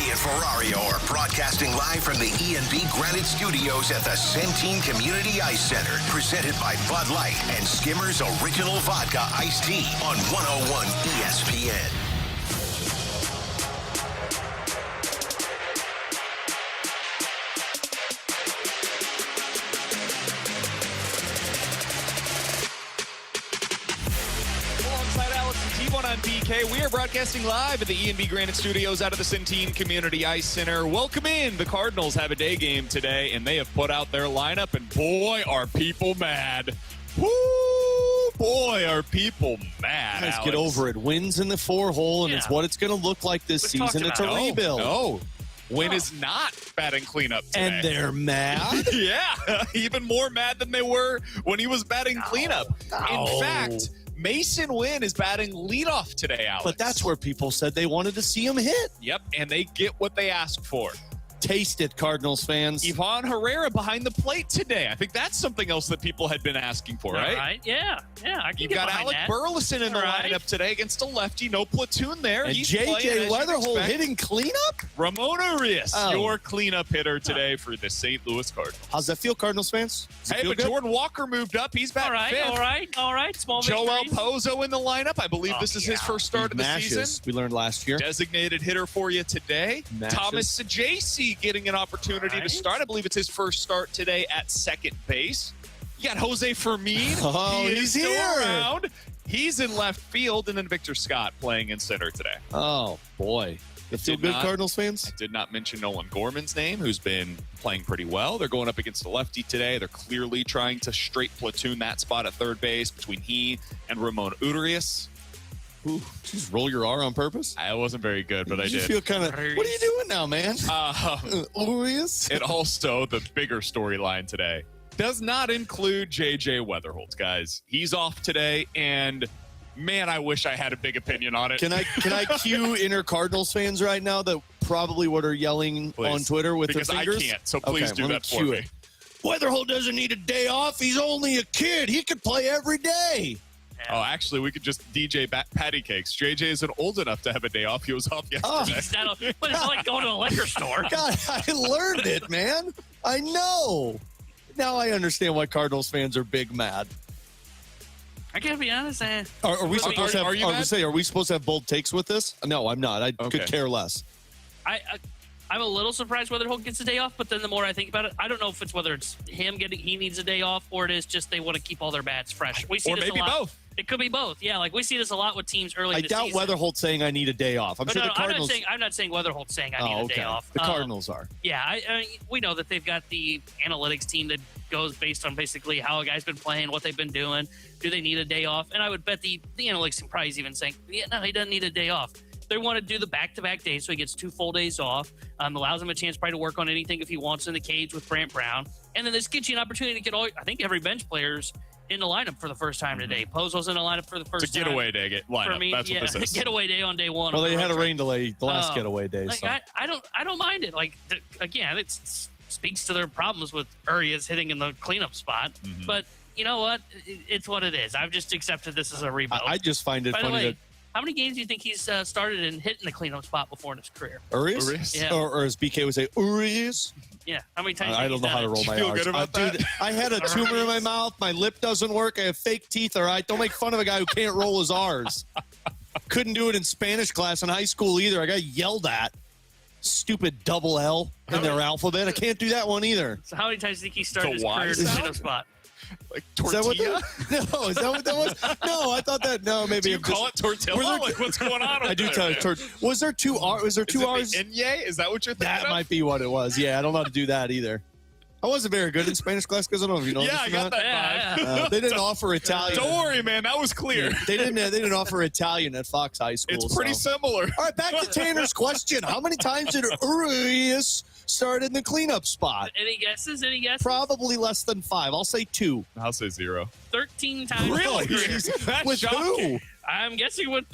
and Ferrario are broadcasting live from the E&B Granite Studios at the Centene Community Ice Center. Presented by Bud Light and Skimmer's Original Vodka Iced Tea on 101 ESPN. On BK, we are broadcasting live at the E&B Granite Studios out of the Centene Community Ice Center. Welcome in. The Cardinals have a day game today, and they have put out their lineup, and boy, are people mad. Woo! Boy, are people mad, Let's Alex. get over it. Wins in the 4-hole, and it's what it's going to look like this season. It's a rebuild. No. Win is not batting cleanup today. And they're mad? Yeah, even more mad than they were when he was batting cleanup. In fact, Mason Wynn is batting leadoff today, Alex. But that's where people said they wanted to see him hit. Yep, and they get what they asked for. Taste it, Cardinals fans. Ivan Herrera behind the plate today. I think that's something else that people had been asking for, right? All right, yeah. I can You've get got behind Alec that. Burleson in the lineup today against a lefty. No platoon there. And He's JJ Wetherholt hitting cleanup? Ramon Arias, your cleanup hitter today for the St. Louis Cardinals. How's that feel, Cardinals fans? Hey, but Jordan Walker moved up. He's back fifth. All right. Small Joel victories. Pozo in the lineup. I believe this is his first start of the season. We learned last year. Designated hitter for you today. Thomas Sajaci getting an opportunity to start. I believe it's his first start today at second base. You got Jose Fermin. Oh, he's still here. around. He's in left field, and then Victor Scott playing in center today. Oh, boy. You feel good, Cardinals fans? I did not mention Nolan Gorman's name, who's been playing pretty well. They're going up against a lefty today. They're clearly trying to straight platoon that spot at third base between he and Ramon Urias. Ooh, just roll your R on purpose? I wasn't very good, but I did. You feel kind of, what are you doing now, man? Urias? And also, the bigger storyline today does not include JJ Wetherholt, guys. He's off today, and man, I wish I had a big opinion on it. Can I cue inner Cardinals fans right now that probably what are yelling on Twitter with their fingers? Because I can't, so please do that for me. Wetherholt doesn't need a day off. He's only a kid. He could play every day. Oh, actually, we could just DJ patty cakes. JJ isn't old enough to have a day off. He was off yesterday. But it's like going to a liquor store. God, I learned it, man. I know. Now I understand why Cardinals fans are big mad. I gotta be honest, Are we supposed to have? Are we supposed to have bold takes with this? No, I'm not. I could care less. I'm a little surprised Wetherholt gets a day off, but then the more I think about it, I don't know if it's whether it's him he needs a day off, or it is just they want to keep all their bats fresh. We see or this maybe a lot. Both. It could be both. Yeah, like we see this a lot with teams early in the season. I doubt Wetherholt saying I need a day off. I'm sure the Cardinals. I'm not saying Wetherholt saying I need a day off. The Cardinals are. Yeah, I we know that they've got the analytics team that goes based on basically how a guy's been playing, what they've been doing. Do they need a day off? And I would bet the analytics team probably is even saying, yeah, no, he doesn't need a day off. They want to do the back-to-back days, so he gets 2 full days off. Allows him a chance probably to work on anything if he wants in the cage with Brant Brown. And then this gets you an opportunity to get I think every bench player's in the lineup for the first time today. Pozo's in the lineup for the first time. It's a getaway day lineup. That's what this is. Getaway day on day one. Well, they had a rain delay the last getaway day. Like, so. I don't mind it. Like, again, it speaks to their problems with Urias hitting in the cleanup spot. Mm-hmm. But you know what? It's what it is. I've just accepted this as a rebuild. I just find it funny that. How many games do you think he's started and hit in the cleanup spot before in his career? Urias? Yeah. Or as BK would say, Urias? Yeah. How many times? I don't know how to roll my R's. Dude, I had a tumor in my mouth. My lip doesn't work. I have fake teeth, all right? Don't make fun of a guy who can't roll his R's. Couldn't do it in Spanish class in high school either. I got yelled at. Stupid double L in their alphabet. I can't do that one either. So how many times do you think he started his career in the cleanup spot? Like tortilla? Is that what that was? No, I thought that. No, maybe. Do you call it tortilla? Like, what's going on? I do tell you. Was there 2 R's? Was there 2 R's? Inye? Is that what you're thinking? That might be what it was. Yeah, I don't know how to do that either. I wasn't very good in Spanish class because I don't know if you know. Yeah, I got that vibe. They didn't offer Italian. Don't worry, man. That was clear. They didn't offer Italian at Fox High School. It's pretty similar. All right, back to Tanner's question. How many times did Urias start in the cleanup spot? Any guesses? Probably less than 5. I'll say 2. I'll say 0. 13 times. Really? With who? I'm guessing with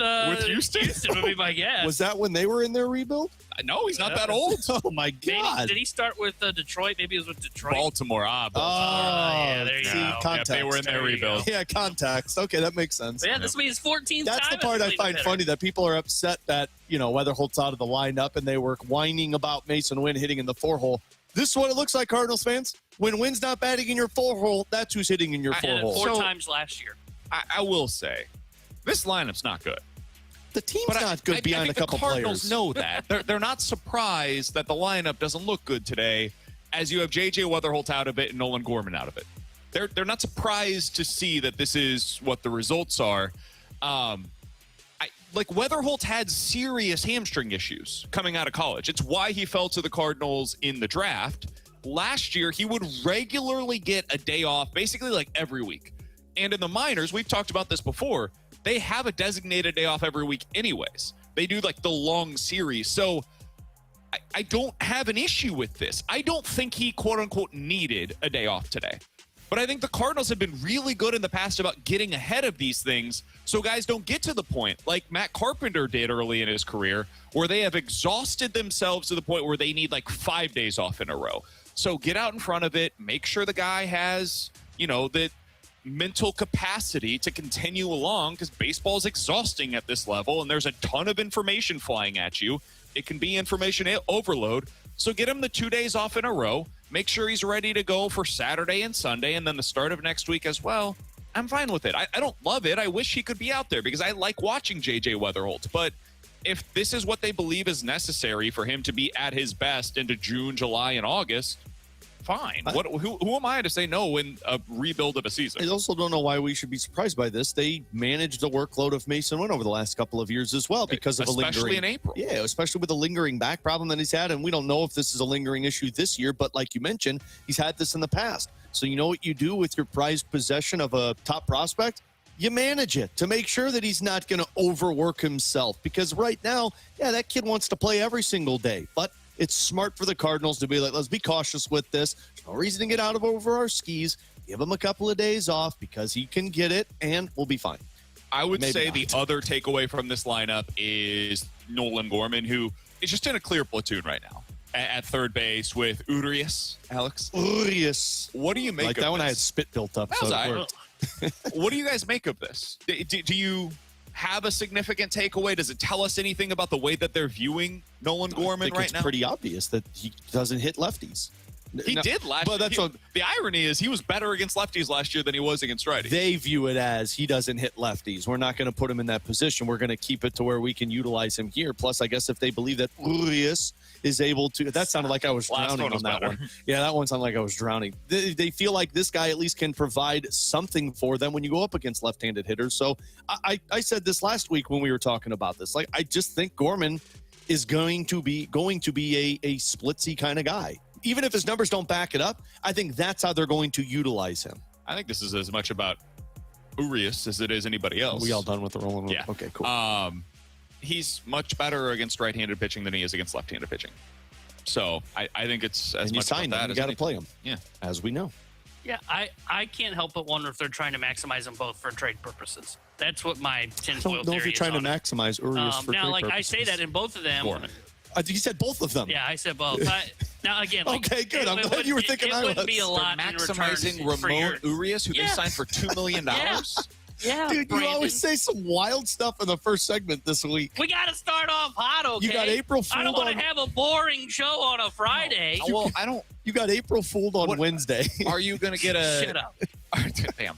Houston? Houston would be my guess. Was that when they were in their rebuild? No, he's not that old. Oh, my God. Did he start with Detroit? Maybe it was with Detroit. Baltimore. Yeah, there you go. Context. Yeah, they were in their There you rebuild. Yeah, context. Okay, that makes sense. But yeah, this will be his 14th That's time. the part as a I find league funny, hitter. that people are upset that, Wetherholt's out of the lineup and they were whining about Mason Wynn hitting in the 4-hole. This is what it looks like, Cardinals fans. When Wynn's not batting in your 4-hole, that's who's hitting in your Did it 4-hole. 4 times last year. I will say, this lineup's not good. The team's But not good behind I a think couple the Cardinals players. know that. They're not surprised that the lineup doesn't look good today, as you have JJ Wetherholt out of it and Nolan Gorman out of it. They're not surprised to see that this is what the results are. Wetherholt had serious hamstring issues coming out of college. It's why he fell to the Cardinals in the draft. Last year, he would regularly get a day off, basically like every week. And in the minors, we've talked about this before, they have a designated day off every week anyways. They do like the long series. So I don't have an issue with this. I don't think he, quote unquote, needed a day off today. But I think the Cardinals have been really good in the past about getting ahead of these things so guys don't get to the point like Matt Carpenter did early in his career where they have exhausted themselves to the point where they need like 5 days off in a row. So get out in front of it. Make sure the guy has, the mental capacity to continue along because baseball is exhausting at this level and there's a ton of information flying at you. It can be information overload. So get him the 2 days off in a row. Make sure he's ready to go for Saturday and Sunday and then the start of next week as well. I'm fine with it. I don't love it. I wish he could be out there because I like watching JJ Wetherholt. But if this is what they believe is necessary for him to be at his best into June, July, and August, fine. Who am I to say no in a rebuild of a season? I also don't know why we should be surprised by this. They managed the workload of Mason Wynn over the last couple of years as well because of especially in April. Yeah, especially with the lingering back problem that he's had. And we don't know if this is a lingering issue this year, but like you mentioned, he's had this in the past. So you know what you do with your prized possession of a top prospect? You manage it to make sure that he's not going to overwork himself. Because right now, yeah, that kid wants to play every single day. But it's smart for the Cardinals to be like, let's be cautious with this. There's no reason to get out of over our skis. Give him a couple of days off because he can get it, and we'll be fine. I would Maybe say not. the other takeaway from this lineup is Nolan Gorman, who is just in a clear platoon right now at third base with Urias. Alex? Urias. What do you make Like of that one, I had this? spit built up. So it worked. What do you guys make of this? Do you have a significant takeaway? Does it tell us anything about the way that they're viewing Nolan Gorman I think right it's now? pretty obvious that he doesn't hit lefties. He did last year. But that's what The irony is he was better against lefties last year than he was against righties. they view it as. He doesn't hit lefties. We're not going to put him in that position. We're going to keep it to where we can utilize him here. Plus, I guess if they believe that Urias is able to, that sounded like I was Last drowning one was on that better. one. Yeah, that one sounded like I was drowning. They feel like this guy at least can provide something for them when you go up against left-handed hitters. So I said this last week when we were talking about this. Like, I just think Gorman is going to be a splitsy kind of guy. Even if his numbers don't back it up, I think that's how they're going to utilize him. I think this is as much about Urias as it is anybody else. We all done with the rolling? Yeah. Okay, cool. He's much better against right-handed pitching than he is against left-handed pitching. So I think it's as and you much about signed that him. You as got to anything. play him. Yeah. As we know. Yeah, I can't help but wonder if they're trying to maximize them both for trade purposes. That's what my I tinfoil don't know if theory you're trying is to on it. maximize Urias for Now, trade like purposes. I say that in both of them. Gorman. You said both of them. Yeah, I said both. Now again, like, Okay, good. I'm glad you were thinking I wouldn't was. be a lot in Maximizing return for your, Ramon Urias, who they Yeah. signed for $2 million. Yeah, Dude, you Brandon. always say some wild stuff in the first segment this week. We got to start off hot, okay? You got April I don't Fooled want on- to have a boring show on a Friday. Well, I don't. You got April Fooled on What- Wednesday. Are you going to get a? Shut up. Damn.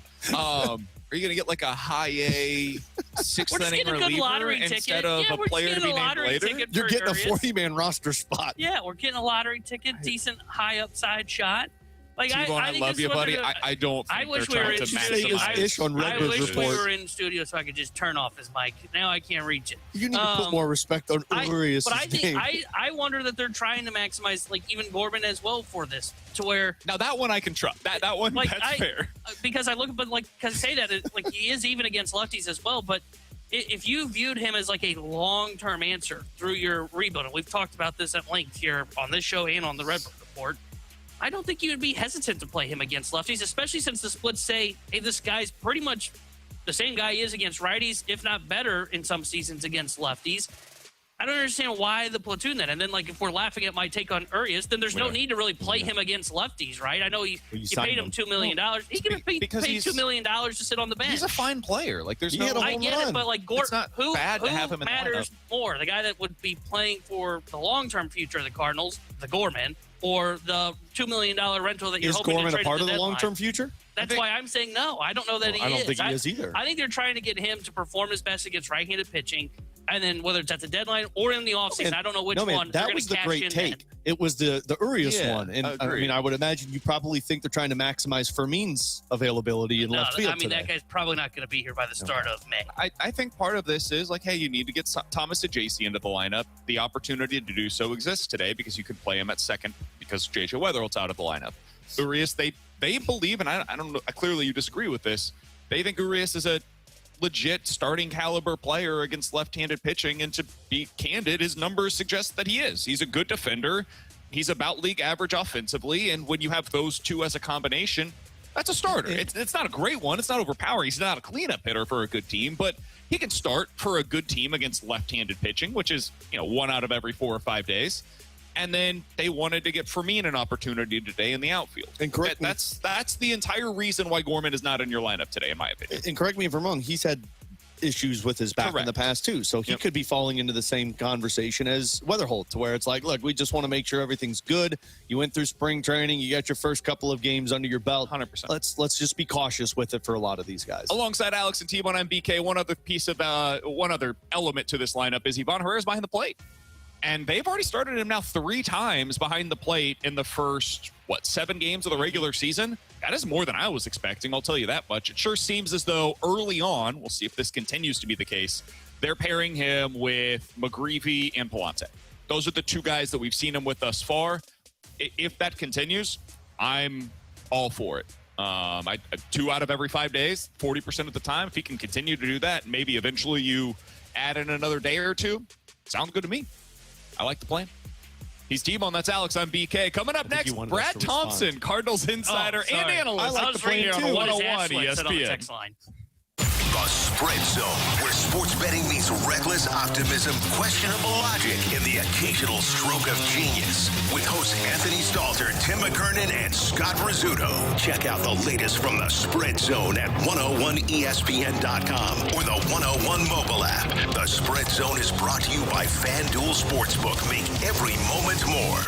Are you going to get like a high A sixth We're just inning getting a good reliever lottery instead ticket. of Yeah, a we're player to getting be a named lottery later? ticket. You're getting a Urias. 40-man roster spot. Yeah, we're getting a lottery ticket, decent high upside shot. Like T-Bone, I think love this you, is what buddy. they're doing. I don't think I wish they're we were trying in to Did you say studio. his ish on I Redbird wish we Report? were in studio so I could just turn off his mic. Now I can't reach it. You need to put more respect on Urias' But I think name. I wonder that they're trying to maximize like even Gorman as well for this to where Now that one I can trust. That one like that's fair. because I look but like because say that like he is even against lefties as well. But if you viewed him as like a long-term answer through your rebuild, and we've talked about this at length here on this show and on the Redbird Report, I don't think you would be hesitant to play him against lefties, especially since the splits say, hey, this guy's pretty much the same guy is against righties, if not better in some seasons against lefties. I don't understand why the platoon then. And then, like, if we're laughing at my take on Urias, then there's no need to really play him against lefties, right? I know you paid him $2 million. He could have paid $2 million to sit on the bench. He's a fine player. Like, there's no. I get it, but like Gordon, who have him in matters more? The guy that would be playing for the long-term future of the Cardinals, the Gorman, or the $2 million rental that you're hoping Gorman to trade a part at of the long-term future? That's why I'm saying no. I don't know that he is. I don't think he is either. I think they're trying to get him to perform his best against right-handed pitching. And then whether it's at the deadline or in the offseason, I don't know which one. That was the great take. It was the Urias one. And I mean, I would imagine you probably think they're trying to maximize Fermin's availability in left field today. That guy's probably not going to be here by the start of May. I think part of this is like, hey, you need to get Thomas Ajacey into the lineup. The opportunity to do so exists today because you could play him at second because JJ Wetherholt's out of the lineup. Urias, they believe, and I don't know, clearly you disagree with this, they think Urias is a legit starting caliber player against left-handed pitching, and to be candid, his numbers suggest that he is. He's a good defender. He's about league average offensively, and when you have those two as a combination, that's a starter. It's not a great one. It's not overpowering. He's not a cleanup hitter for a good team, but he can start for a good team against left-handed pitching, which is, 1 out of every 4 or 5 days. And then they wanted to get Fermin an opportunity today in the outfield. And that's the entire reason why Gorman is not in your lineup today, in my opinion. And correct me if I'm wrong, he's had issues with his back in the past too. So he could be falling into the same conversation as Wetherholt, to where it's like, look, we just want to make sure everything's good. You went through spring training, you got your first couple of games under your belt. 100%. Let's just be cautious with it for a lot of these guys. Alongside Alex and T-Bone, I'm BK. One other element to this lineup is Ivan Herrera's behind the plate. And they've already started him now 3 times behind the plate in the first, 7 games of the regular season? That is more than I was expecting, I'll tell you that much. It sure seems as though early on, we'll see if this continues to be the case, they're pairing him with McGreevy and Palante. Those are the 2 guys that we've seen him with thus far. If that continues, I'm all for it. 2 out of every 5 days, 40% of the time. If he can continue to do that, maybe eventually you add in another day or 2. Sounds good to me. I like the plan. He's T-Bone. That's Alex. I'm BK. Coming up next, Brad Thompson, Cardinals insider and analyst. I like the plan too. 101 ESPN. The Spread Zone, where sports betting meets reckless optimism, questionable logic, and the occasional stroke of genius. With hosts Anthony Stalter, Tim McKernan, and Scott Rizzuto. Check out the latest from the Spread Zone at 101ESPN.com or the 101 mobile app. The Spread Zone is brought to you by FanDuel Sportsbook. Make every moment more.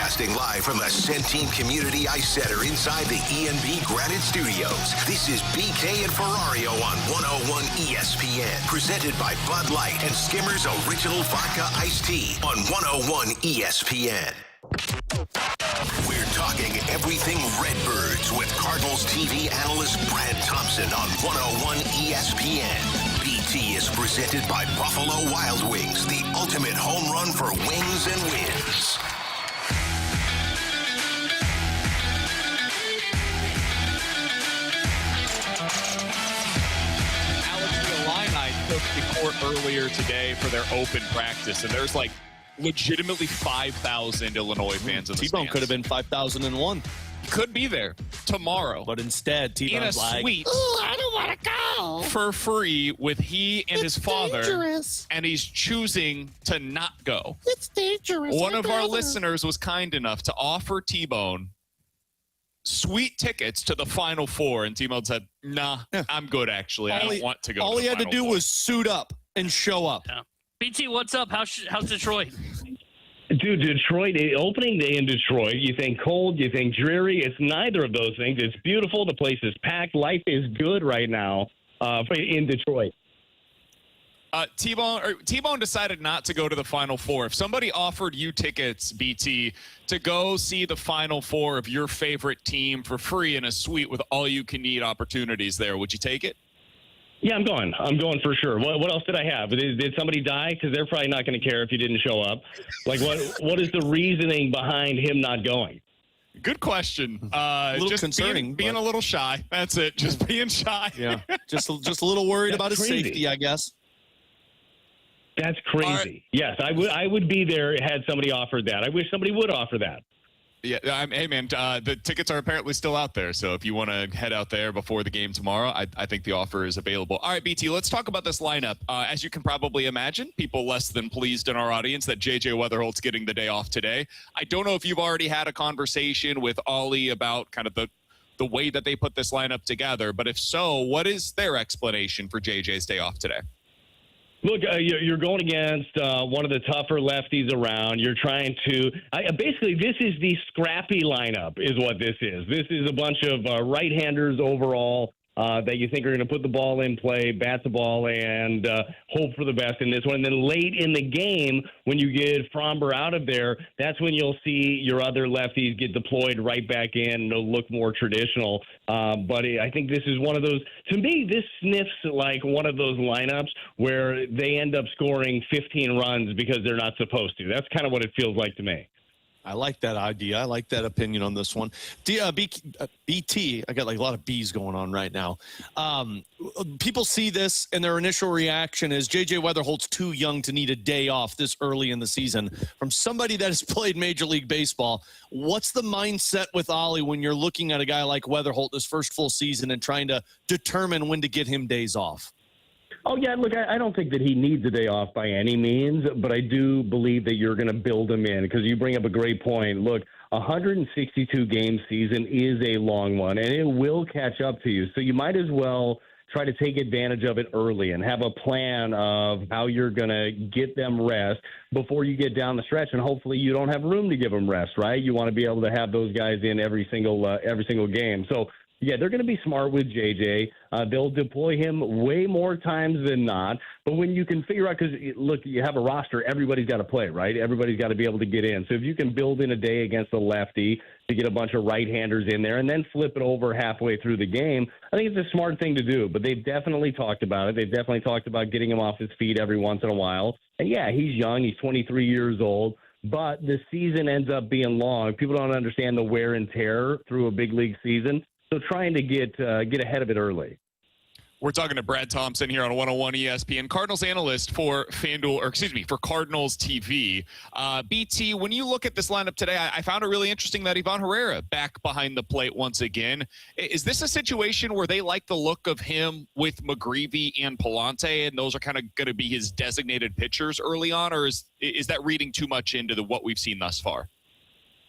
Broadcasting live from the Centene Community Ice Center inside the E&B Granite Studios. This is BK and Ferrario on 101 ESPN. Presented by Bud Light and Skimmers Original Vodka Iced Tea on 101 ESPN. We're talking everything Redbirds with Cardinals TV analyst Brad Thompson on 101 ESPN. BT is presented by Buffalo Wild Wings, the ultimate home run for wings and wins. Took the court earlier today for their open practice, and there's like legitimately 5,000 Illinois fans in the T-Bone stands. could have been 5,001. Could be there tomorrow. But instead, T-Bone's like, suite I don't want to go. for free with he and his father, dangerous. and he's choosing to not go. It's dangerous. One My of our brother. listeners was kind enough to offer T-Bone sweet tickets to the Final Four, and T-Bone said, nah, I'm good, actually. I don't want to go. All to he the had to Final do Four. was suit up and show up. Yeah. BT, what's up? How's Detroit? Dude, Detroit, opening day in Detroit, you think cold, you think dreary. It's neither of those things. It's beautiful. The place is packed. Life is good right now in Detroit. T-Bone decided not to go to the Final Four. If somebody offered you tickets, BT, to go see the Final Four of your favorite team for free in a suite with all-you-can-eat opportunities there, would you take it? Yeah, I'm going. I'm going for sure. What else did I have? Did somebody die? Because they're probably not going to care if you didn't show up. Like, what is the reasoning behind him not going? Good question. A little just concerning. Being a little shy. That's it. Just being shy. Yeah, just a little worried about his crazy. safety, I guess. That's crazy. Right. Yes, I would be there had somebody offered that. I wish somebody would offer that. Yeah, hey, man, the tickets are apparently still out there. So if you want to head out there before the game tomorrow, I think the offer is available. All right, BT, let's talk about this lineup. As you can probably imagine, people less than pleased in our audience that JJ Wetherholt's getting the day off today. I don't know if you've already had a conversation with Ollie about kind of the way that they put this lineup together. But if so, what is their explanation for JJ's day off today? Look, you're going against one of the tougher lefties around. You're trying to basically, this is the scrappy lineup is what this is. This is a bunch of right-handers overall that you think are going to put the ball in play, bat the ball, and hope for the best in this one. And then late in the game, when you get Fromber out of there, that's when you'll see your other lefties get deployed right back in and they'll look more traditional. But I think this is one of those, to me, this sniffs like one of those lineups where they end up scoring 15 runs because they're not supposed to. That's kind of what it feels like to me. I like that idea. I like that opinion on this one. BT, I got like a lot of B's going on right now. People see this and their initial reaction is JJ Wetherholt's too young to need a day off this early in the season. From somebody that has played Major League Baseball, what's the mindset with Ollie when you're looking at a guy like Wetherholt this first full season and trying to determine when to get him days off? Oh, yeah, look, I don't think that he needs a day off by any means, but I do believe that you're going to build him in because you bring up a great point. Look, 162-game season is a long one, and it will catch up to you. So you might as well try to take advantage of it early and have a plan of how you're going to get them rest before you get down the stretch, and hopefully you don't have room to give them rest, right? You want to be able to have those guys in every single game. So, yeah, they're going to be smart with JJ. They'll deploy him way more times than not. But when you can figure out, because, look, you have a roster, everybody's got to play, right? Everybody's got to be able to get in. So if you can build in a day against a lefty to get a bunch of right-handers in there and then flip it over halfway through the game, I think it's a smart thing to do. But they've definitely talked about it. They've definitely talked about getting him off his feet every once in a while. And, yeah, he's young. He's 23 years old. But the season ends up being long. People don't understand the wear and tear through a big league season. So trying to get ahead of it early. We're talking to Brad Thompson here on 101 ESPN, Cardinals analyst for for Cardinals TV. BT, when you look at this lineup today, I found it really interesting that Ivan Herrera back behind the plate once again. Is this a situation where they like the look of him with McGreevy and Palante, and those are kind of going to be his designated pitchers early on, or is that reading too much into what we've seen thus far?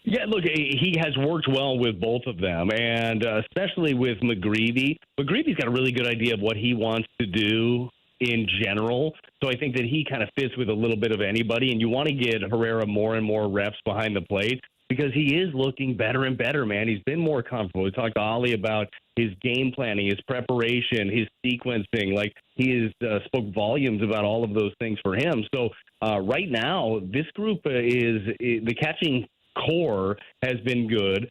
Yeah, look, he has worked well with both of them, and especially with McGreevy. McGreevy's got a really good idea of what he wants to do in general, so I think that he kind of fits with a little bit of anybody, and you want to get Herrera more and more reps behind the plate because he is looking better and better, man. He's been more comfortable. We talked to Ollie about his game planning, his preparation, his sequencing. Like, he has spoke volumes about all of those things for him. So right now, this group is the catching core has been good.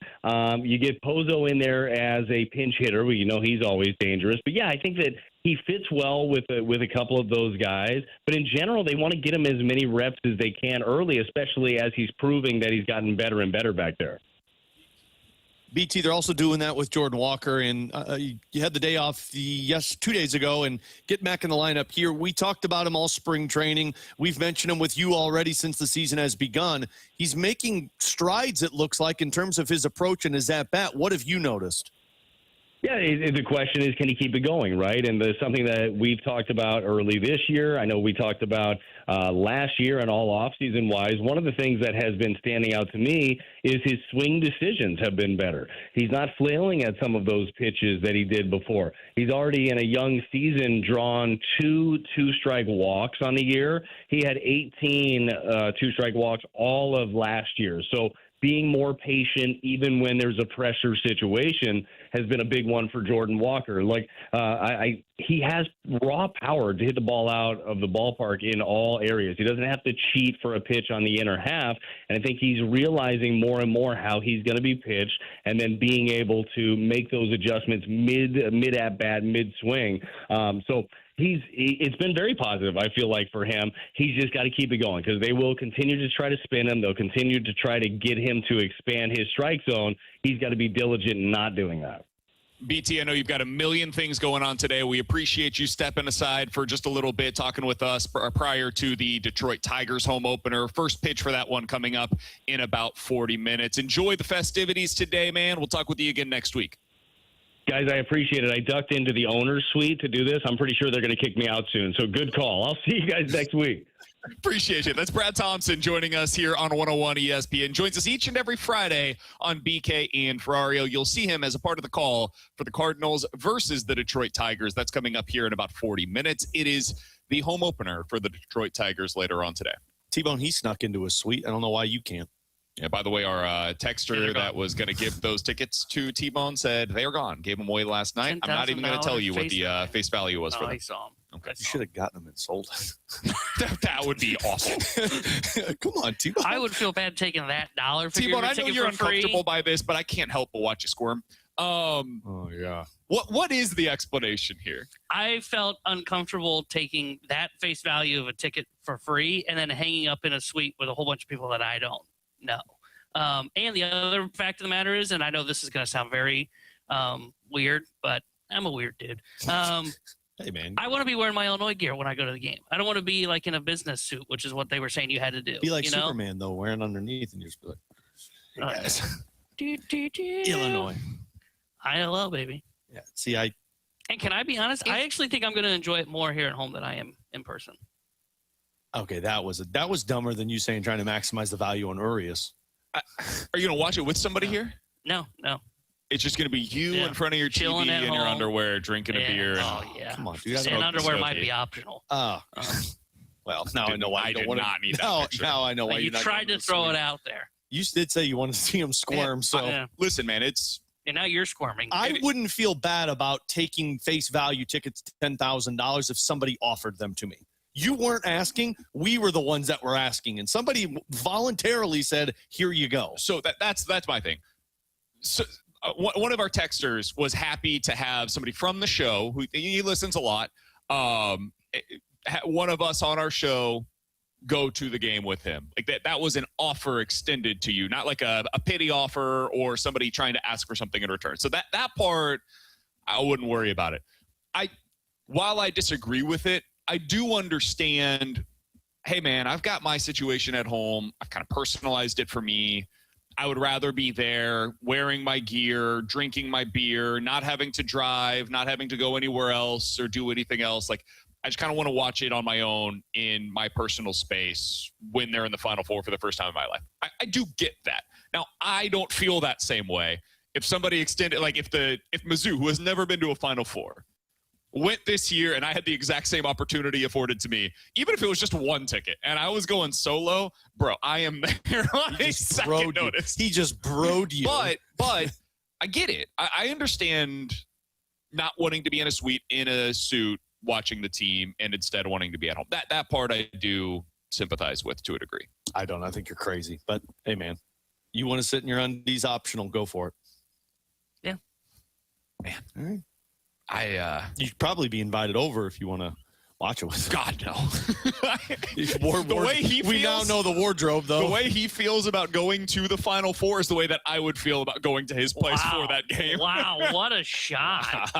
You get Pozo in there as a pinch hitter. Well, he's always dangerous. But, yeah, I think that he fits well with a couple of those guys. But in general, they want to get him as many reps as they can early, especially as he's proving that he's gotten better and better back there. BT, they're also doing that with Jordan Walker, and you had the day off 2 days ago, and get back in the lineup here. We talked about him all spring training. We've mentioned him with you already since the season has begun. He's making strides, it looks like, in terms of his approach and his at-bat. What have you noticed? Yeah, the question is, can he keep it going, right? And there's something that we've talked about early this year. I know we talked about last year and all offseason wise. One of the things that has been standing out to me is his swing decisions have been better. He's not flailing at some of those pitches that he did before. He's already in a young season drawn two-strike walks on the year. He had 18 two-strike walks all of last year. So being more patient even when there's a pressure situation has been a big one for Jordan Walker. Like, he has raw power to hit the ball out of the ballpark in all areas. He doesn't have to cheat for a pitch on the inner half, and I think he's realizing more and more how he's going to be pitched and then being able to make those adjustments mid-at-bat, mid-swing. So it's been very positive, I feel like, for him. He's just got to keep it going because they will continue to try to spin him. They'll continue to try to get him to expand his strike zone. He's got to be diligent in not doing that. BT, I know you've got a million things going on today. We appreciate you stepping aside for just a little bit, talking with us prior to the Detroit Tigers home opener. First pitch for that one coming up in about 40 minutes. Enjoy the festivities today, man. We'll talk with you again next week. Guys, I appreciate it. I ducked into the owner's suite to do this. I'm pretty sure they're going to kick me out soon. So good call. I'll see you guys next week. Appreciate it. That's Brad Thompson joining us here on 101 ESPN. Joins us each and every Friday on BK and Ferrario. You'll see him as a part of the call for the Cardinals versus the Detroit Tigers. That's coming up here in about 40 minutes. It is the home opener for the Detroit Tigers later on today. T-Bone, he snuck into a suite. I don't know why you can't. Yeah, by the way, our texter that was going to give those tickets to T-Bone said they were gone. Gave them away last night. I'm not even going to tell you what the face value was for them. I saw them. Okay. You should have gotten them and sold them. that would be awful. Come on, T-Bone. I would feel bad taking that dollar figure. T-Bone, I know you're uncomfortable by this, but I can't help but watch you squirm. Oh, yeah. What is the explanation here? I felt uncomfortable taking that face value of a ticket for free and then hanging up in a suite with a whole bunch of people that I don't know. And the other fact of the matter is, and I know this is going to sound very weird, but I'm a weird dude. Hey, man. I want to be wearing my Illinois gear when I go to the game. I don't want to be like in a business suit, which is what they were saying you had to do. Be like Superman, though, wearing underneath, and you just be like, hey, guys. Illinois. ILL, baby. Yeah. See, And can I be honest? I actually think I'm going to enjoy it more here at home than I am in person. Okay, that was dumber than you saying trying to maximize the value on Urias. Are you going to watch it with somebody here? No. It's just going to be you in front of your Chilling TV in your underwear, drinking a beer. Oh, yeah. Come on, dude. And underwear might be optional. Oh. Well, now I know why I you did don't want not need to. that picture. Now I know why you tried to throw it out there. You did say you wanted to see him squirm, so. Listen, man, it's... And now you're squirming. I wouldn't feel bad about taking face value tickets to $10,000 if somebody offered them to me. You weren't asking. We were the ones that were asking. And somebody voluntarily said, here you go. So that's my thing. So one of our texters was happy to have somebody from the show, who he listens a lot, one of us on our show go to the game with him. Like that was an offer extended to you, not like a pity offer or somebody trying to ask for something in return. So that part, I wouldn't worry about it. While I disagree with it, I do understand, hey, man, I've got my situation at home. I've kind of personalized it for me. I would rather be there wearing my gear, drinking my beer, not having to drive, not having to go anywhere else or do anything else. Like, I just kind of want to watch it on my own in my personal space when they're in the Final Four for the first time in my life. I do get that. Now, I don't feel that same way. If somebody extended, like if Mizzou, who has never been to a Final Four, went this year and I had the exact same opportunity afforded to me, even if it was just one ticket and I was going solo, bro, I am there on a second notice. He just broed you. But I get it. I understand not wanting to be in a suite in a suit watching the team and instead wanting to be at home. That part I do sympathize with to a degree. I don't. I think you're crazy. But, hey, man, you want to sit in your undies optional, go for it. Yeah. Man. All right. You'd probably be invited over if you want to watch it with. God, no. The way he feels, we now know the wardrobe, though. The way he feels about going to the Final Four is the way that I would feel about going to his place for that game. Wow, what a shot.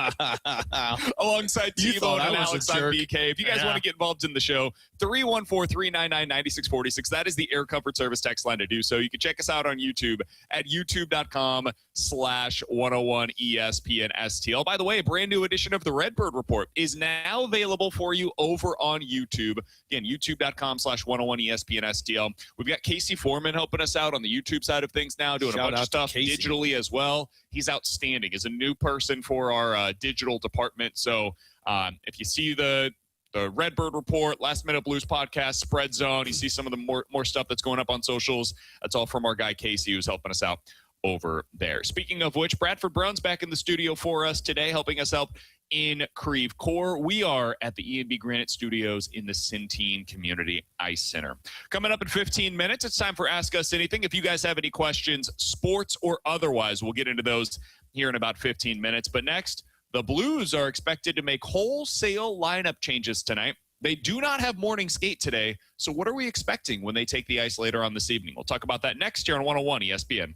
Alongside T-Bone and Alex on BK. If you guys want to get involved in the show, 314-399-9646. That is the Air Comfort Service text line to do so. You can check us out on YouTube at youtube.com/101ESPN STL. By the way, a brand new edition of the Redbird Report is now available for you over on YouTube. Again, youtube.com/101ESPN STL. We've got Casey Foreman helping us out on the YouTube side of things now, doing a bunch of stuff digitally as well. He's outstanding. He's a new person for our digital department. So if you see the Redbird Report, Last Minute Blues podcast, Spread Zone, you see some of the more stuff that's going up on socials. That's all from our guy Casey, who's helping us out over there. Speaking of which, Bradford Brown's back in the studio for us today, helping us out in Creve Coeur. We are at the E&B Granite Studios in the Centene Community Ice Center. Coming up in 15 minutes, it's time for Ask Us Anything. If you guys have any questions, sports or otherwise, we'll get into those here in about 15 minutes. But next, the Blues are expected to make wholesale lineup changes tonight. They do not have morning skate today, so what are we expecting when they take the ice later on this evening? We'll talk about that next year on 101 ESPN.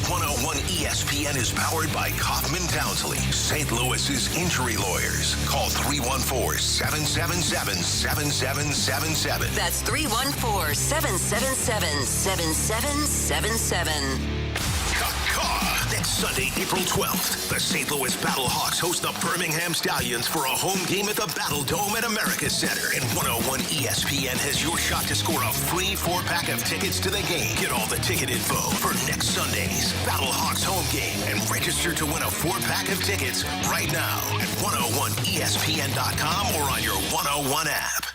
101 ESPN is powered by Kaufman Townsley, St. Louis's injury lawyers. Call 314-777-7777. That's 314-777-7777. Next Sunday, April 12th, the St. Louis Battlehawks host the Birmingham Stallions for a home game at the Battle Dome at America Center. And 101 ESPN has your shot to score a free 4-pack of tickets to the game. Get all the ticket info for next Sunday's Battlehawks home game and register to win a 4-pack of tickets right now at 101ESPN.com or on your 101 app.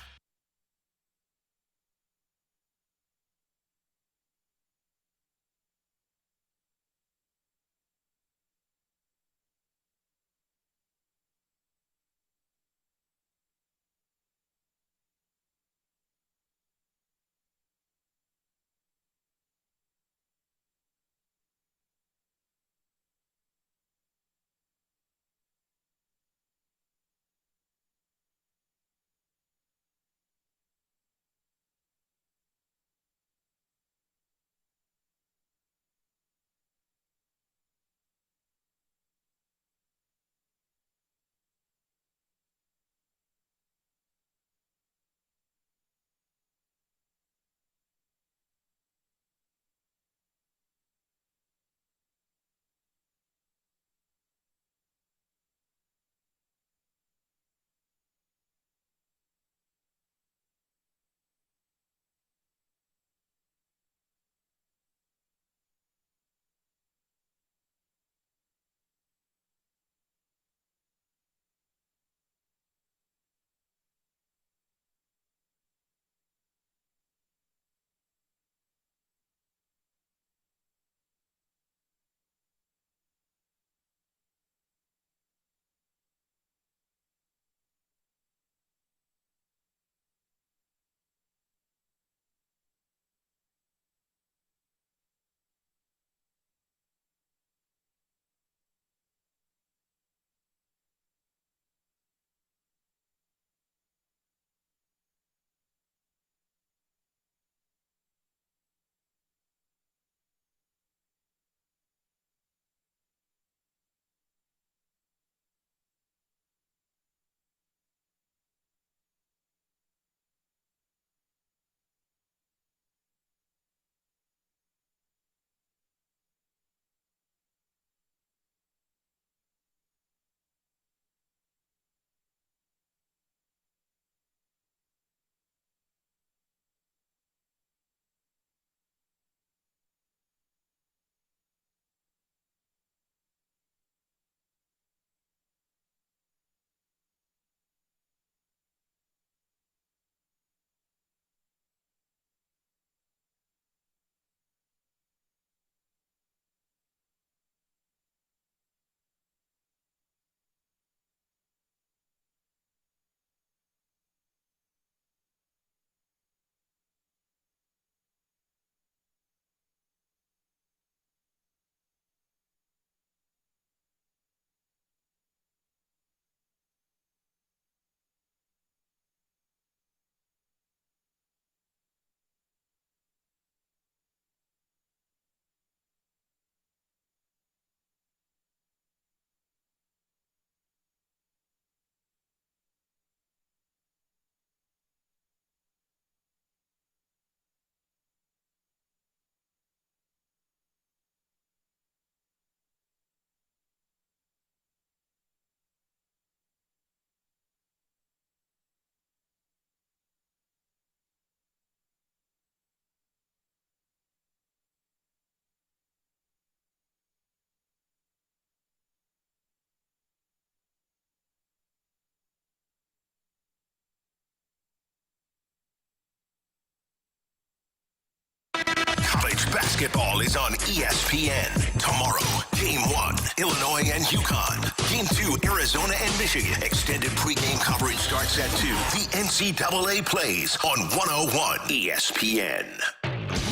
basketball is on ESPN. Tomorrow, Game 1, Illinois and UConn. Game 2, Arizona and Michigan. Extended pregame coverage starts at 2. The NCAA plays on 101 ESPN.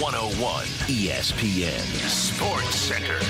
101 ESPN Sports Center.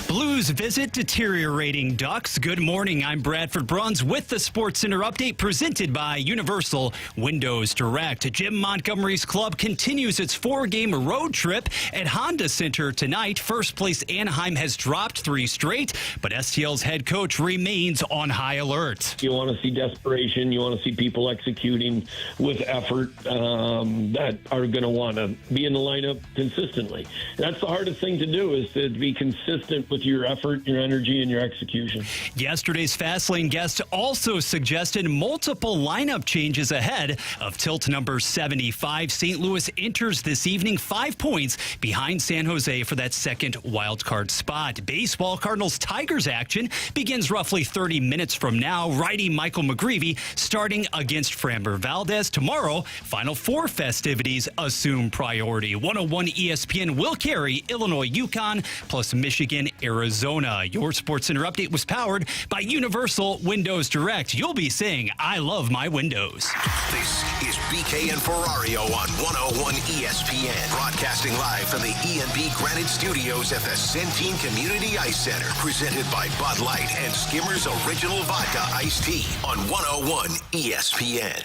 Blues visit deteriorating Ducks. Good morning. I'm Bradford Bruns with the Sports Center update presented by Universal Windows Direct. Jim Montgomery's club continues its 4-game road trip at Honda Center tonight. First place Anaheim has dropped 3 straight, but STL's head coach remains on high alert. You want to see desperation. You want to see people executing with effort that are going to want to be in the lineup consistently. That's the hardest thing to do, is to be consistent with your effort, your energy, and your execution. Yesterday's Fastlane guest also suggested multiple lineup changes ahead of tilt number 75. St. Louis enters this evening 5 points behind San Jose for that second wildcard spot. Baseball Cardinals-Tigers action begins roughly 30 minutes from now. Righty Michael McGreevy starting against Framber Valdez. Tomorrow, Final Four festivities assume priority. 101 ESPN will carry Illinois, UConn, plus Michigan, Arizona. Your Sports Center update was powered by Universal Windows Direct. You'll be saying, I love my windows. This is BK and Ferrario on 101 ESPN. Broadcasting live from the E&B Granite Studios at the Centene Community Ice Center. Presented by Bud Light and Skimmers Original Vodka Iced Tea on 101 ESPN.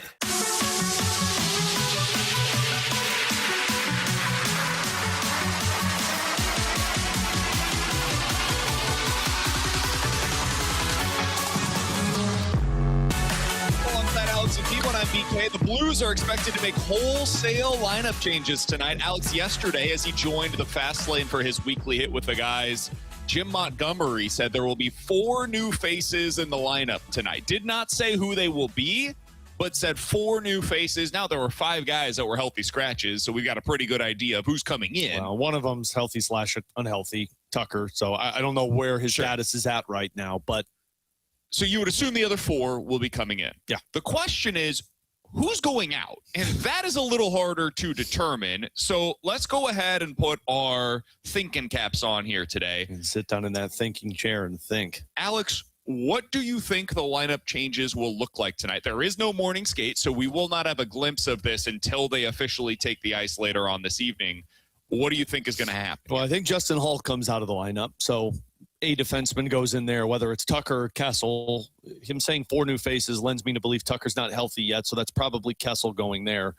Alongside I'm BK. The Blues are expected to make wholesale lineup changes tonight. Alex, yesterday, as he joined the Fast Lane for his weekly hit with the guys, Jim Montgomery said there will be 4 new faces in the lineup tonight. Did not say who they will be, but said 4 new faces. Now, there were 5 guys that were healthy scratches, so we've got a pretty good idea of who's coming in. Well, one of them's healthy/unhealthy, Tucker. So I don't know where his status is at right now, but so you would assume the other 4 will be coming in. Yeah. The question is, who's going out? And that is a little harder to determine. So let's go ahead and put our thinking caps on here today. And sit down in that thinking chair and think. Alex, what do you think the lineup changes will look like tonight? There is no morning skate, so we will not have a glimpse of this until they officially take the ice later on this evening. What do you think is going to happen? Well, I think Justin Hall comes out of the lineup. So a defenseman goes in there, whether it's Tucker or Kessel. Him saying 4 new faces lends me to believe Tucker's not healthy yet, so that's probably Kessel going there.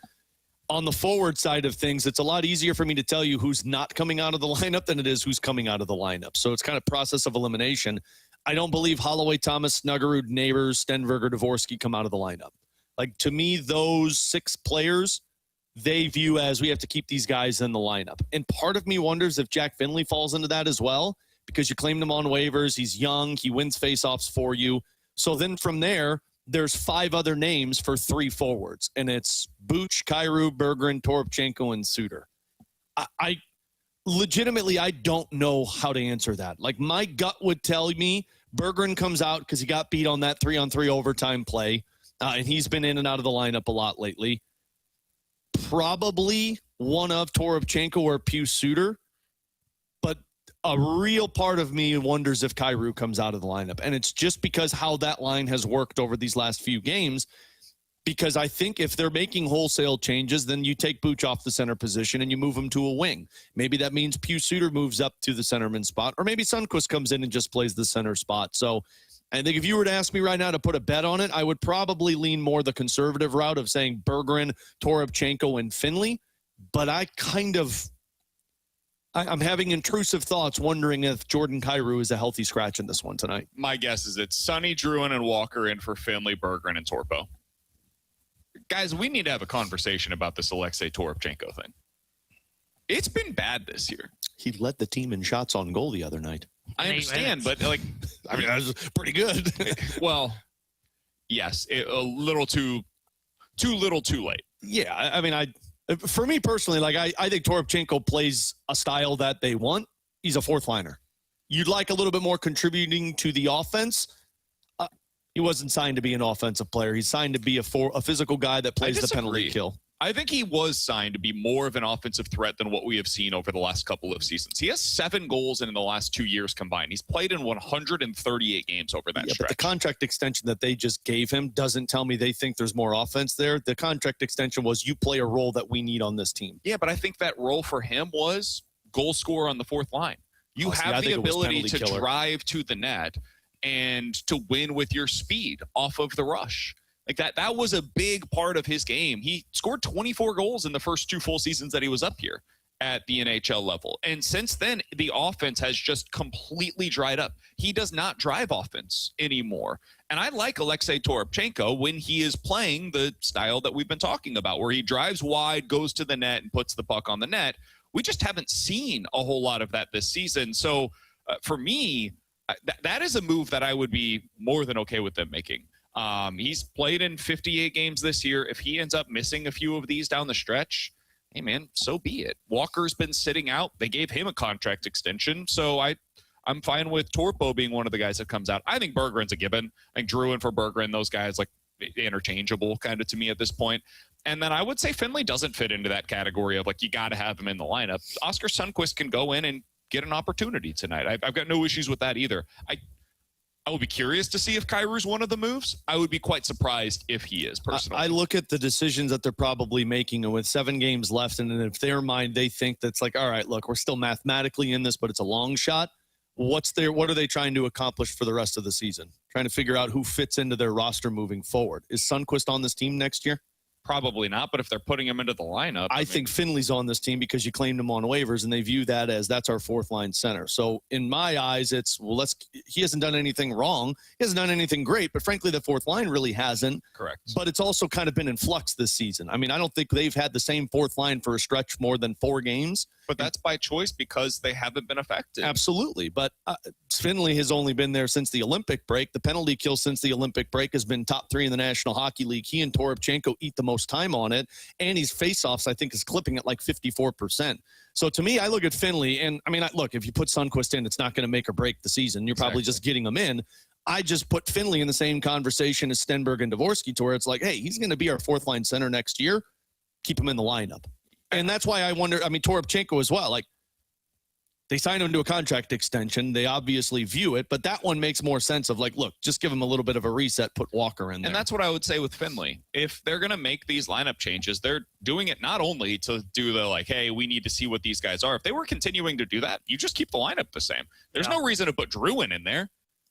On the forward side of things, it's a lot easier for me to tell you who's not coming out of the lineup than it is who's coming out of the lineup. So it's kind of process of elimination. I don't believe Holloway, Thomas, Snuggerud, Neighbors, Stenberger, Dvorsky come out of the lineup. Like, to me, those 6 players, they view as we have to keep these guys in the lineup. And part of me wonders if Jack Finley falls into that as well, because you claimed him on waivers. He's young. He wins faceoffs for you. So then from there, there's 5 other names for 3 forwards, and it's Buch, Kyrou, Bergeron, Toropchenko, and Suter. I legitimately, I don't know how to answer that. Like, my gut would tell me Bergeron comes out because he got beat on that 3-on-3 overtime play, and he's been in and out of the lineup a lot lately. Probably one of Toropchenko or Pius Suter, but a real part of me wonders if Kyrou comes out of the lineup. And it's just because how that line has worked over these last few games, because I think if they're making wholesale changes, then you take Buch off the center position and you move him to a wing. Maybe that means Pius Suter moves up to the centerman spot, or maybe Sundqvist comes in and just plays the center spot. So I think if you were to ask me right now to put a bet on it, I would probably lean more the conservative route of saying Bergeron, Toropchenko, and Finley. But I'm having intrusive thoughts wondering if Jordan Kyrou is a healthy scratch in this one tonight. My guess is it's Sonny, Druin, and Walker in for Finley, Bergeron, and Torpo. Guys, we need to have a conversation about this Alexei Toropchenko thing. It's been bad this year. He led the team in shots on goal the other night. I understand, but that was pretty good. Well, yes, a little too little too late. Yeah, for me personally, I think Toropchenko plays a style that they want. He's a 4th liner. You'd like a little bit more contributing to the offense. He wasn't signed to be an offensive player. He's signed to be a physical guy that plays the penalty kill. I think he was signed to be more of an offensive threat than what we have seen over the last couple of seasons. He has 7 goals in the last 2 years combined. He's played in 138 games over that stretch. But the contract extension that they just gave him doesn't tell me they think there's more offense there. The contract extension was you play a role that we need on this team. Yeah, but I think that role for him was goal scorer on the fourth line. You have the ability to drive to the net and to win with your speed off of the rush. Like that was a big part of his game. He scored 24 goals in the first 2 full seasons that he was up here at the NHL level. And since then, the offense has just completely dried up. He does not drive offense anymore. And I like Alexei Toropchenko when he is playing the style that we've been talking about, where he drives wide, goes to the net, and puts the puck on the net. We just haven't seen a whole lot of that this season. So for me, that is a move that I would be more than okay with them making. He's played in 58 games this year. If he ends up missing a few of these down the stretch, hey, man, so be it. Walker's been sitting out. They gave him a contract extension. So I'm fine with Torpo being one of the guys that comes out. I think Berggren's a given. I think Drouin for Berggren, those guys, like, interchangeable kind of to me at this point. And then I would say Finley doesn't fit into that category of, like, you got to have him in the lineup. Oscar Sundqvist can go in and get an opportunity tonight. I've got no issues with that either. I would be curious to see if Kairu's one of the moves. I would be quite surprised if he is, personally. I look at the decisions that they're probably making, and with 7 games left, and in their mind, they think that's like, all right, look, we're still mathematically in this, but it's a long shot. What are they trying to accomplish for the rest of the season? Trying to figure out who fits into their roster moving forward. Is Sundqvist on this team next year? Probably not, but if they're putting him into the lineup. I think Finley's on this team because you claimed him on waivers, and they view that as that's our 4th line center. So in my eyes, it's, well, he hasn't done anything wrong. He hasn't done anything great, but frankly, the 4th line really hasn't. Correct. But it's also kind of been in flux this season. I mean, I don't think they've had the same 4th line for a stretch more than 4 games. But that's by choice because they haven't been effective. Absolutely. But Finley has only been there since the Olympic break. The penalty kill since the Olympic break has been top 3 in the National Hockey League. He and Toropchenko eat the most time on it. And his faceoffs, I think, is clipping at like 54%. So to me, I look at Finley, and I mean, look, if you put Sundqvist in, it's not going to make or break the season. You're probably just getting him in. I just put Finley in the same conversation as Stenberg and Dvorsky, to where it's like, hey, he's going to be our 4th line center next year. Keep him in the lineup. And that's why I wonder, I mean, Toropchenko as well. Like, they signed him to a contract extension. They obviously view it, but that one makes more sense of like, look, just give him a little bit of a reset, put Walker in there. And that's what I would say with Finley. If they're going to make these lineup changes, they're doing it not only to do the like, hey, we need to see what these guys are. If they were continuing to do that, you just keep the lineup the same. There's no reason to put Drouin in there.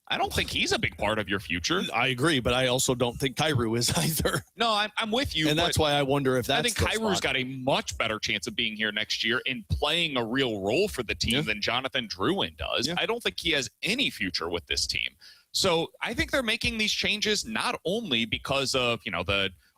I don't think he's a big part of your future. I agree, but I also don't think Kairu is either. No, I'm with you. And that's why I wonder if that's I think Kairu's got a much better chance of being here next year and playing a real role for the team than Jonathan Drouin does. I don't think he has any future with this team. So I think they're making these changes not only because of,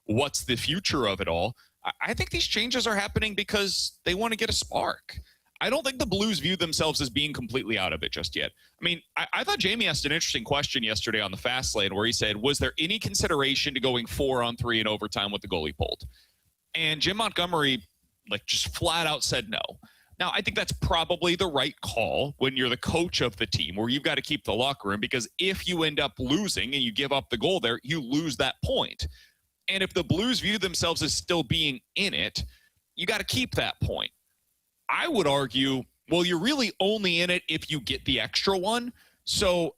what's the future of it all. I think these changes are happening because they want to get a spark. I don't think the Blues view themselves as being completely out of it just yet. I mean, I thought Jamie asked an interesting question yesterday on the Fast Lane where he said, was there any consideration to going 4-on-3 in overtime with the goalie pulled? And Jim Montgomery, just flat out said no. Now, I think that's probably the right call when you're the coach of the team, where you've got to keep the locker room, because if you end up losing and you give up the goal there, you lose that point. And if the Blues view themselves as still being in it, you got to keep that point. I would argue, well, you're really only in it if you get the extra one. So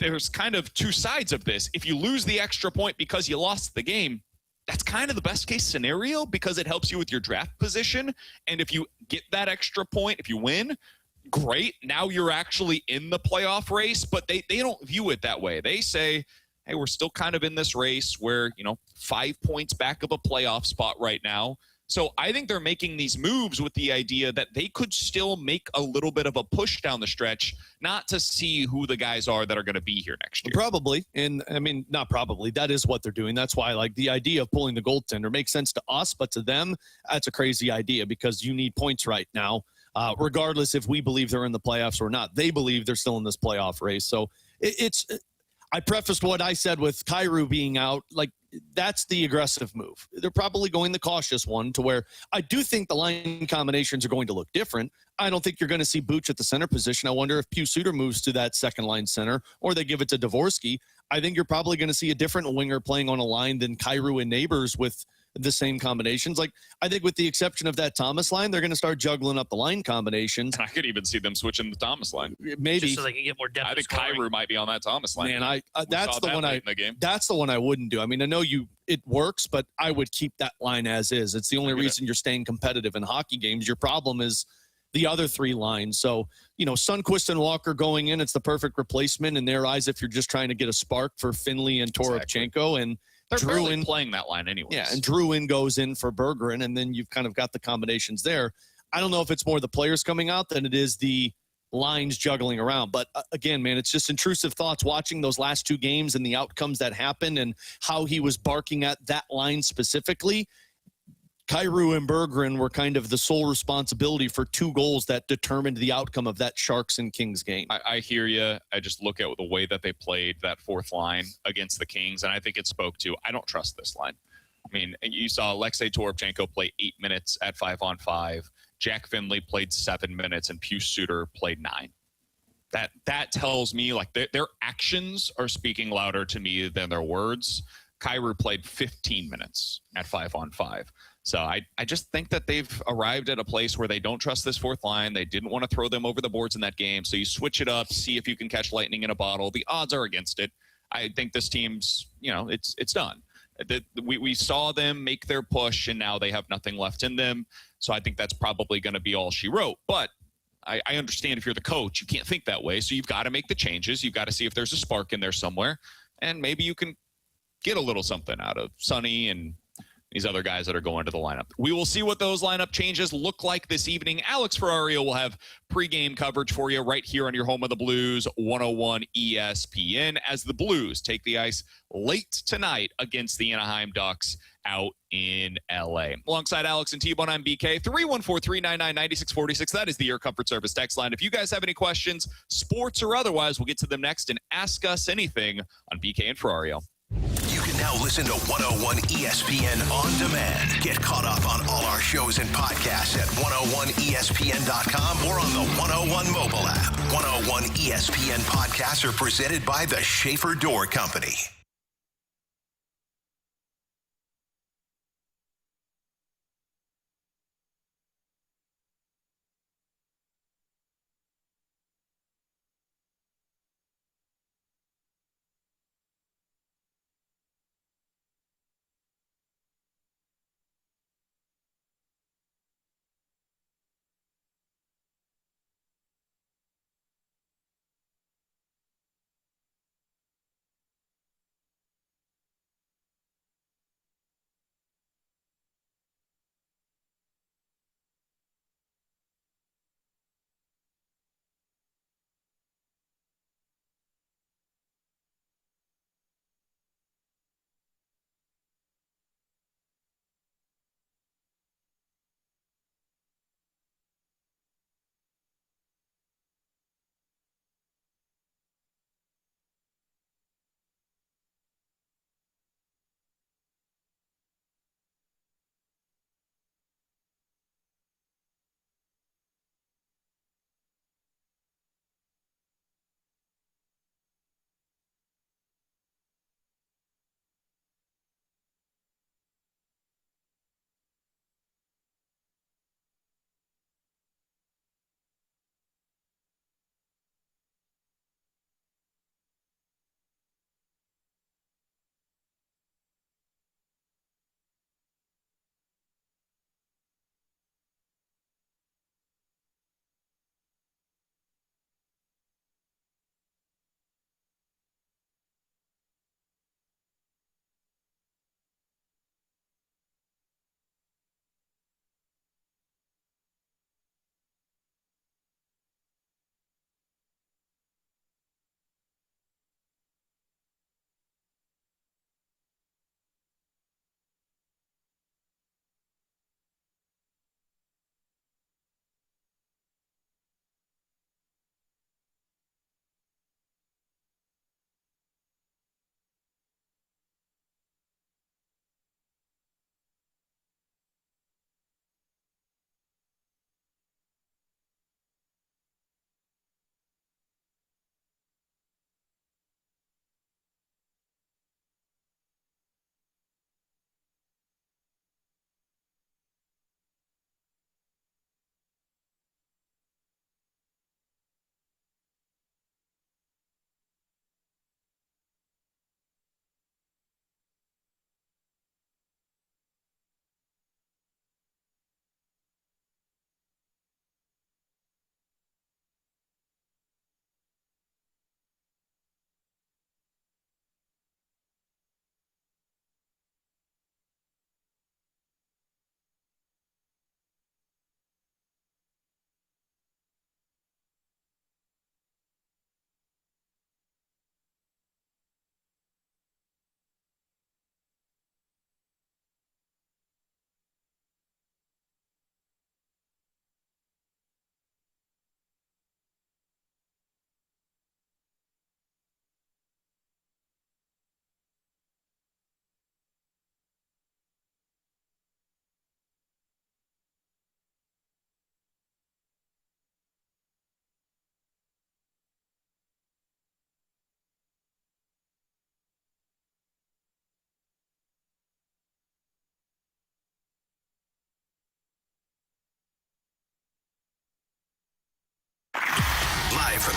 there's kind of 2 sides of this. If you lose the extra point because you lost the game, that's kind of the best case scenario because it helps you with your draft position. And if you get that extra point, if you win, great. Now you're actually in the playoff race, but they don't view it that way. They say, hey, we're still kind of in this race where, 5 points back of a playoff spot right now. So I think they're making these moves with the idea that they could still make a little bit of a push down the stretch, not to see who the guys are that are going to be here next year. Probably. And I mean, not probably. That is what they're doing. That's why the idea of pulling the goaltender makes sense to us, but to them, that's a crazy idea because you need points right now, regardless if we believe they're in the playoffs or not. They believe they're still in this playoff race. So I prefaced what I said with Kairu being out, that's the aggressive move. They're probably going the cautious one to where I do think the line combinations are going to look different. I don't think you're going to see Booch at the center position. I wonder if Pius Suter moves to that second line center or they give it to Dvorsky. I think you're probably going to see a different winger playing on a line than Kairu and Neighbors with the same combinations. Like, I think with the exception of that Thomas line, they're going to start juggling up the line combinations. I could even see them switching the Thomas line. Maybe. Just so they can get more depth. I think Kyrou might be on that Thomas line. Man, that's the one in the game. That's the one I wouldn't do. I mean, I know it works, but I would keep that line as is. It's the only reason you're staying competitive in hockey games. Your problem is the other three lines. So, Sundqvist and Walker going in, it's the perfect replacement in their eyes if you're just trying to get a spark for Finley and Toropchenko. And they're Drew playing that line anyway. Yeah, and Drew goes in for Bergeron, and then you've kind of got the combinations there. I don't know if it's more the players coming out than it is the lines juggling around. But again, man, it's just intrusive thoughts watching those last two games and the outcomes that happened and how he was barking at that line specifically. Kyrou and Bergeron were kind of the sole responsibility for two goals that determined the outcome of that Sharks and Kings game. I hear you. I just look at the way that they played that fourth line against the Kings, and I think it spoke to, I don't trust this line. I mean, you saw Alexei Toropchenko play 8 minutes at 5-on-5. Jack Finley played 7 minutes, and Pius Suter played 9. That tells me, like, their actions are speaking louder to me than their words. Kyrou played 15 minutes at 5-on-5. So I just think that they've arrived at a place where they don't trust this fourth line. They didn't want to throw them over the boards in that game. So you switch it up, see if you can catch lightning in a bottle. The odds are against it. I think this team's, it's done. We saw them make their push, and now they have nothing left in them. So I think that's probably going to be all she wrote. But I understand if you're the coach, you can't think that way. So you've got to make the changes. You've got to see if there's a spark in there somewhere. And maybe you can get a little something out of Sonny and these other guys that are going to the lineup. We will see what those lineup changes look like this evening. Alex Ferrario will have pregame coverage for you right here on your home of the Blues, 101 ESPN, as the Blues take the ice late tonight against the Anaheim Ducks out in L.A. Alongside Alex and T-Bone, I'm BK, 314-399-9646. That is the Air Comfort Service text line. If you guys have any questions, sports or otherwise, we'll get to them next and ask us anything on BK and Ferrario. You can now listen to 101 ESPN on demand. Get caught up on all our shows and podcasts at 101ESPN.com or on the 101 mobile app. 101 ESPN podcasts are presented by the Schaefer Door Company.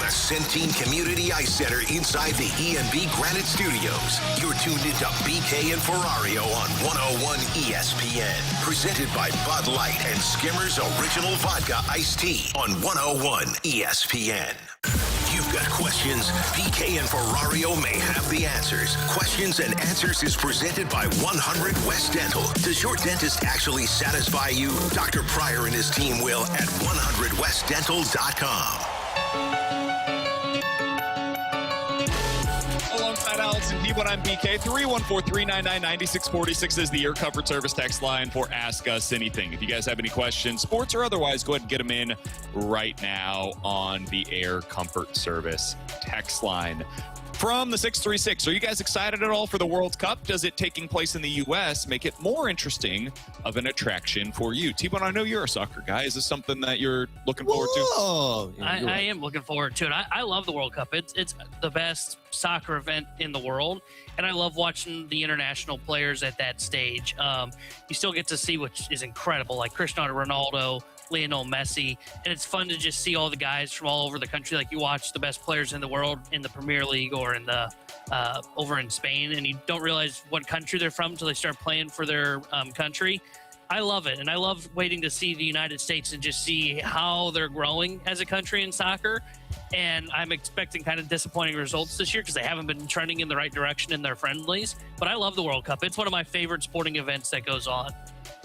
the Centene Community Ice Center inside the ENB Granite Studios. You're tuned into BK and Ferrario on 101 ESPN. Presented by Bud Light and Skimmer's Original Vodka Iced Tea on 101 ESPN. You've got questions, BK and Ferrario may have the answers. Questions and Answers is presented by 100 West Dental. Does your dentist actually satisfy you? Dr. Pryor and his team will at 100westdental.com. Alongside Alex and P1, I'm BK. 314-399-9646 is the Air Comfort Service text line for Ask Us Anything. If you guys have any questions, sports or otherwise, go ahead and get them in right now on the Air Comfort Service text line. From the 636, are you guys excited at all for the World Cup? Does it taking place in the U.S. make it more interesting of an attraction for you? T-Bone, I know you're a soccer guy. Is this something that you're looking forward to? Oh, I am looking forward to it. I love the World Cup. It's the best soccer event in the world, and I love watching the international players at that stage. You still get to see, which is incredible, like Cristiano Ronaldo, Lionel Messi, and it's fun to just see all the guys from all over the country. Like you watch the best players in the world in the Premier League or in the over in Spain, and you don't realize what country they're from until they start playing for their country. I love it, and I love waiting to see the United States and just see how they're growing as a country in soccer. And I'm expecting kind of disappointing results this year because they haven't been trending in the right direction in their friendlies. But I love the World Cup. It's one of my favorite sporting events that goes on.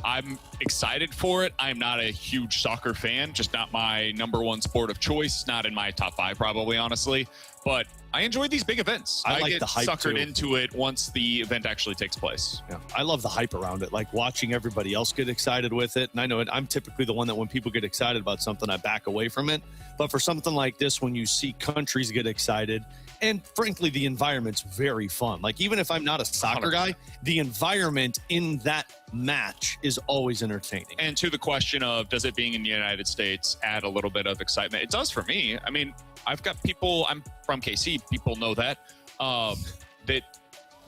I'm excited for it. I'm not a huge soccer fan, just not my number one sport of choice, not in my top 5 probably, honestly. But I enjoy these big events. I like get the hype suckered too. into it once the event actually takes place. Yeah, I love the hype around it, like watching everybody else get excited with it. And I know I'm typically the one that when people get excited about something, I back away from it. But for something like this, when you see countries get excited, and frankly, the environment's very fun. Like, even if I'm not a soccer 100%. guy, the environment in that match is always entertaining. And to the question of, does it being in the United States add a little bit of excitement? It does for me. I mean, I've got people, I'm from KC, people know that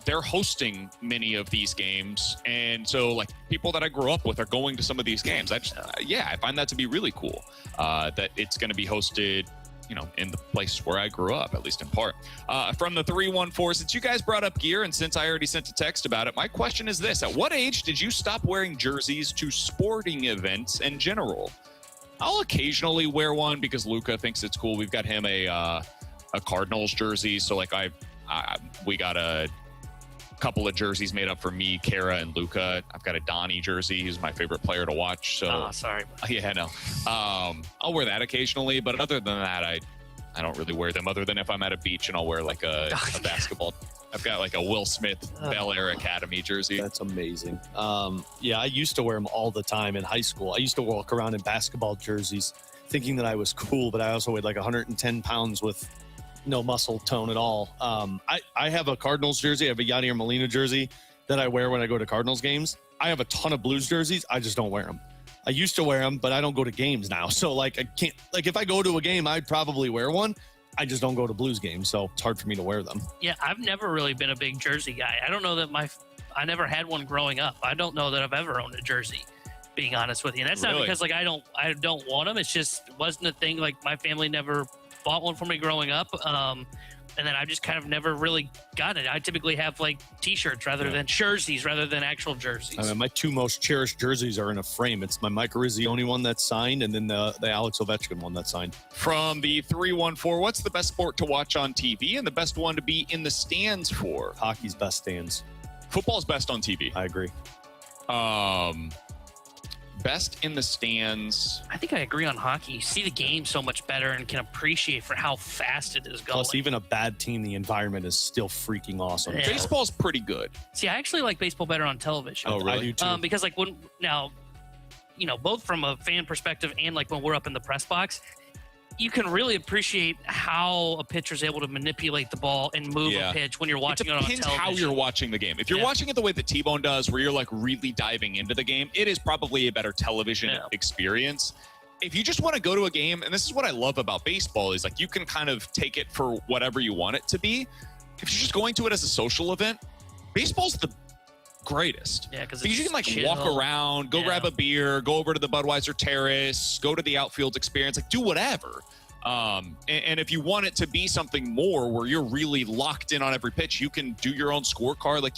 they're hosting many of these games. And so, like, people that I grew up with are going to some of these games. I find that to be really cool, that it's going to be hosted, you know, in the place where I grew up, at least in part. From the 314, since you guys brought up gear and since I already sent a text about it, my question is this: at what age did you stop wearing jerseys to sporting events in general? I'll occasionally wear one because Luca thinks it's cool. We've got him a Cardinals jersey, so like we got a couple of jerseys made up for me, Kara, and Luca. I've got a Donnie jersey. He's my favorite player to watch. So Sorry. Yeah, no. I'll wear that occasionally, but other than that, I don't really wear them other than if I'm at a beach and I'll wear like a basketball. I've got like a Will Smith Bel Air Academy jersey. That's amazing. Yeah, I used to wear them all the time in high school. I used to walk around in basketball jerseys thinking that I was cool, but I also weighed like 110 pounds with no muscle tone at all. I have a Cardinals jersey. I have a Yadier Molina jersey that I wear when I go to Cardinals games. I have a ton of Blues jerseys. I just don't wear them. I used to wear them, but I don't go to games now. So like I can't, like if I go to a game, I'd probably wear one. I just don't go to Blues games, so it's hard for me to wear them. Yeah, I've never really been a big jersey guy. I don't know that I never had one growing up. I don't know that I've ever owned a jersey, being honest with you. And that's not because like I don't want them. It's just wasn't a thing. Like my family never bought one for me growing up. And then I just kind of never really got it. I typically have like t-shirts rather than jerseys rather than actual jerseys. I mean, my 2 most cherished jerseys are in a frame. It's my Mike Rizzioni one that's signed, and then the Alex Ovechkin one that's signed. From the 314, what's the best sport to watch on TV and the best one to be in the stands for? Hockey's best stands. Football's best on TV. I agree. Best in the stands. I think I agree on hockey. You see the game so much better and can appreciate for how fast it is going. Plus, even a bad team, the environment is still freaking awesome. Yeah. Baseball's pretty good. See, I actually like baseball better on television. Oh, really? I do too. Because like when now, you know, both from a fan perspective and like when we're up in the press box, you can really appreciate how a pitcher's able to manipulate the ball and move a pitch when you're watching it on television. It depends how you're watching the game. If you're watching it the way that T-Bone does, where you're like really diving into the game, it is probably a better television experience. If you just want to go to a game, and this is what I love about baseball, is like you can kind of take it for whatever you want it to be. If you're just going to it as a social event, baseball's the greatest. Yeah, because you can like walk around, go grab a beer, go over to the Budweiser Terrace, go to the outfield experience, like do whatever. And if you want it to be something more where you're really locked in on every pitch, you can do your own scorecard. Like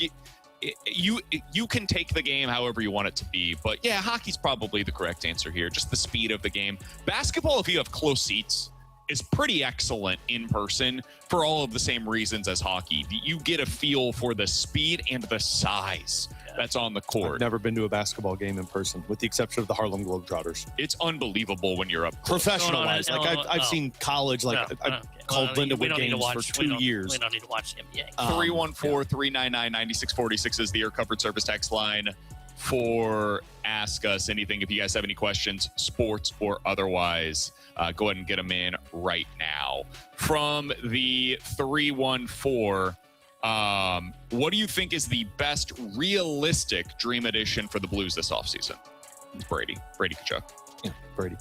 you can take the game however you want it to be. But yeah, hockey's probably the correct answer here. Just the speed of the game. Basketball, if you have close seats, is pretty excellent in person for all of the same reasons as hockey. You get a feel for the speed and the size that's on the court. I've never been to a basketball game in person, with the exception of the Harlem Globetrotters. It's unbelievable when you're up close. Professionalized. I've seen college, I've called Lindenwood games for 2 years. We don't need to watch the NBA. 314-399-9646 is the air covered service text line for Ask Us Anything. If you guys have any questions, sports or otherwise, go ahead and get them in right now. From the 314, what do you think is the best realistic dream addition for the Blues this offseason? It's Brady Tkachuk. Yeah, Brady.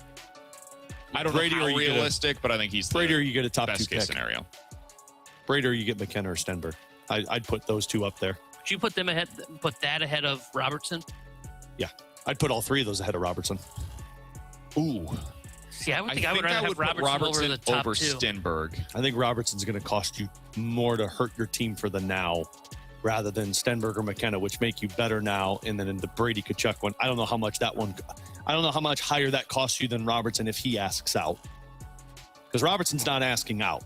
I don't know how realistic, but I think he's Brady, or you get a top best two case pick. scenario. Brady, or you get McKenna or Stenberg. I'd put those two up there. Would you put that ahead of Robertson? Yeah, I'd put all three of those ahead of Robertson. Ooh. See, I would rather have Robertson over the top over two. Stenberg. I think Robertson's going to cost you more to hurt your team for the now, rather than Stenberg or McKenna, which make you better now. And then in the Brady Tkachuk one, I don't know how much higher that costs you than Robertson if he asks out, because Robertson's not asking out.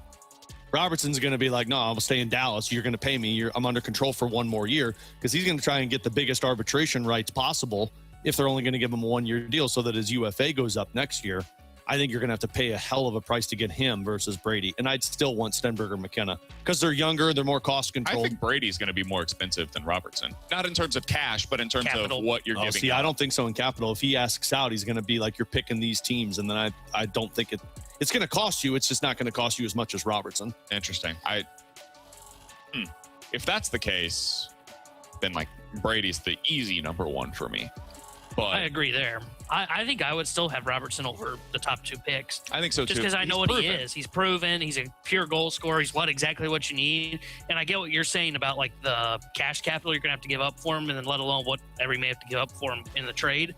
Robertson's going to be like, no, I'll stay in Dallas. You're going to pay me. I'm under control for one more year, because he's going to try and get the biggest arbitration rights possible if they're only going to give him a 1 year deal so that his UFA goes up next year. I think you're going to have to pay a hell of a price to get him versus Brady. And I'd still want Stenberg or McKenna because they're younger, they're more cost controlled. I think Brady's going to be more expensive than Robertson. Not in terms of cash, but in terms of what you're giving. See, I don't think so in capital. If he asks out, he's going to be like, you're picking these teams. And then I don't think it's going to cost you. It's just not going to cost you as much as Robertson. Interesting. If that's the case, then like Brady's the easy number one for me. But I agree there. I think I would still have Robertson over the top two picks. I think so too. Just because I know what he is. He's proven. He's a pure goal scorer. He's exactly what you need. And I get what you're saying about like the cash capital you're going to have to give up for him, and then let alone what you may have to give up for him in the trade.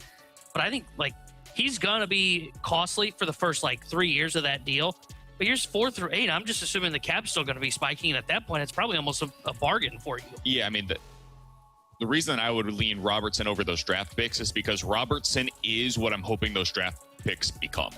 But I think like he's going to be costly for the first like 3 years of that deal. But years 4 through 8, I'm just assuming the cap's still going to be spiking. And at that point, it's probably almost a bargain for you. Yeah, I mean, the reason I would lean Robertson over those draft picks is because Robertson is what I'm hoping those draft picks become.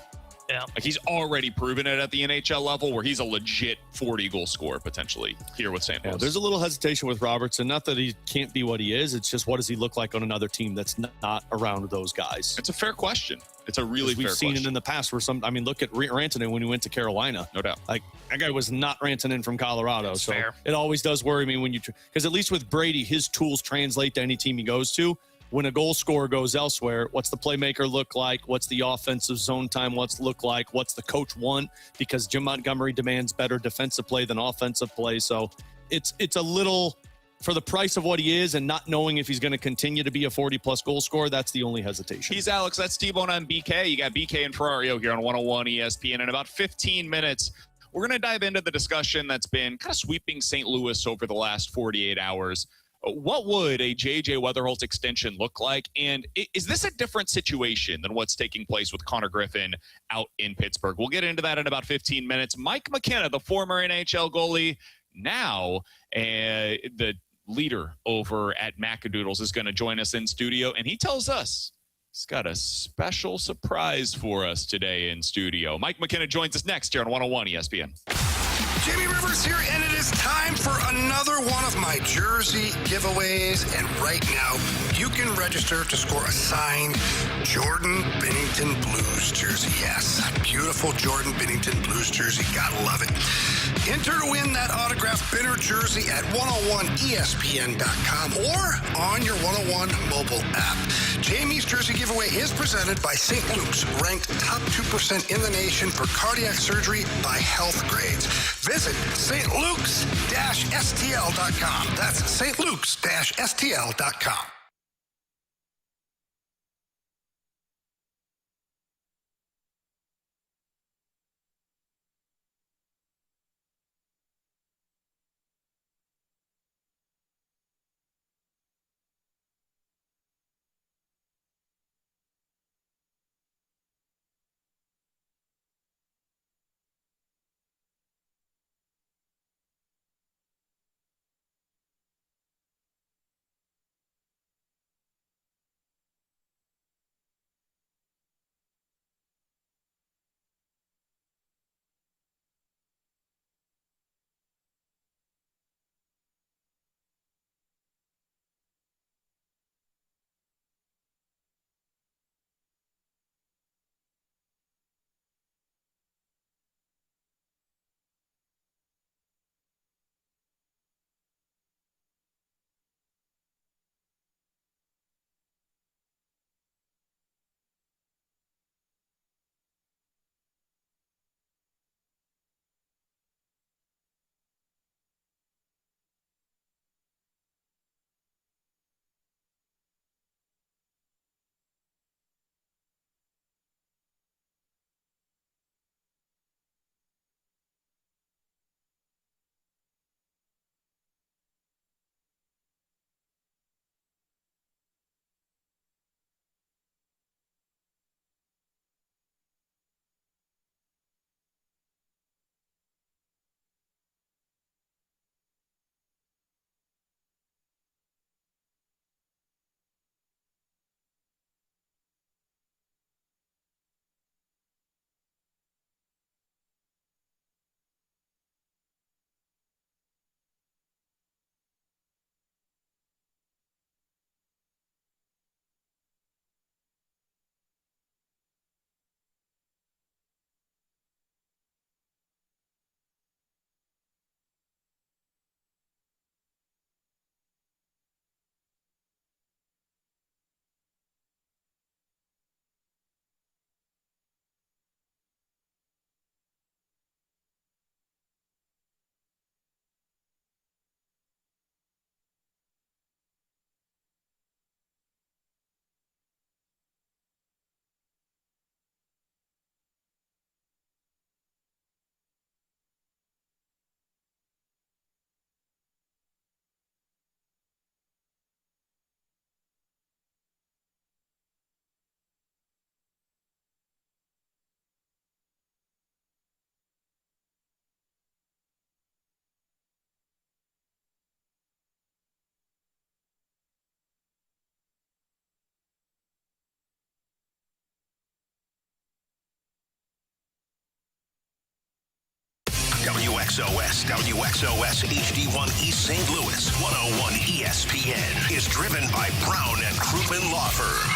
Yeah. Like he's already proven it at the NHL level where he's a legit 40-goal scorer potentially here with St. Louis. Yeah, there's a little hesitation with Robertson. Not that he can't be what he is. It's just, what does he look like on another team that's not around those guys? It's a fair question. It's a really fair question. We've seen it in the past where look at Rantanen when he went to Carolina. No doubt. Like, that guy was not Rantanen from Colorado. That's so fair. It always does worry me when because at least with Brady, his tools translate to any team he goes to. When a goal scorer goes elsewhere, what's the playmaker look like? What's the offensive zone time? What's look like? What's the coach want? Because Jim Montgomery demands better defensive play than offensive play. So it's a little, for the price of what he is and not knowing if he's going to continue to be a 40-plus goal scorer, that's the only hesitation. He's Alex. That's T-Bone on BK. You got BK and Ferrario here on 101 ESPN. In about 15 minutes, we're going to dive into the discussion that's been kind of sweeping St. Louis over the last 48 hours. What would a JJ Wetherholt extension look like? And is this a different situation than what's taking place with Konnor Griffin out in Pittsburgh? We'll get into that in about 15 minutes. Mike McKenna, the former NHL goalie, now the leader over at Macadoodles, is going to join us in studio. And he tells us he's got a special surprise for us today in studio. Mike McKenna joins us next here on 101 ESPN. Jamie Rivers here, and it is time for another one of my jersey giveaways. And right now, you can register to score a signed Jordan Binnington Blues jersey. Yes, beautiful Jordan Binnington Blues jersey. Gotta love it. Enter to win that autographed Binner jersey at 101ESPN.com or on your 101 mobile app. Jamie's jersey giveaway is presented by St. Luke's, ranked top 2% in the nation for cardiac surgery by health grades. Visit stlukes-stl.com. That's stlukes-stl.com. KSOS, WXOS, HD1 East St. Louis, 101 ESPN is driven by Brown and Crouppen Law Firm.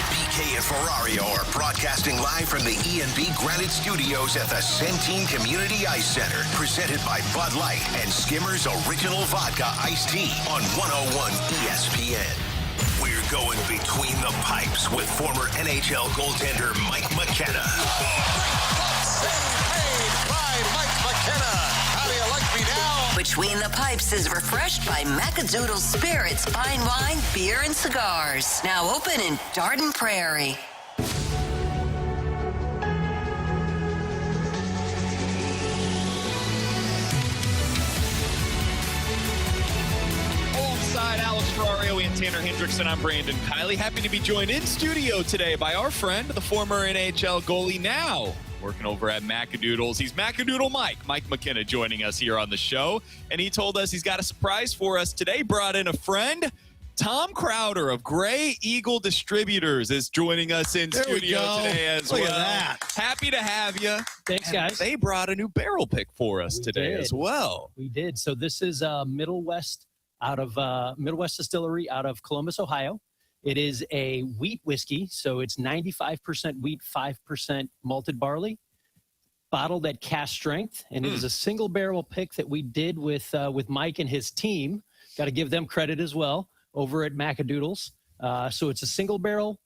BK and Ferrario are broadcasting live from the E&B Granite Studios at the Centene Community Ice Center, presented by Bud Light and Skimmer's Original Vodka Iced Tea on 101 ESPN. We're going between the pipes with former NHL goaltender Mike McKenna. Mike McKenna. How do you like me now? Between the Pipes is refreshed by Macadoodle Spirits, fine wine, beer, and cigars. Now open in Darden Prairie. Alongside Alex Ferrario and Tanner Hendrickson, I'm Brandon Kiley. Happy to be joined in studio today by our friend, the former NHL goalie, now working over at Macadoodles. He's Macadoodle Mike McKenna, joining us here on the show. And he told us he's got a surprise for us today. Brought in a friend. Tom Crowder of Grey Eagle Distributors is joining us in studio today as well. Look at that. Happy to have you. Thanks, guys. They brought a new barrel pick for us today as well. We did. So this is Middle West Distillery out of Columbus, Ohio. It is a wheat whiskey, so it's 95% wheat, 5% malted barley, bottled at cask strength, and it is a single barrel pick that we did with Mike and his team. Got to give them credit as well over at Macadoodles. So it's a single barrel,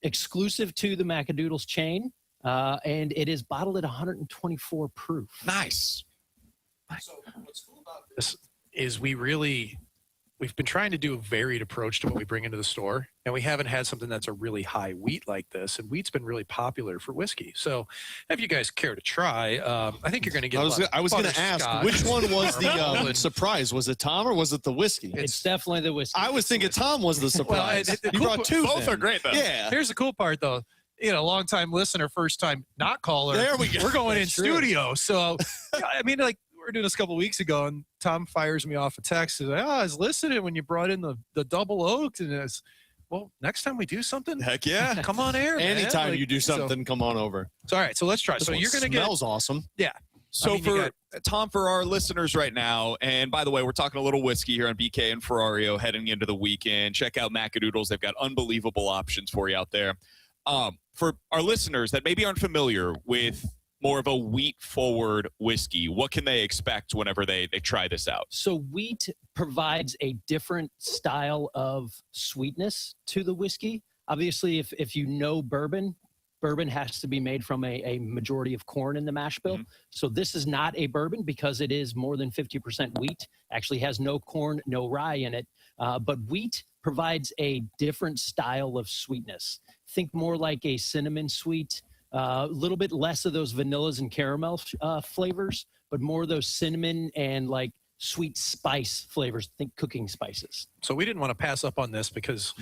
exclusive to the Macadoodles chain, and it is bottled at 124 proof. Nice. So what's cool about this is we've been trying to do a varied approach to what we bring into the store, and we haven't had something that's a really high wheat like this, and wheat's been really popular for whiskey. So if you guys care to try, I think you're going to get I was going to ask, which one was the surprise? Was it Tom or was it the whiskey? It's definitely the whiskey. I was thinking Tom was the surprise. You brought two. Both are great, though. Yeah. Here's the cool part, though. Long-time listener, firstime not caller. There we go. We're going in studio. So, we were doing this a couple of weeks ago, and Tom fires me off a text. He's like, I was listening when you brought in the double oaked, and it's, well, next time we do something, heck yeah, come on air. Anytime you do something, come on over. So, all right, so let's try. So you're going to get. Smells awesome. Yeah. So Tom, for our listeners right now, and by the way, we're talking a little whiskey here on BK and Ferrario heading into the weekend. Check out Macadoodles. They've got unbelievable options for you out there. For our listeners that maybe aren't familiar with more of a wheat-forward whiskey, what can they expect whenever they try this out? So wheat provides a different style of sweetness to the whiskey. Obviously, if you know bourbon has to be made from a majority of corn in the mash bill. Mm-hmm. So this is not a bourbon because it is more than 50% wheat. Actually has no corn, no rye in it. But wheat provides a different style of sweetness. Think more like a cinnamon sweet, a little bit less of those vanillas and caramel flavors, but more of those cinnamon and like sweet spice flavors. Think cooking spices. So we didn't want to pass up on this because,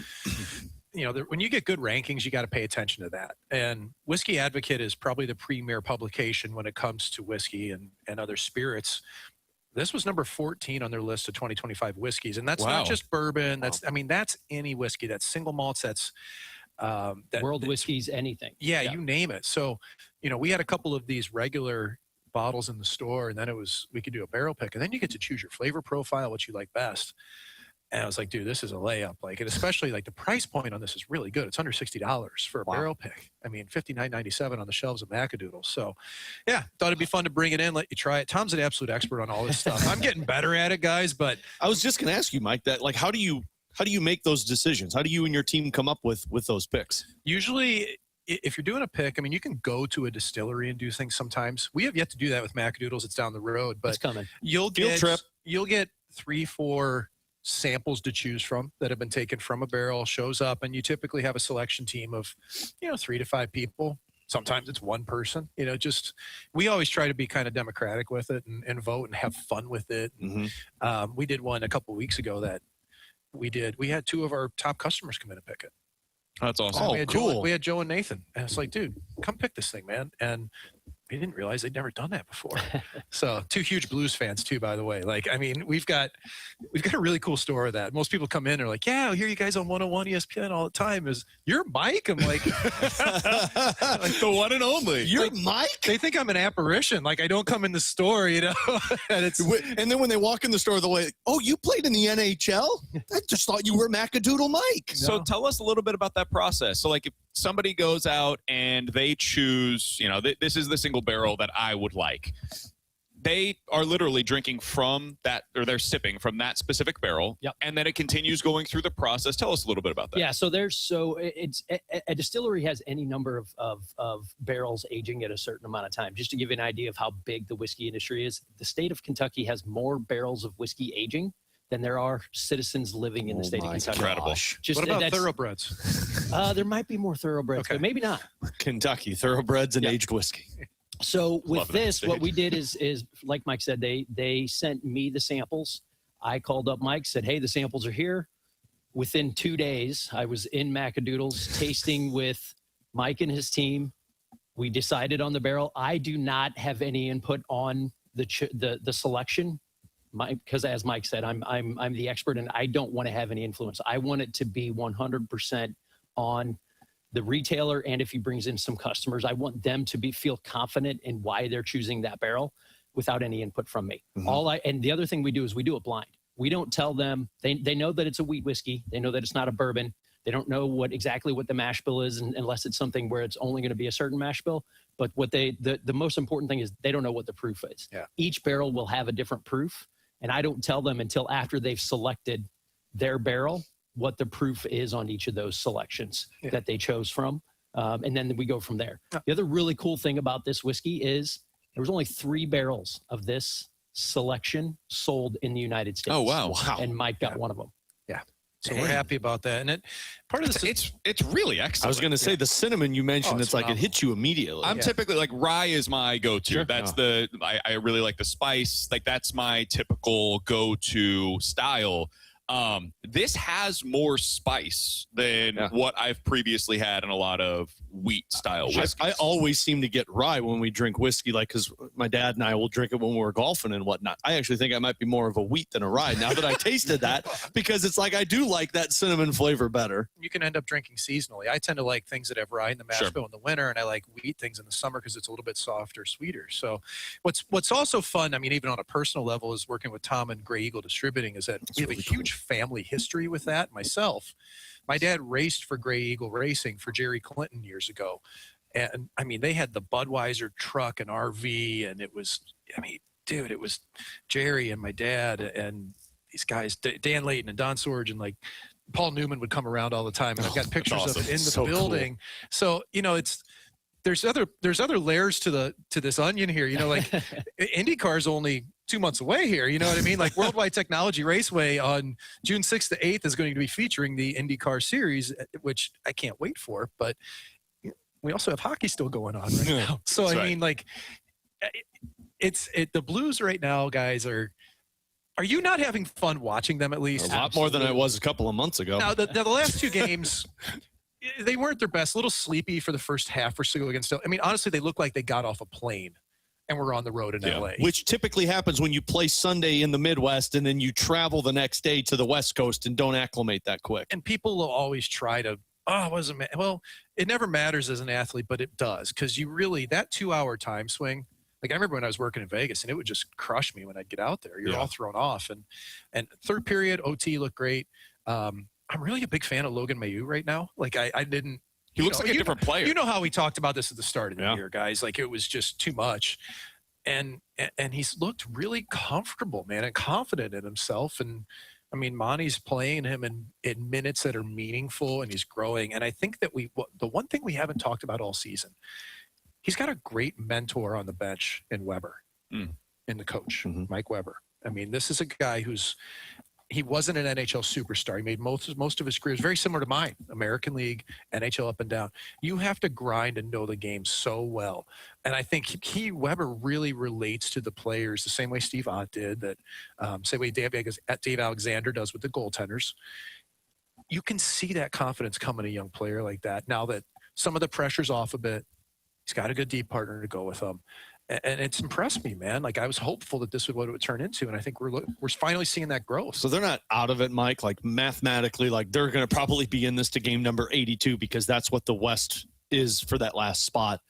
when you get good rankings, you got to pay attention to that. And Whiskey Advocate is probably the premier publication when it comes to whiskey and other spirits. This was number 14 on their list of 2025 whiskeys. And that's not just bourbon. That's any whiskey. That's single malts. That's world whiskeys, anything. Yeah, you name it. So, we had a couple of these regular bottles in the store, and then we could do a barrel pick, and then you get to choose your flavor profile, what you like best. And I was like, dude, this is a layup. And especially the price point on this is really good. It's under $60 for a barrel pick. $59.97 on the shelves of Macadoodles. So, yeah, thought it'd be fun to bring it in, let you try it. Tom's an absolute expert on all this stuff. I'm getting better at it, guys. But I was just going to ask you, Mike, that how do you make those decisions? How do you and your team come up with those picks? Usually, if you're doing a pick, you can go to a distillery and do things sometimes. We have yet to do that with Macadoodles. It's down the road. But it's coming. You'll get 3-4 samples to choose from that have been taken from a barrel, shows up, and you typically have a selection team of 3 to 5 people. Sometimes it's one person. We always try to be kind of democratic with it and vote and have fun with it. Mm-hmm. We did one a couple of weeks ago that we had 2 of our top customers come in and pick it. That's awesome. We had Joe and Nathan, and it's like, dude, come pick this thing, man. And we didn't realize they'd never done that before. So 2 huge Blues fans too, by the way. Like, I mean, we've got a really cool store of that. Most people come in and are like, yeah, I hear you guys on 101 ESPN all the time. You're Mike? I'm like, like the one and only. You're like, Mike? They think I'm an apparition. Like I don't come in the store, and then when they walk in the store, they're like, oh, you played in the NHL? I just thought you were Macadoodle Mike. So tell us a little bit about that process. So like if somebody goes out and they choose, this is the single barrel that I would like. They are literally drinking from that, or they're sipping from that specific barrel. Yep. And then it continues going through the process. Tell us a little bit about that. Yeah. So it's a distillery has any number of barrels aging at a certain amount of time. Just to give you an idea of how big the whiskey industry is, the state of Kentucky has more barrels of whiskey aging than there are citizens living in the state of Kentucky. Incredible. What about thoroughbreds? There might be more thoroughbreds, but maybe not. Kentucky, thoroughbreds and aged whiskey. So with this, what we did is like Mike said, they sent me the samples. I called up Mike, said, hey, the samples are here. Within 2 days, I was in Macadoodles tasting with Mike and his team. We decided on the barrel. I do not have any input on the selection, because as Mike said, I'm the expert and I don't want to have any influence. I want it to be 100% on the retailer, and if he brings in some customers, I want them to feel confident in why they're choosing that barrel without any input from me. Mm-hmm. And the other thing we do is we do it blind. We don't tell them. They know that it's a wheat whiskey. They know that it's not a bourbon. They don't know exactly what the mash bill is, unless it's something where it's only going to be a certain mash bill. But what the most important thing is they don't know what the proof is. Yeah. Each barrel will have a different proof, and I don't tell them until after they've selected their barrel what the proof is on each of those selections that they chose from. And then we go from there. The other really cool thing about this whiskey is there was only 3 barrels of this selection sold in the United States. Oh, wow. And Mike got one of them. Yeah. So we're happy about that. And part of this, it's really excellent. I was going to say the cinnamon you mentioned, it's like it hits you immediately. I'm typically like rye is my go-to. Sure. That's I really like the spice. Like that's my typical go-to style. This has more spice than what I've previously had in a lot of wheat style whiskeys. I always seem to get rye when we drink whiskey, like because my dad and I will drink it when we're golfing and whatnot. I actually think I might be more of a wheat than a rye now that I tasted that, because it's like I do like that cinnamon flavor better. You can end up drinking seasonally. I tend to like things that have rye in the mash bill in the winter, and I like wheat things in the summer because it's a little bit softer, sweeter. So what's also fun, I mean, even on a personal level, is working with Tom and Grey Eagle Distributing, is that we have a huge family history with that. Myself, my dad raced for Grey Eagle Racing for Jerry Clinton years ago. And I mean, they had the Budweiser truck and RV, and it was, I mean, dude, it was Jerry and my dad and these guys, Dan Layton and Don Sorge, and like Paul Newman would come around all the time. And I've got pictures of it in the building. Cool. So, you know, there's other layers to this onion here, you know, like IndyCar's only 2 months away here. You know what I mean? Like Worldwide Technology Raceway on June 6th to 8th is going to be featuring the IndyCar series, which I can't wait for, but we also have hockey still going on right now. So, I mean, like the Blues right now, guys, are you not having fun watching them at least? A lot more than I was a couple of months ago. Now, the last 2 games, they weren't their best. A little sleepy for the first half or so against. I mean, honestly, they looked like they got off a plane and were on the road in LA. Which typically happens when you play Sunday in the Midwest and then you travel the next day to the West Coast and don't acclimate that quick. And people will always try to, it never matters as an athlete, but it does, because you really, that 2-hour time swing, like I remember when I was working in Vegas and it would just crush me when I'd get out there. You're all thrown off. And third period, OT looked great. I'm really a big fan of Logan Mailloux right now. Like I didn't. He looks like a different player. You know how we talked about this at the start of the year, guys. Like it was just too much. And he's looked really comfortable, man, and confident in himself. And I mean, Monty's playing him in minutes that are meaningful, and he's growing. And I think that the one thing we haven't talked about all season, he's got a great mentor on the bench in Weber, in the coach, Mike Weber. I mean, this is a guy he wasn't an NHL superstar. He made most of his career. It was very similar to mine, American League, NHL up and down. You have to grind and know the game so well. And I think Weber really relates to the players the same way Steve Ott did, that same way Dave Alexander does with the goaltenders. You can see that confidence come in a young player like that now that some of the pressure's off a bit. He's got a good deep partner to go with him. And it's impressed me, man. Like, I was hopeful that this would what it would turn into, and I think we're finally seeing that growth. So they're not out of it, Mike. Like, mathematically, like, they're going to probably be in this to game number 82 because that's what the West is for that last spot.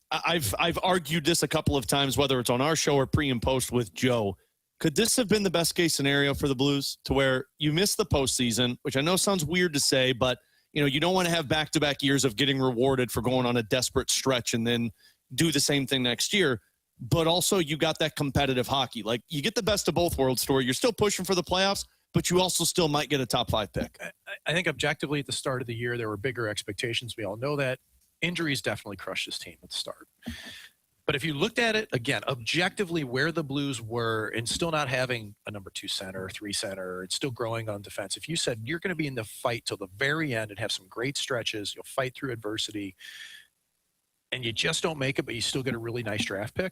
I've argued this a couple of times, whether it's on our show or pre and post with Joe. Could this have been the best case scenario for the Blues, to where you miss the postseason, which I know sounds weird to say, but you don't want to have back-to-back years of getting rewarded for going on a desperate stretch and then do the same thing next year. But also you got that competitive hockey. Like, you get the best of both worlds story. You're still pushing for the playoffs, but you also still might get a top 5 pick. I think objectively at the start of the year, there were bigger expectations. We all know that. Injuries definitely crushed this team at the start. But if you looked at it, again, objectively where the Blues were and still not having a number 2 center, 3 center, it's still growing on defense. If you said you're going to be in the fight till the very end and have some great stretches, you'll fight through adversity, and you just don't make it, but you still get a really nice draft pick,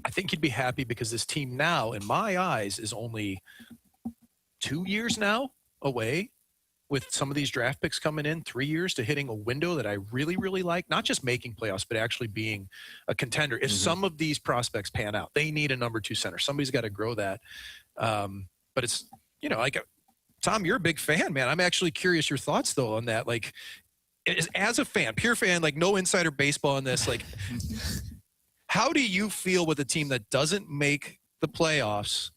I think you'd be happy, because this team now, in my eyes, is only 2 years now away, with some of these draft picks coming in, 3 years to hitting a window that I really, really like, not just making playoffs, but actually being a contender. If some of these prospects pan out, they need a number 2 center. Somebody's got to grow that. But it's, like, Tom, you're a big fan, man. I'm actually curious your thoughts, though, on that. Like, as a fan, pure fan, like no insider baseball on this, like, how do you feel with a team that doesn't make the playoffs,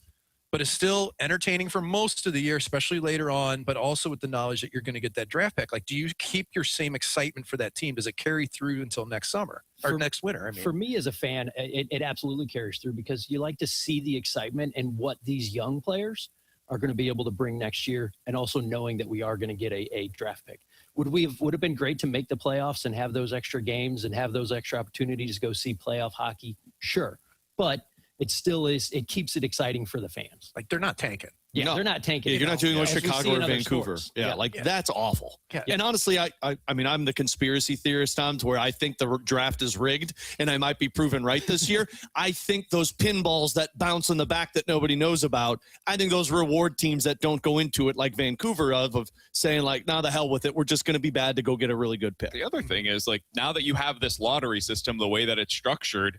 but is still entertaining for most of the year, especially later on, but also with the knowledge that you're going to get that draft pick? Like, do you keep your same excitement for that team? Does it carry through until next summer or next winter? I mean, for me as a fan, it absolutely carries through, because you like to see the excitement and what these young players are going to be able to bring next year, and also knowing that we are going to get a draft pick. Would have been great to make the playoffs and have those extra games and have those extra opportunities to go see playoff hockey? Sure. But it still is, it keeps it exciting for the fans. Like, they're not tanking. Yeah, no. they're not tanking. Yeah, you're not doing what As we Chicago see in or other Vancouver. sports. That's awful. Yeah. And honestly, I mean, I'm the conspiracy theorist, Tom, to where I think the draft is rigged, and I might be proven right this year. I think those pinballs that bounce in the back that nobody knows about, I think those reward teams that don't go into it like Vancouver of saying, like, nah, the hell with it. We're just going to be bad to go get a really good pick. The other thing is, like, now that you have this lottery system, the way that it's structured,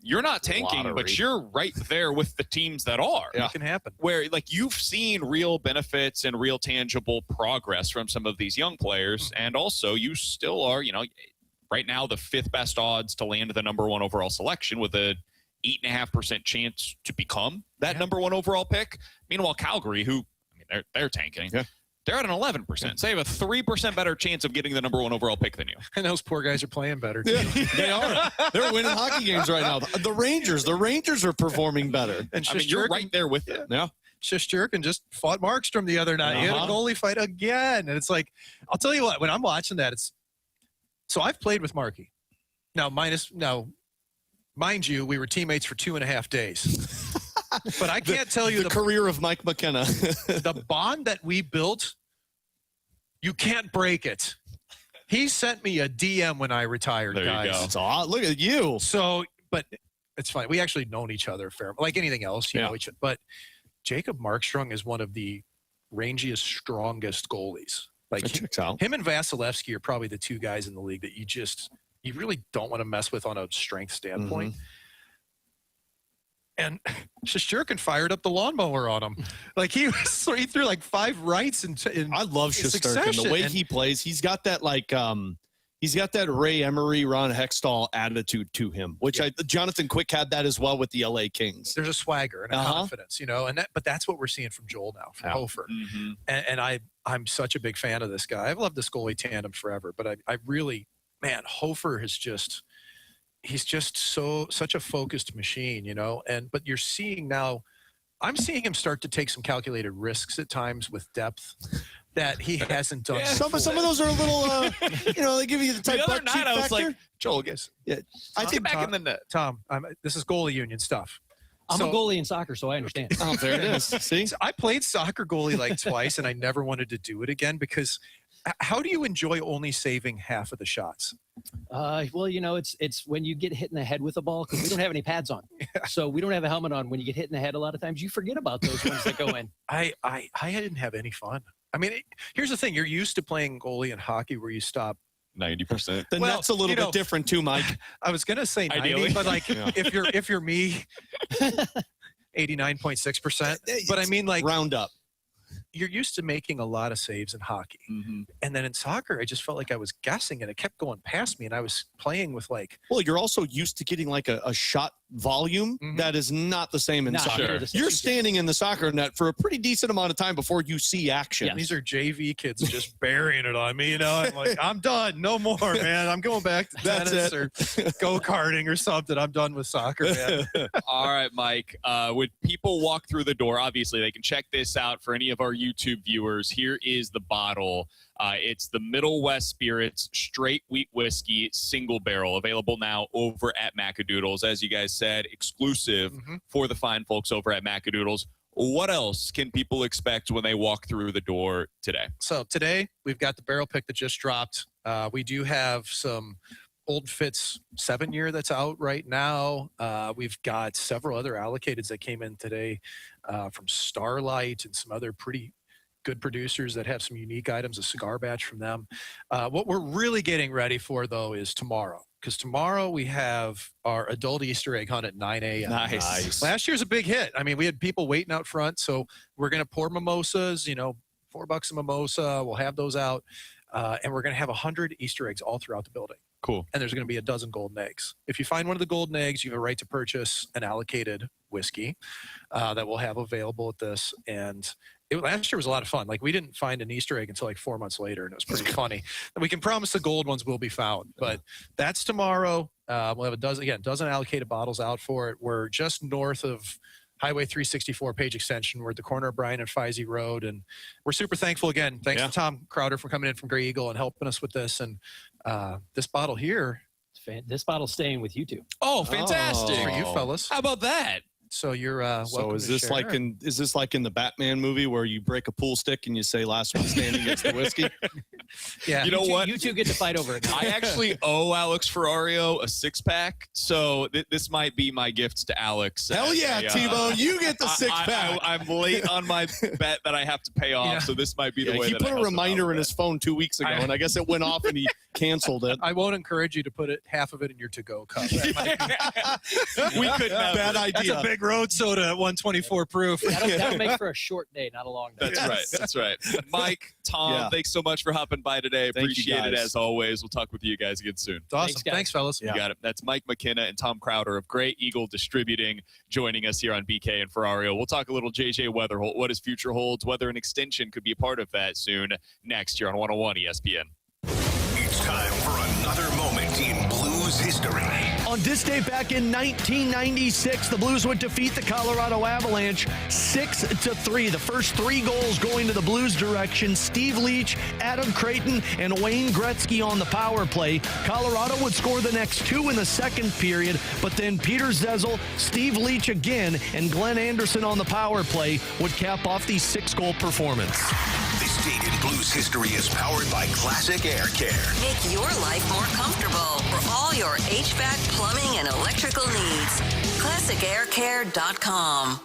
you're not tanking, but you're right there with the teams that are. It can happen. Where, like, you've seen real benefits and real tangible progress from some of these young players. And also, you still are, right now the 5th best odds to land the number 1 overall selection, with a 8.5% chance to become that number 1 overall pick. Meanwhile, Calgary, who, I mean, they're tanking. Yeah. They're at an 11%. So they have a 3% better chance of getting the number 1 overall pick than you. And those poor guys are playing better, too. Yeah, they are. They're winning hockey games right now. The Rangers are performing better. And you're right there with it. Yeah. Shesterkin just fought Markstrom the other night. He had a goalie fight again. And it's like, I'll tell you what, when I'm watching that, so I've played with Marky. Now, mind you, we were teammates for 2.5 days. But I can't tell you the career of Mike McKenna. The bond that we built, you can't break it. He sent me a DM when I retired, guys. That's odd. Look at you. So, but it's fine. We actually known each other fair, like anything else, you know. But Jacob Markstrom is one of the rangiest, strongest goalies. Like, him and Vasilevsky are probably the 2 guys in the league that you really don't want to mess with on a strength standpoint. Mm-hmm. And Shesterkin fired up the lawnmower on him. Like, he threw like 5 rights in I love Shesterkin. The way he plays, he's got that Ray Emery, Ron Hextall attitude to him, which Jonathan Quick had that as well with the LA Kings. There's a swagger and a confidence, but that's what we're seeing from Joel now, from Hofer. Mm-hmm. And I'm such a big fan of this guy. I've loved this goalie tandem forever, but I really, man, Hofer has he's just such a focused machine, but you're seeing now, I'm seeing him start to take some calculated risks at times with depth that he hasn't done. Some of those are a little, they give you the type other night I was like, Joel, I think back in the net. Tom, this is goalie union stuff. I'm a goalie in soccer, so I understand. Oh, there it is. See? So I played soccer goalie like twice, and I never wanted to do it again, because how do you enjoy only saving half of the shots? Well, it's when you get hit in the head with a ball, because we don't have any pads on. So we don't have a helmet on. When you get hit in the head, a lot of times you forget about those ones that go in. I didn't have any fun. I mean, here's the thing. You're used to playing goalie in hockey where you stop 90%. The net's a little bit different too, Mike. I was gonna say 90, Ideally. but like if you're me, 89.6%. But I mean, like, round up. You're used to making a lot of saves in hockey. And then in soccer, I just felt like I was guessing and it kept going past me. And I was playing with like. Well, you're also used to getting like a shot volume that is not the same in soccer. You're standing in the soccer net for a pretty decent amount of time before you see action. Yeah, these are JV kids just burying it on me. You know, I'm like, I'm done. No more, man. I'm going back to tennis or go-karting or something. I'm done with soccer, man. All right, Mike. When people walk through the door, obviously they can check this out for any of our YouTube viewers. Here is the bottle. It's the Middle West Spirits Straight Wheat Whiskey Single Barrel, available now over at Macadoodles. As you guys said, exclusive for the fine folks over at Macadoodles. What else can people expect when they walk through the door today? So today we've got the barrel pick that just dropped. We do have some Old Fitz 7-year that's out right now. We've got several other allocateds that came in today from Starlight and some other pretty good producers that have some unique items, a cigar batch from them. What we're really getting ready for, though, is tomorrow. Because tomorrow we have our adult Easter egg hunt at 9 a.m. Nice. Last year's a big hit. I mean, we had people waiting out front. So we're going to pour mimosas, $4 a mimosa. We'll have those out. And we're going to have 100 Easter eggs all throughout the building. Cool. And there's going to be a dozen golden eggs. If you find one of the golden eggs, you have a right to purchase an allocated whiskey that we'll have available at this. And last year was a lot of fun. Like, we didn't find an Easter egg until like 4 months later, and it was pretty funny. And we can promise the gold ones will be found. But that's tomorrow. We'll have a dozen allocated bottles out for it. We're just north of Highway 364 Page Extension. We're at the corner of Bryan and Feisey Road. And we're super thankful again. Thanks to Tom Crowder for coming in from Grey Eagle and helping us with this. And this bottle here. This bottle's staying with you two. Oh, fantastic. For you fellas. How about that? So you're so welcome is to this share. like in the Batman movie where you break a pool stick and you say last one standing gets the whiskey? Yeah. You know what? You two get to fight over it. I actually owe Alex Ferrario a 6-pack, so this might be my gift to Alex. Hell yeah, T-Bone, you get the 6-pack. I'm late on my bet that I have to pay off, so this might be the way he that put I a reminder in his his phone 2 weeks ago, and I guess it went off and he canceled it. I won't encourage you to put half of it in your to-go cup. We could never. Bad idea. That's a big road soda at 124 proof. That'll make for a short day, not a long day. That's right. Mike, Tom, thanks so much for hopping by today. Appreciate it as always. We'll talk with you guys again soon. It's awesome. Thanks, fellas. You got it. That's Mike McKenna and Tom Crowder of Grey Eagle Distributing joining us here on BK and Ferrario. We'll talk a little JJ Wetherholt, what his future holds, whether an extension could be a part of that soon next year on 101 ESPN. It's time for another moment in Blues history. On this day back in 1996, the Blues would defeat the Colorado Avalanche 6-3. The first 3 goals going to the Blues' direction. Steve Leach, Adam Creighton, and Wayne Gretzky on the power play. Colorado would score the next 2 in the second period, but then Peter Zezel, Steve Leach again, and Glenn Anderson on the power play would cap off the 6-goal performance. This date in Blues history is powered by Classic Air Care. Make your life more comfortable for all your HVAC, plumbing, and electrical needs. ClassicAirCare.com.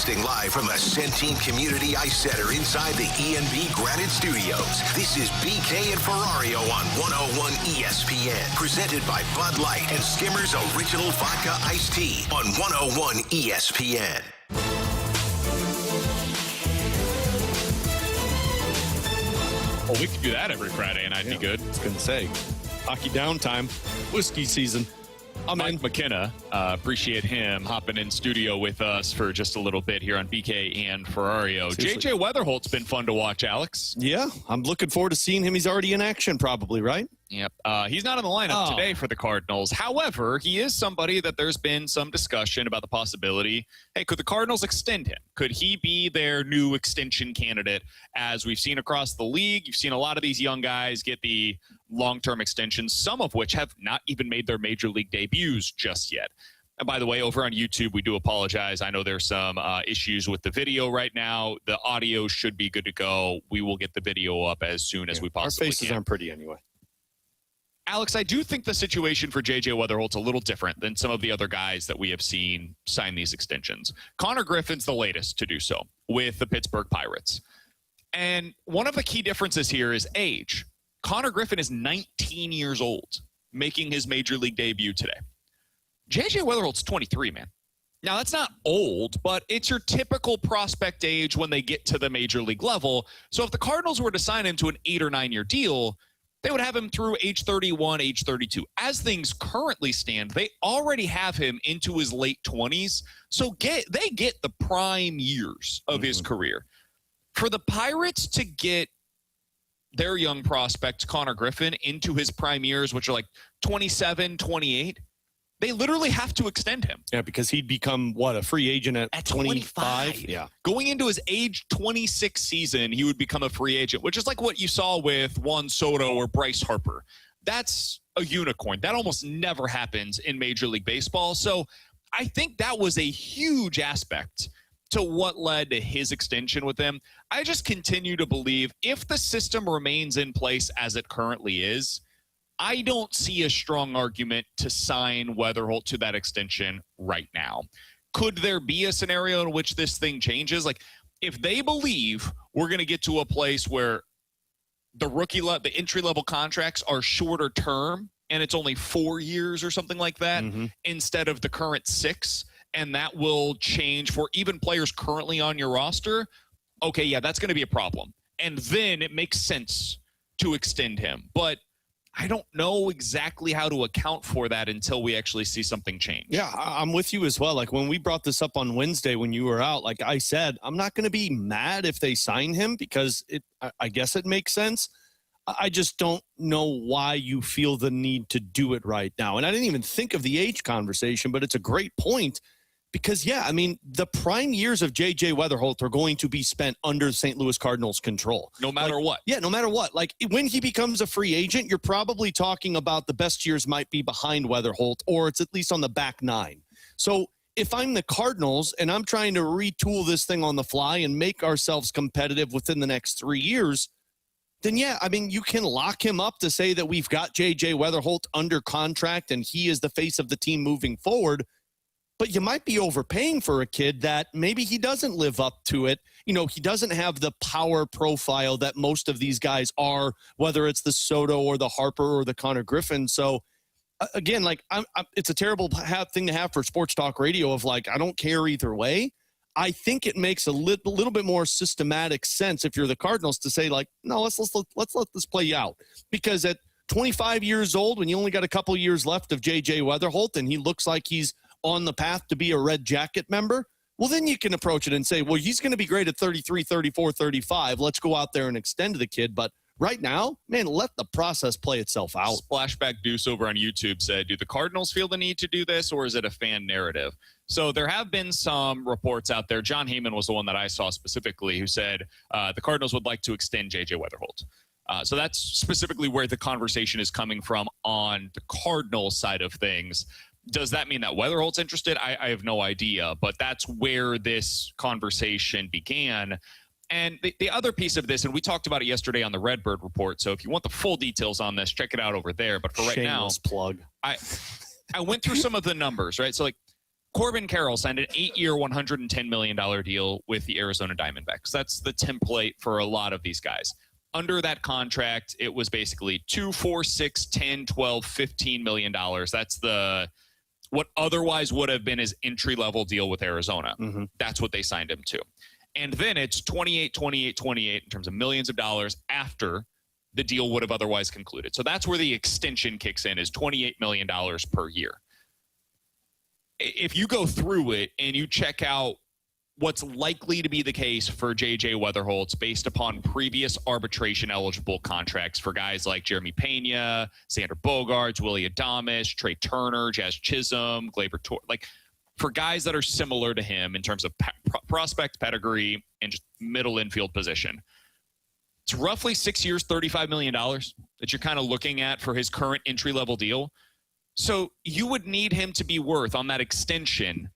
Broadcasting live from the Centene Community Ice Center inside the ENB Granite Studios. This is BK and Ferrario on 101 ESPN. Presented by Bud Light and Skimmers Original Vodka Iced Tea on 101 ESPN. Well, we could do that every Friday, and I'd be good. I was going to say, hockey downtime, whiskey season. Mike McKenna, appreciate him hopping in studio with us for just a little bit here on BK and Ferrario. Seriously. JJ Wetherholt's been fun to watch, Alex. Yeah, I'm looking forward to seeing him. He's already in action probably, right? Yep. He's not in the lineup today for the Cardinals. However, he is somebody that there's been some discussion about the possibility. Hey, could the Cardinals extend him? Could he be their new extension candidate? As we've seen across the league, you've seen a lot of these young guys get the long-term extensions, some of which have not even made their major league debuts just yet. And by the way, over on YouTube, we do apologize. I know there's some issues with the video right now. The audio should be good to go. We will get the video up as soon as we possibly can. Our faces aren't pretty anyway. Alex, I do think the situation for JJ Wetherholt's a little different than some of the other guys that we have seen sign these extensions. Konnor Griffin's the latest to do so with the Pittsburgh Pirates. And one of the key differences here is age. Konnor Griffin is 19 years old, making his major league debut today. JJ Wetherholt's 23, man. Now, that's not old, but it's your typical prospect age when they get to the major league level. So if the Cardinals were to sign him to an 8 or 9 year deal, they would have him through age 31, age 32. As things currently stand, they already have him into his late 20s. So they get the prime years of his career. For the Pirates to get their young prospect, Konnor Griffin, into his prime years, which are like 27, 28, they literally have to extend him. Yeah, because he'd become, a free agent at 25? Yeah. Going into his age 26 season, he would become a free agent, which is like what you saw with Juan Soto or Bryce Harper. That's a unicorn. That almost never happens in Major League Baseball. So I think that was a huge aspect to what led to his extension with him. I just continue to believe if the system remains in place as it currently is, I don't see a strong argument to sign Wetherholt to that extension right now. Could there be a scenario in which this thing changes? Like, if they believe we're going to get to a place where the entry-level contracts are shorter term and it's only 4 years or something like that instead of the current 6, and that will change for even players currently on your roster, okay, yeah, that's going to be a problem. And then it makes sense to extend him. But I don't know exactly how to account for that until we actually see something change. Yeah, I'm with you as well. Like when we brought this up on Wednesday when you were out, like I said, I'm not going to be mad if they sign him because I guess it makes sense. I just don't know why you feel the need to do it right now. And I didn't even think of the age conversation, but it's a great point. Because, yeah, I mean, the prime years of J.J. Wetherholt are going to be spent under St. Louis Cardinals control. No matter what. Yeah, no matter what. Like, when he becomes a free agent, you're probably talking about the best years might be behind Wetherholt, or it's at least on the back 9. So if I'm the Cardinals and I'm trying to retool this thing on the fly and make ourselves competitive within the next 3 years, then, yeah, I mean, you can lock him up to say that we've got J.J. Wetherholt under contract and he is the face of the team moving forward. But you might be overpaying for a kid that maybe he doesn't live up to it. You know, he doesn't have the power profile that most of these guys are, whether it's the Soto or the Harper or the Konnor Griffin. So, again, like, it's a terrible thing to have for sports talk radio of, like, I don't care either way. I think it makes a little bit more systematic sense if you're the Cardinals to say, like, no, let's let this play out. Because at 25 years old, when you only got a couple years left of J.J. Wetherholt and he looks like he's on the path to be a Red Jacket member, well, then you can approach it and say, well, he's going to be great at 33, 34, 35. Let's go out there and extend the kid. But right now, man, let the process play itself out. Splashback Deuce over on YouTube said, do the Cardinals feel the need to do this, or is it a fan narrative? So there have been some reports out there. John Heyman was the one that I saw specifically who said the Cardinals would like to extend J.J. Wetherholt. So that's specifically where the conversation is coming from on the Cardinals side of things. Does that mean that Wetherholt's interested? I have no idea, but that's where this conversation began. And the other piece of this, and we talked about it yesterday on the Redbird Report, so if you want the full details on this, check it out over there. But for right now, plug. I went through some of the numbers, right? So, like, Corbin Carroll signed an 8-year, $110 million deal with the Arizona Diamondbacks. That's the template for a lot of these guys. Under that contract, it was basically 2, 4, 6, 10, 12, $15 million. That's what otherwise would have been his entry-level deal with Arizona. Mm-hmm. That's what they signed him to. And then it's 28, 28, 28 in terms of millions of dollars after the deal would have otherwise concluded. So that's where the extension kicks in, is $28 million per year. If you go through it and you check out what's likely to be the case for JJ Wetherholt based upon previous arbitration-eligible contracts for guys like Jeremy Pena, Xander Bogaerts, Willie Adames, Trey Turner, Jazz Chisholm, Gleyber Torres, like for guys that are similar to him in terms of prospect pedigree and just middle infield position. It's roughly 6 years, $35 million that you're kind of looking at for his current entry-level deal. So you would need him to be worth, on that extension,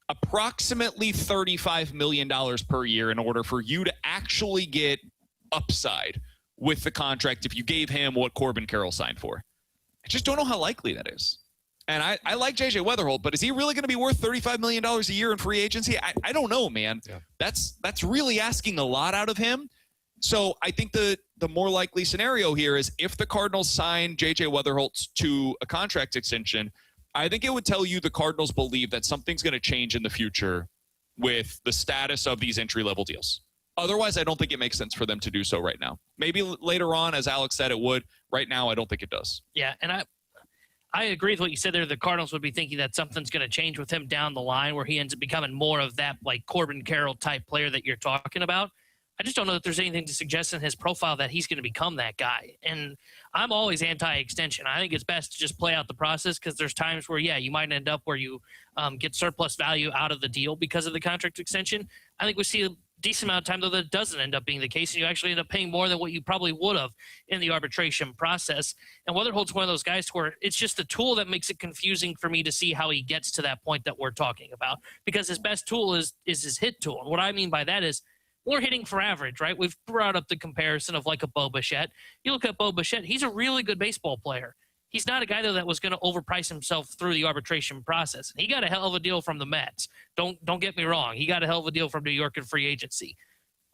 approximately $35 million per year in order for you to actually get upside with the contract if you gave him what Corbin Carroll signed for. I just don't know how likely that is. And I like JJ Wetherholt, but is he really going to be worth $35 million a year in free agency? I don't know, man. Yeah. That's really asking a lot out of him. So I think the more likely scenario here is if the Cardinals sign JJ Wetherholt to a contract extension, I think it would tell you the Cardinals believe that something's going to change in the future with the status of these entry-level deals. Otherwise, I don't think it makes sense for them to do so right now. Maybe later on, as Alex said, it would. Right now, I don't think it does. Yeah, and I agree with what you said there. The Cardinals would be thinking that something's going to change with him down the line where he ends up becoming more of that like Corbin Carroll type player that you're talking about. I just don't know that there's anything to suggest in his profile that he's going to become that guy. And I'm always anti-extension. I think it's best to just play out the process because there's times where, yeah, you might end up where you get surplus value out of the deal because of the contract extension. I think we see a decent amount of time, though, that it doesn't end up being the case, and you actually end up paying more than what you probably would have in the arbitration process. And Wetherholt's one of those guys to where it's just a tool that makes it confusing for me to see how he gets to that point that we're talking about, because his best tool is his hit tool. And what I mean by that is more hitting for average, right? We've brought up the comparison of like a Bo Bichette. You look at Bo Bichette, he's a really good baseball player. He's not a guy, though, that was going to overprice himself through the arbitration process. He got a hell of a deal from the Mets. Don't get me wrong. He got a hell of a deal from New York in free agency.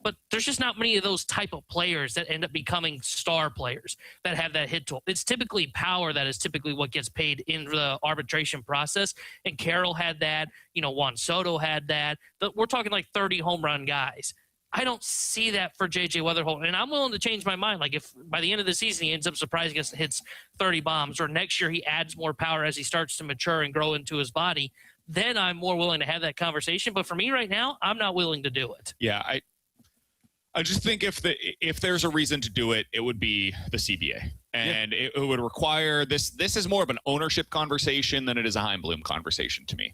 But there's just not many of those type of players that end up becoming star players that have that hit tool. It's typically power that is typically what gets paid in the arbitration process. And Carroll had that. Juan Soto had that. We're talking like 30 home run guys. I don't see that for JJ Wetherholt, and I'm willing to change my mind. Like if by the end of the season he ends up surprising us and hits 30 bombs, or next year he adds more power as he starts to mature and grow into his body, then I'm more willing to have that conversation. But for me right now, I'm not willing to do it. Yeah, I just think if there's a reason to do it, it would be the CBA, and it would require this. This is more of an ownership conversation than it is a Heimblum conversation to me.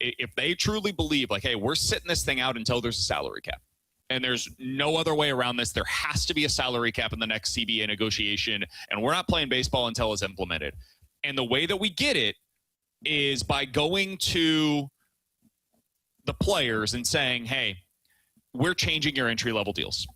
If they truly believe, like, hey, we're sitting this thing out until there's a salary cap. And there's no other way around this. There has to be a salary cap in the next CBA negotiation, and we're not playing baseball until it's implemented. And the way that we get it is by going to the players and saying, hey, we're changing your entry-level deals.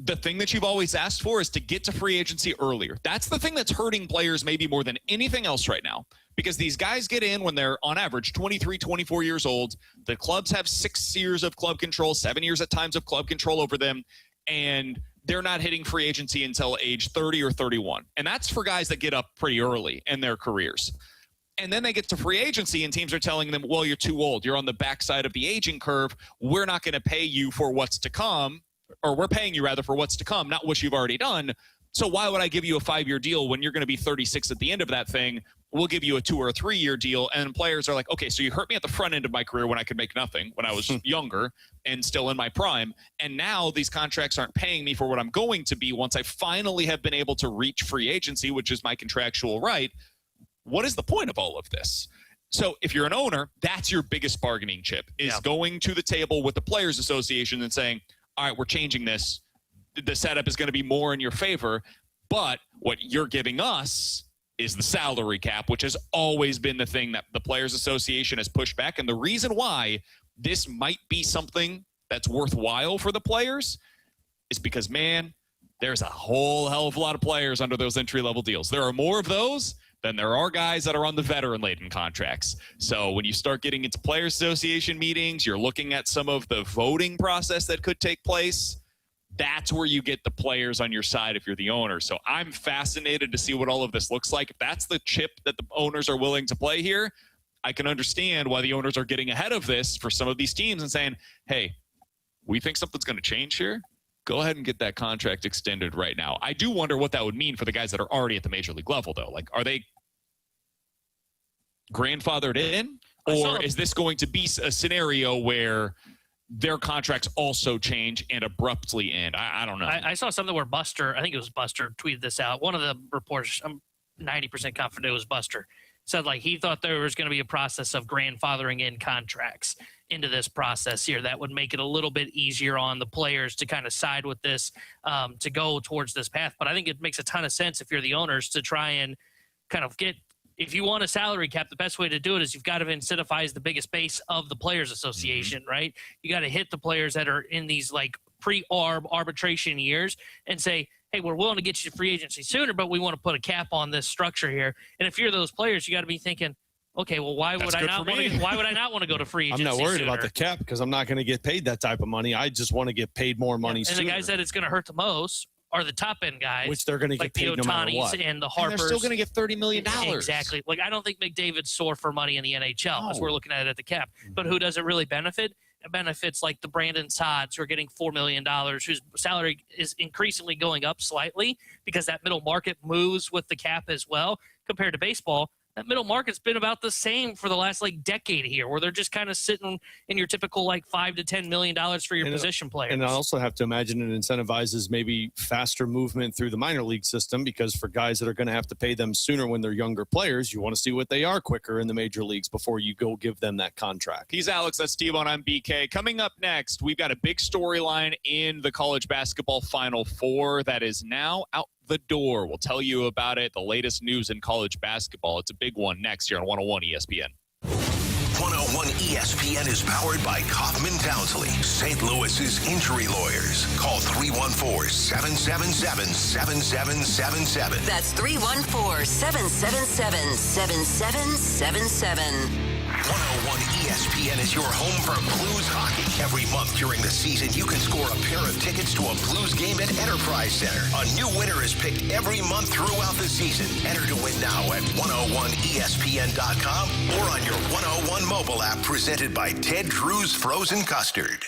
The thing that you've always asked for is to get to free agency earlier. That's the thing that's hurting players maybe more than anything else right now, because these guys get in when they're on average 23, 24 years old. The clubs have 6 years of club control, 7 years at times of club control over them, and they're not hitting free agency until age 30 or 31. And that's for guys that get up pretty early in their careers. And then they get to free agency and teams are telling them, well, you're too old. You're on the backside of the aging curve. We're not going to pay you for what's to come. Or we're paying you rather for what's to come, not what you've already done. So why would I give you a 5-year deal when you're going to be 36 at the end of that thing? We'll give you a 2 or a 3-year deal. And players are like, okay, so you hurt me at the front end of my career when I could make nothing, when I was younger and still in my prime. And now these contracts aren't paying me for what I'm going to be once I finally have been able to reach free agency, which is my contractual right. What is the point of all of this? So if you're an owner, that's your biggest bargaining chip, is going to the table with the Players Association and saying, all right, we're changing this. The setup is going to be more in your favor, but what you're giving us is the salary cap, which has always been the thing that the Players Association has pushed back. And the reason why this might be something that's worthwhile for the players is because, man, there's a whole hell of a lot of players under those entry-level deals. There are more of those Then there are guys that are on the veteran-laden contracts. So when you start getting into Players Association meetings, you're looking at some of the voting process that could take place. That's where you get the players on your side if you're the owner. So I'm fascinated to see what all of this looks like. If that's the chip that the owners are willing to play here, I can understand why the owners are getting ahead of this for some of these teams and saying, hey, we think something's going to change here. Go ahead and get that contract extended right now. I do wonder what that would mean for the guys that are already at the major league level, though. Like, are they grandfathered in? Or is this going to be a scenario where their contracts also change and abruptly end? I don't know. I saw something where Buster, I think it was Buster, tweeted this out. One of the reporters, I'm 90% confident it was Buster, said like he thought there was going to be a process of grandfathering in contracts into this process here that would make it a little bit easier on the players to kind of side with this, to go towards this path. But I think it makes a ton of sense if you're the owners to try and kind of get, if you want a salary cap, the best way to do it is you've got to incentivize the biggest base of the Players Association, right? You got to hit the players that are in these like pre-arb arbitration years and say, hey, we're willing to get you to free agency sooner, but we want to put a cap on this structure here. And if you're those players, you got to be thinking, okay, well, why would I not want to go to free agency? I'm not worried sooner? about the cap because I'm not going to get paid that type of money. I just want to get paid more money And sooner. the guys that it's going to hurt the most are the top end guys, which they're going to like get paid the no matter what. Otanis and the Harpers. And they're still going to get $30 million. Exactly. Like, I don't think McDavid's sore for money in the NHL as we're looking at it at the cap. But who does it really benefit? It benefits like the Brandon Sodds who are getting $4 million, whose salary is increasingly going up slightly because that middle market moves with the cap as well. Compared to baseball, that middle market's been about the same for the last like decade here, where they're just kind of sitting in your typical like $5 to $10 million for your position players. And I also have to imagine it incentivizes maybe faster movement through the minor league system, because for guys that are going to have to pay them sooner when they're younger players, you want to see what they are quicker in the major leagues before you go give them that contract. He's Alex. That's T-Bone. I'm BK. Coming up next, we've got a big storyline in the college basketball Final Four that is now out the door. We'll tell you about it, the latest news in college basketball. It's a big one next year on 101 ESPN. 101 ESPN is powered by Kaufman Townsley, St. Louis's injury lawyers. Call 314-777-7777. That's 314-777-7777. 101 ESPN is your home for Blues hockey. Every month during the season, you can score a pair of tickets to a Blues game at Enterprise Center. A new winner is picked every month throughout the season. Enter to win now at 101ESPN.com or on your 101 mobile app, presented by Ted Drew's Frozen Custard.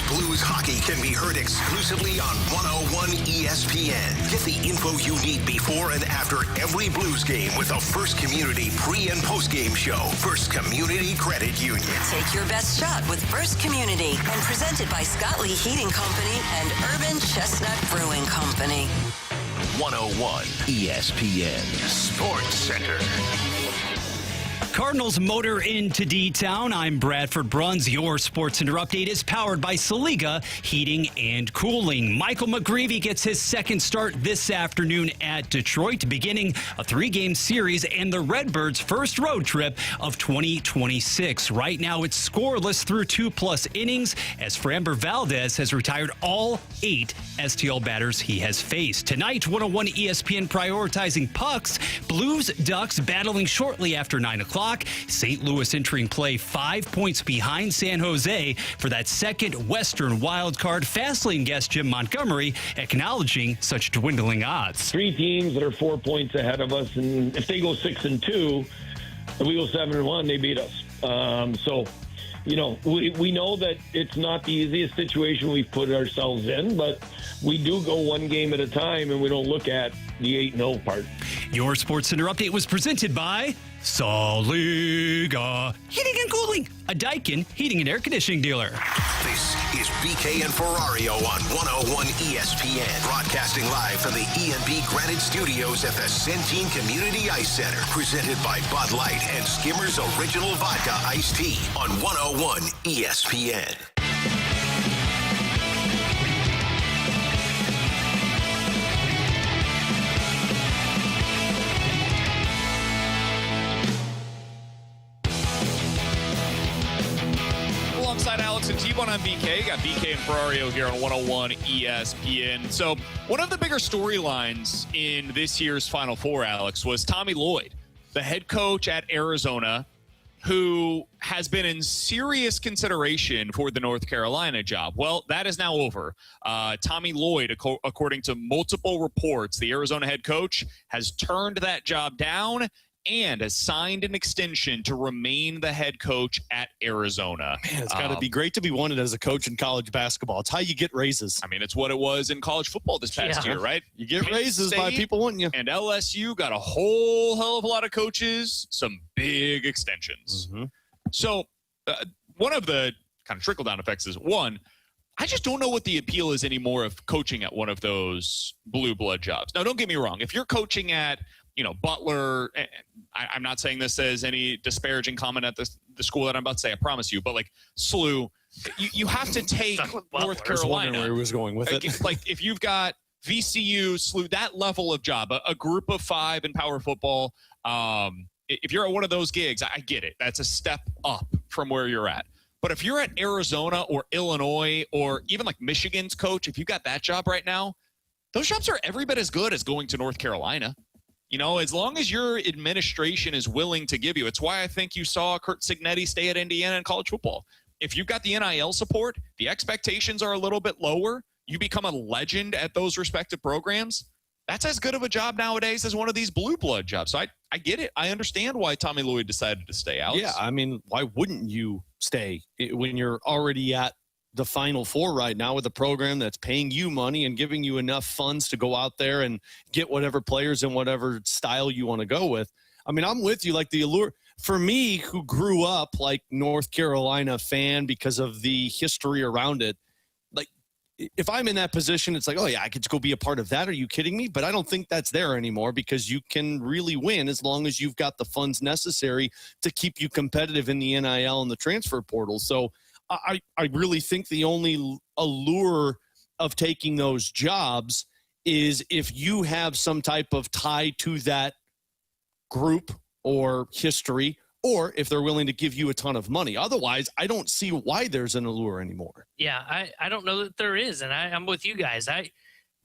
Blues hockey can be heard exclusively on 101 ESPN. Get the info you need before and after every Blues game with the First Community pre- and post-game show. First Community Credit Union. Take your best shot with First Community and presented by Scott Lee Heating Company and Urban Chestnut Brewing Company. 101 ESPN Sports Center. Cardinals motor into D-Town. I'm Bradford Bruns. Your SportsCenter update is powered by Saliga Heating and Cooling. Michael McGreevy gets his second start this afternoon at Detroit, beginning a 3-game series and the Redbirds' first road trip of 2026. Right now, it's scoreless through 2+ innings as Framber Valdez has retired all 8 STL batters he has faced. Tonight, 101 ESPN prioritizing pucks. Blues Ducks battling shortly after 9 o'clock. St. Louis entering play 5 points behind San Jose for that second Western wild card. Fastlane guest Jim Montgomery acknowledging such dwindling odds. 3 teams that are 4 points ahead of us, and if they go 6-2, if we go 7-1, they beat us. So, you know, we know that it's not the easiest situation we've put ourselves in, but we do go one game at a time, and we don't look at the 8-0 part. Your SportsCenter update was presented by Saliga Heating and Cooling, a Daikin heating and air conditioning dealer. This is BK and Ferrario on 101 ESPN, broadcasting live from the E&B Granite Studios at the Centene Community Ice Center, presented by Bud Light and Skimmer's Original Vodka Iced Tea on 101 ESPN. Alongside Alex and T-Bone on BK. Got BK and Ferrario here on 101 ESPN. So one of the bigger storylines in this year's Final Four, Alex, was Tommy Lloyd, the head coach at Arizona, who has been in serious consideration for the North Carolina job. Well, that is now over. Tommy Lloyd, according to multiple reports, the Arizona head coach has turned that job down and has signed an extension to remain the head coach at Arizona. Man, it's got to be great to be wanted as a coach in college basketball. It's how you get raises. I mean, it's what it was in college football this past year, right? You get raises by people wanting you. And LSU got a whole hell of a lot of coaches, some big extensions. Mm-hmm. So one of the kind of trickle-down effects is, one, I just don't know what the appeal is anymore of coaching at one of those blue blood jobs. Now, don't get me wrong. If you're coaching at Butler, I'm not saying this as any disparaging comment at the school that I'm about to say, I promise you, but like SLU, you have to take North Carolina. I was wondering where he was going with it. Like if you've got VCU, SLU, that level of job, a group of 5 in power football, if you're at one of those gigs, I get it. That's a step up from where you're at. But if you're at Arizona or Illinois or even like Michigan's coach, if you got that job right now, those jobs are every bit as good as going to North Carolina. You know, as long as your administration is willing to give you. It's why I think you saw Curt Cignetti stay at Indiana in college football. If you've got the NIL support, the expectations are a little bit lower. You become a legend at those respective programs. That's as good of a job nowadays as one of these blue blood jobs. So I get it. I understand why Tommy Lloyd decided to stay out. Yeah, I mean, why wouldn't you stay when you're already at the Final Four right now with a program that's paying you money and giving you enough funds to go out there and get whatever players and whatever style you want to go with? I mean, I'm with you. Like the allure for me, who grew up like North Carolina fan because of the history around it. Like if I'm in that position, it's like, oh yeah, I could just go be a part of that. Are you kidding me? But I don't think that's there anymore because you can really win as long as you've got the funds necessary to keep you competitive in the NIL and the transfer portal. So I really think the only allure of taking those jobs is if you have some type of tie to that group or history, or if they're willing to give you a ton of money. Otherwise, I don't see why there's an allure anymore. Yeah, I don't know that there is, and I'm with you guys.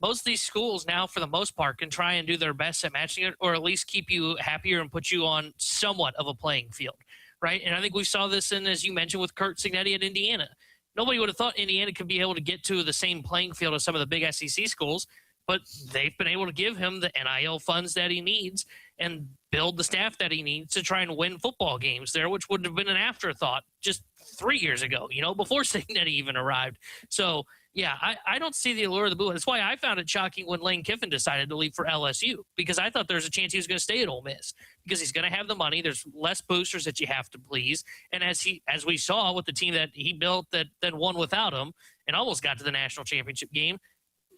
Most of these schools now, for the most part, can try and do their best at matching it, or at least keep you happier and put you on somewhat of a playing field. Right, and I think we saw this in, as you mentioned, with Curt Cignetti at Indiana. Nobody would have thought Indiana could be able to get to the same playing field as some of the big SEC schools, but they've been able to give him the NIL funds that he needs and build the staff that he needs to try and win football games there, which would have been an afterthought just 3 years ago, before Signetti even arrived. So, yeah, I don't see the allure of the blue. That's why I found it shocking when Lane Kiffin decided to leave for LSU, because I thought there's a chance he was going to stay at Ole Miss because he's going to have the money. There's less boosters that you have to please. And as we saw with the team that he built that won without him and almost got to the national championship game,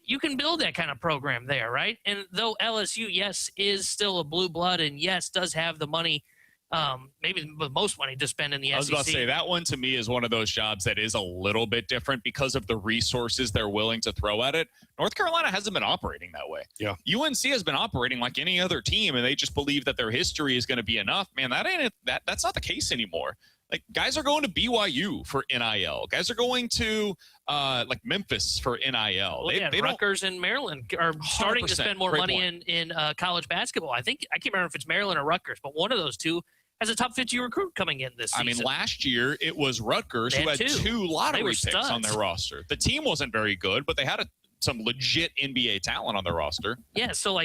you can build that kind of program there, right? And though LSU, yes, is still a blue blood and, yes, does have the money, maybe the most money to spend in the SEC. I was about to say, that one to me is one of those jobs that is a little bit different because of the resources they're willing to throw at it. North Carolina hasn't been operating that way. Yeah. UNC has been operating like any other team, and they just believe that their history is going to be enough. Man, that's not the case anymore. Like, guys are going to BYU for NIL. Guys are going to like Memphis for NIL. Well, Rutgers and Maryland are starting to spend more money in college basketball. I can't remember if it's Maryland or Rutgers, but one of those two has a top 50 recruit coming in this season. I mean, last year it was Rutgers who had two lottery picks on their roster. The team wasn't very good, but they had some legit NBA talent on their roster. Yeah, so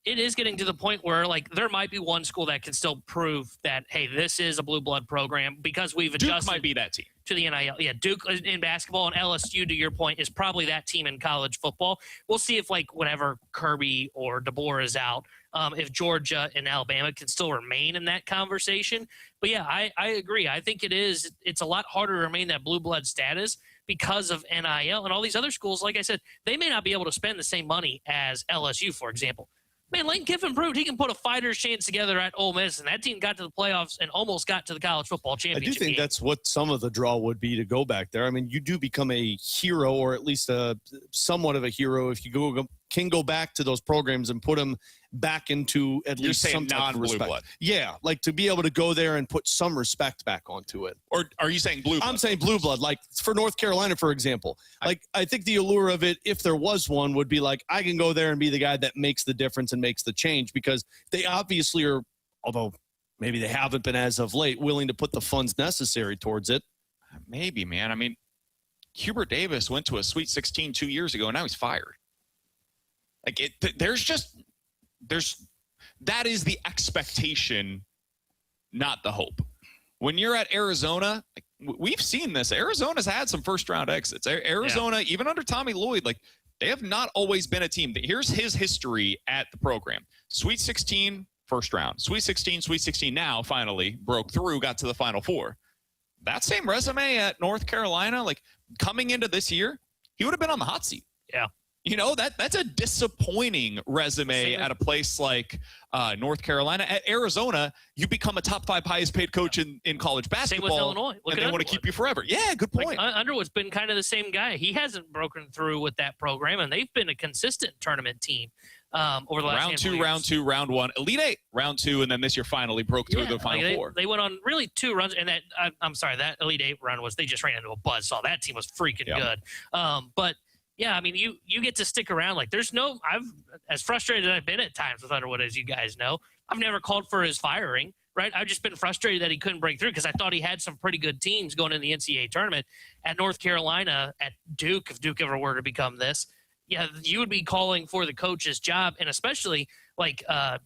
it is getting to the point where, there might be one school that can still prove that, hey, this is a blue blood program because we've adjusted. Duke might be that team. To the NIL. Yeah, Duke in basketball and LSU, to your point, is probably that team in college football. We'll see if, whenever Kirby or DeBoer is out, if Georgia and Alabama can still remain in that conversation. But, yeah, I agree. I think it's a lot harder to remain that blue blood status because of NIL. And all these other schools, like I said, they may not be able to spend the same money as LSU, for example. Man, Lane Kiffin proved he can put a fighter's chance together at Ole Miss, and that team got to the playoffs and almost got to the college football championship. I do think that's what some of the draw would be to go back there. I mean, you do become a hero, or at least somewhat of a hero, if you can go back to those programs and put them back into at least some type of respect. Blood. Yeah, to be able to go there and put some respect back onto it. Or are you saying blue blood? I'm saying blue blood. For North Carolina, for example. I think the allure of it, if there was one, would be I can go there and be the guy that makes the difference and makes the change, because they obviously are, although maybe they haven't been as of late, willing to put the funds necessary towards it. Maybe, man. I mean, Hubert Davis went to a Sweet 16 2 years ago, and now he's fired. That is the expectation, not the hope. When you're at Arizona, we've seen this. Arizona's had some first-round exits. Arizona, even under Tommy Lloyd, they have not always been a team. Here's his history at the program. Sweet 16, first round. Sweet 16 now, finally, broke through, got to the Final Four. That same resume at North Carolina, coming into this year, he would have been on the hot seat. Yeah. That's a disappointing resume at a place like North Carolina. At Arizona, you become a top 5 highest paid coach in college basketball. Same with Illinois. And they want to keep you forever. Yeah, good point. Underwood's been kind of the same guy. He hasn't broken through with that program, and they've been a consistent tournament team over the last round 1, Elite 8, round 2, and then this year finally broke through the Final Four. They went on really 2 runs, and that Elite 8 run they just ran into a buzzsaw. That team was freaking good. But yeah, I mean, you get to stick around. I've as frustrated as I've been at times with Underwood, as you guys know, I've never called for his firing, right? I've just been frustrated that he couldn't break through because I thought he had some pretty good teams going in the NCAA tournament. At North Carolina, at Duke, if Duke ever were to become this, yeah, you would be calling for the coach's job, and especially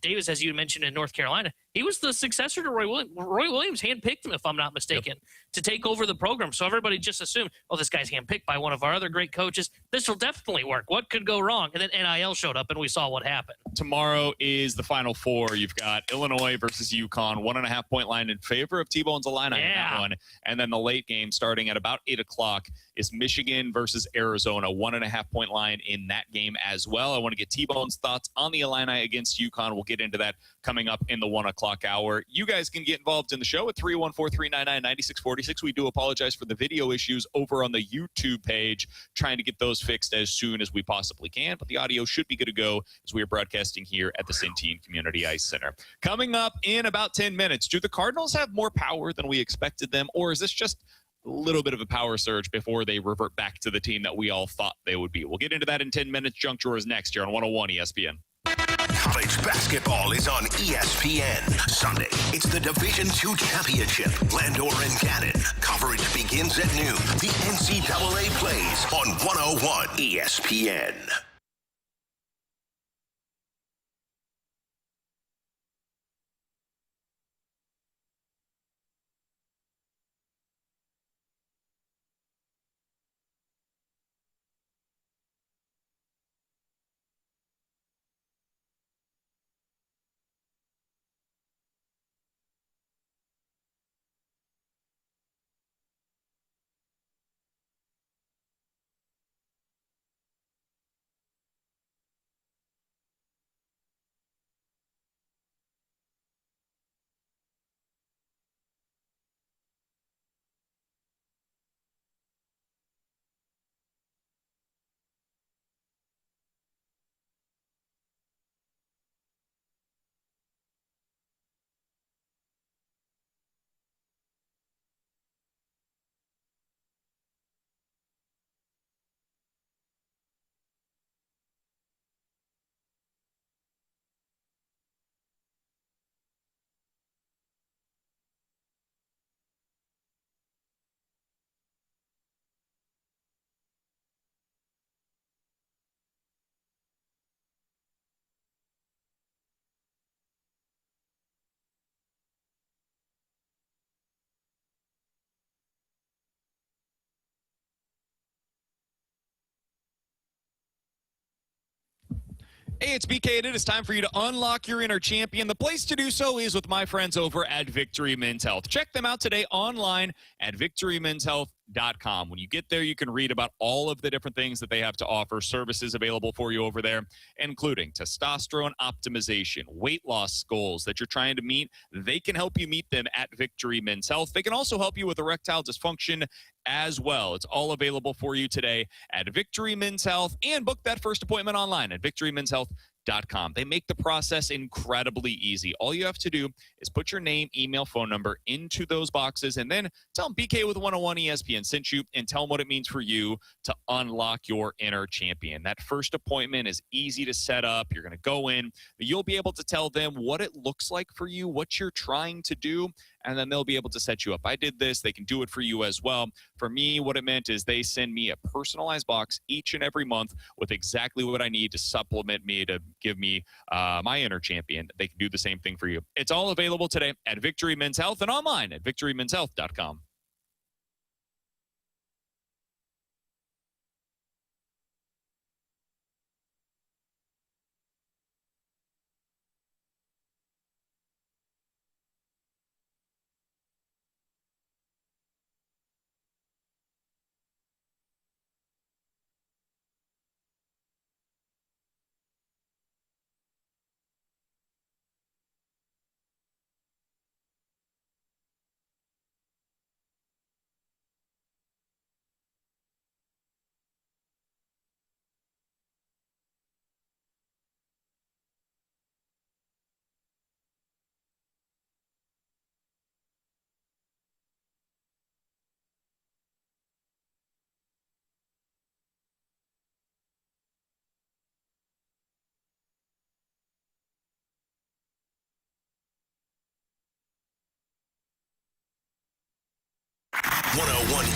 Davis, as you mentioned, in North Carolina, he was the successor to Roy Williams. Roy Williams handpicked him, if I'm not mistaken, to take over the program. So everybody just assumed, this guy's handpicked by one of our other great coaches. This will definitely work. What could go wrong? And then NIL showed up, and we saw what happened. Tomorrow is the Final Four. You've got Illinois versus UConn, 1.5-point line in favor of T-Bone's Illini in that one. And then the late game starting at about 8 o'clock is Michigan versus Arizona, 1.5-point line in that game as well. I want to get T-Bone's thoughts on the Illini against UConn. We'll get into that coming up in the 1 o'clock hour. You guys can get involved in the show at 314-399-9646. We do apologize for the video issues over on the YouTube page, trying to get those fixed as soon as we possibly can, but the audio should be good to go as we are broadcasting here at the Centene Community Ice Center. Coming up in about 10 minutes, do the Cardinals have more power than we expected them, or is this just a little bit of a power surge before they revert back to the team that we all thought they would be? We'll get into that in 10 minutes. Junk Drawers next here on 101 ESPN. College basketball is on ESPN. Sunday, it's the Division II Championship. Landor and Gannon. Coverage begins at noon. The NCAA plays on 101 ESPN. Hey, it's BK, and it is time for you to unlock your inner champion. The place to do so is with my friends over at Victory Men's Health. Check them out today online at victorymenshealth.com. When you get there, you can read about all of the different things that they have to offer, services available for you over there, including testosterone optimization, weight loss goals that you're trying to meet. They can help you meet them at Victory Men's Health. They can also help you with erectile dysfunction as well. It's all available for you today at Victory Men's Health, and book that first appointment online at victorymenshealth.com. They make the process incredibly easy. All you have to do is put your name, email, phone number into those boxes, and then tell them BK with 101 ESPN sent you, and tell them what it means for you to unlock your inner champion. That first appointment is easy to set up. You're going to go in. You'll be able to tell them what it looks like for you, what you're trying to do, and then they'll be able to set you up. I did this. They can do it for you as well. For me, what it meant is they send me a personalized box each and every month with exactly what I need to supplement me, to give me my inner champion. They can do the same thing for you. It's all available today at Victory Men's Health and online at victorymenshealth.com.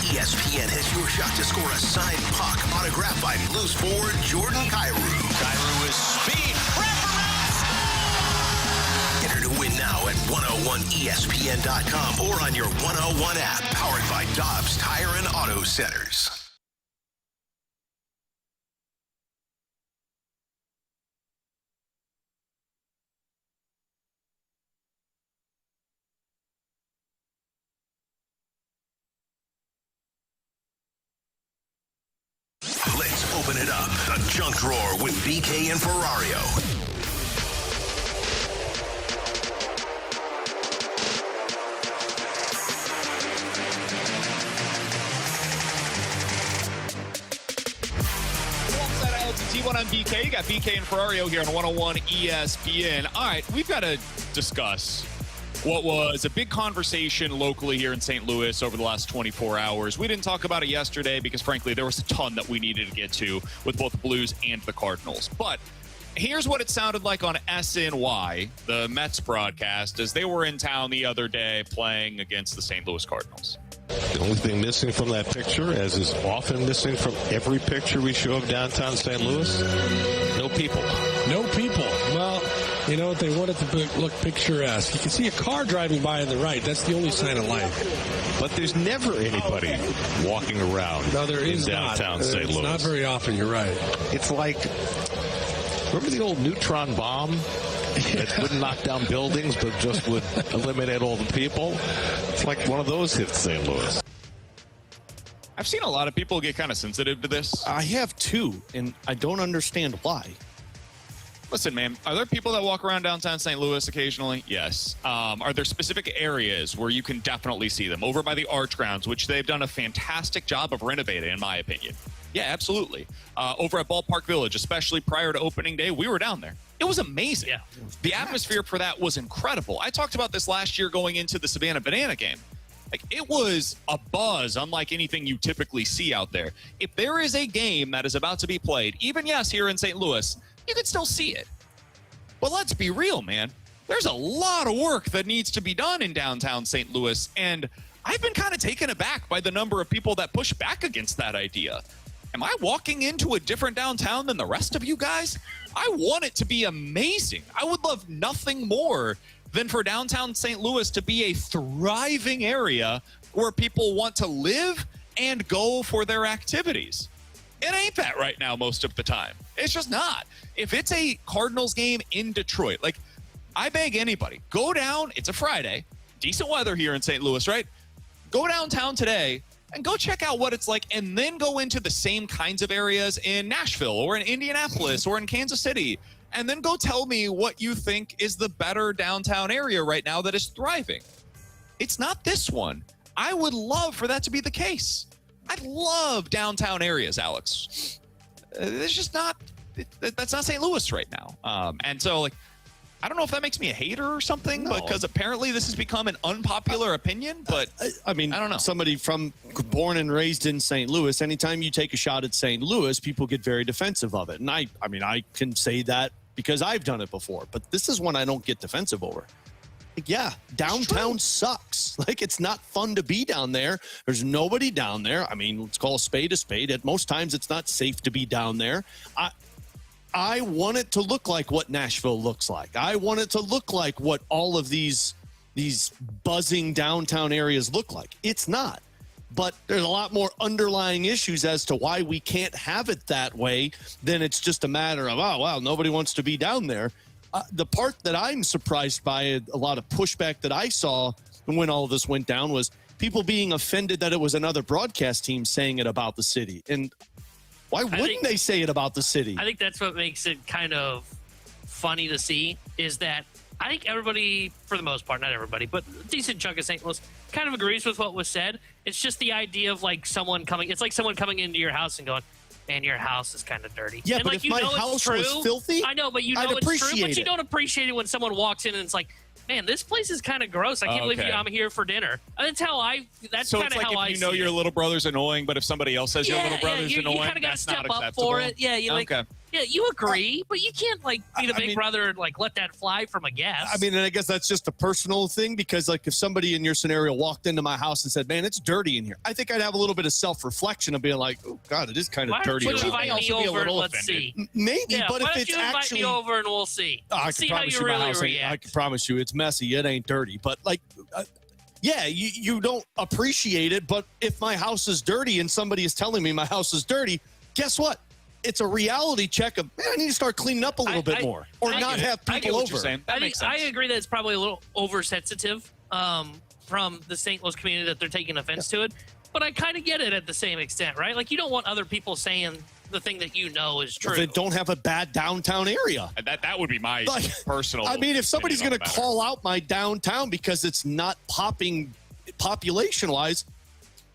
ESPN has your shot to score a signed puck autographed by Blues forward Jordan Kyrou. Kyrou is speed. Enter to win now at 101ESPN.com or on your 101 app, powered by Dobbs Tire and Auto Centers. Let's open it up. The junk drawer with BK and Ferrario. T1 on BK. You got BK and Ferrario here on 101 ESPN. All right, we've got to discuss what was a big conversation locally here in St. Louis over the last 24 hours. We didn't talk about it yesterday because, frankly, there was a ton that we needed to get to with both the Blues and the Cardinals. But here's what it sounded like on SNY, the Mets broadcast, as they were in town the other day playing against the St. Louis Cardinals. The only thing missing from that picture, as is often missing from every picture we show of downtown St. Louis, no people. No people. Well, you know, they want it to look picturesque. You can see a car driving by on the right. That's the only sign of life. But there's never anybody walking around in downtown St. Louis. It's not very often, you're right. It's like, remember the old neutron bomb that wouldn't knock down buildings but just would eliminate all the people? It's like one of those hits St. Louis. I've seen a lot of people get kind of sensitive to this. I have too, and I don't understand why. Listen, man, are there people that walk around downtown St. Louis occasionally? Yes. Are there specific areas where you can definitely see them? Over by the Arch Grounds, which they've done a fantastic job of renovating, in my opinion. Yeah, absolutely. Over at Ballpark Village, especially prior to opening day, we were down there. It was amazing. Yeah. The atmosphere for that was incredible. I talked about this last year going into the Savannah Banana game. Like, it was a buzz unlike anything you typically see out there. If there is a game that is about to be played, even, yes, here in St. Louis, you can still see it. But let's be real, man. There's a lot of work that needs to be done in downtown St. Louis, and I've been kind of taken aback by the number of people that push back against that idea. Am I walking into a different downtown than the rest of you guys? I want it to be amazing. I would love nothing more than for downtown St. Louis to be a thriving area where people want to live and go for their activities. It ain't that right now most of the time. It's just not. If it's a Cardinals game in Detroit, like, I beg anybody, go down. It's a Friday. Decent weather here in St. Louis, right? Go downtown today and go check out what it's like, and then go into the same kinds of areas in Nashville or in Indianapolis or in Kansas City, and then go tell me what you think is the better downtown area right now that is thriving. It's not this one. I would love for that to be the case. I love downtown areas, Alex. It's just not, that's not St. Louis right now. And so, like, I don't know if that makes me a hater or something, because apparently this has become an unpopular opinion. But I mean, I don't know. Somebody born and raised in St. Louis, anytime you take a shot at St. Louis, people get very defensive of it. And I mean, I can say that because I've done it before. But this is one I don't get defensive over. Like, yeah, downtown sucks. Like, it's not fun to be down there. There's nobody down there. I mean, let's call a spade a spade. At most times, it's not safe to be down there. I want it to look like what Nashville looks like. I want it to look like what all of these buzzing downtown areas look like. It's not. But there's a lot more underlying issues as to why we can't have it that way than it's just a matter of, oh, wow, nobody wants to be down there. The part that I'm surprised by, a lot of pushback that I saw when all of this went down, was people being offended that it was another broadcast team saying it about the city. And why wouldn't they say it about the city? I think that's what makes it kind of funny to see, is that I think everybody, for the most part, not everybody, but a decent chunk of St. Louis kind of agrees with what was said. It's just the idea of, like, it's like someone coming into your house and going, man, your house is kind of dirty. Yeah, and, but like, if my house was filthy, I know, but you know I'd it's true. appreciate But you it. don't appreciate it when someone walks in and it's like, man, this place is kind of gross. I can't believe I'm here for dinner. That's how that's So kind it's of like how I if you know see your it. little brother's annoying, but if somebody else says your little brother's annoying, you kind of got to that's step not up acceptable. for it. Yeah, you like. Okay. Yeah, you agree, but you can't, like, be the big brother and, like, let that fly from a guest. I mean, and I guess that's just a personal thing, because, like, if somebody in your scenario walked into my house and said, man, it's dirty in here, I think I'd have a little bit of self-reflection of being like, oh, God, it is kind of dirty. Why don't you around invite here. me over and let's see? Maybe, Yeah, but why if don't it's you invite actually... me over and we'll see. I can See how promise you you my really house ain't- react. I can promise you it's messy. It ain't dirty. But, like, yeah, you don't appreciate it. But if my house is dirty and somebody is telling me my house is dirty, guess what? It's a reality check of, man, I need to start cleaning up a little bit more, or not have people over. I agree that it's probably a little oversensitive from the St. Louis community that they're taking offense to it. But I kind of get it at the same extent, right? Like, you don't want other people saying the thing that you know is true. They don't have a bad downtown area. That would be my personal. I mean, if somebody's going to opinion on the call out my downtown because it's not popping population-wise,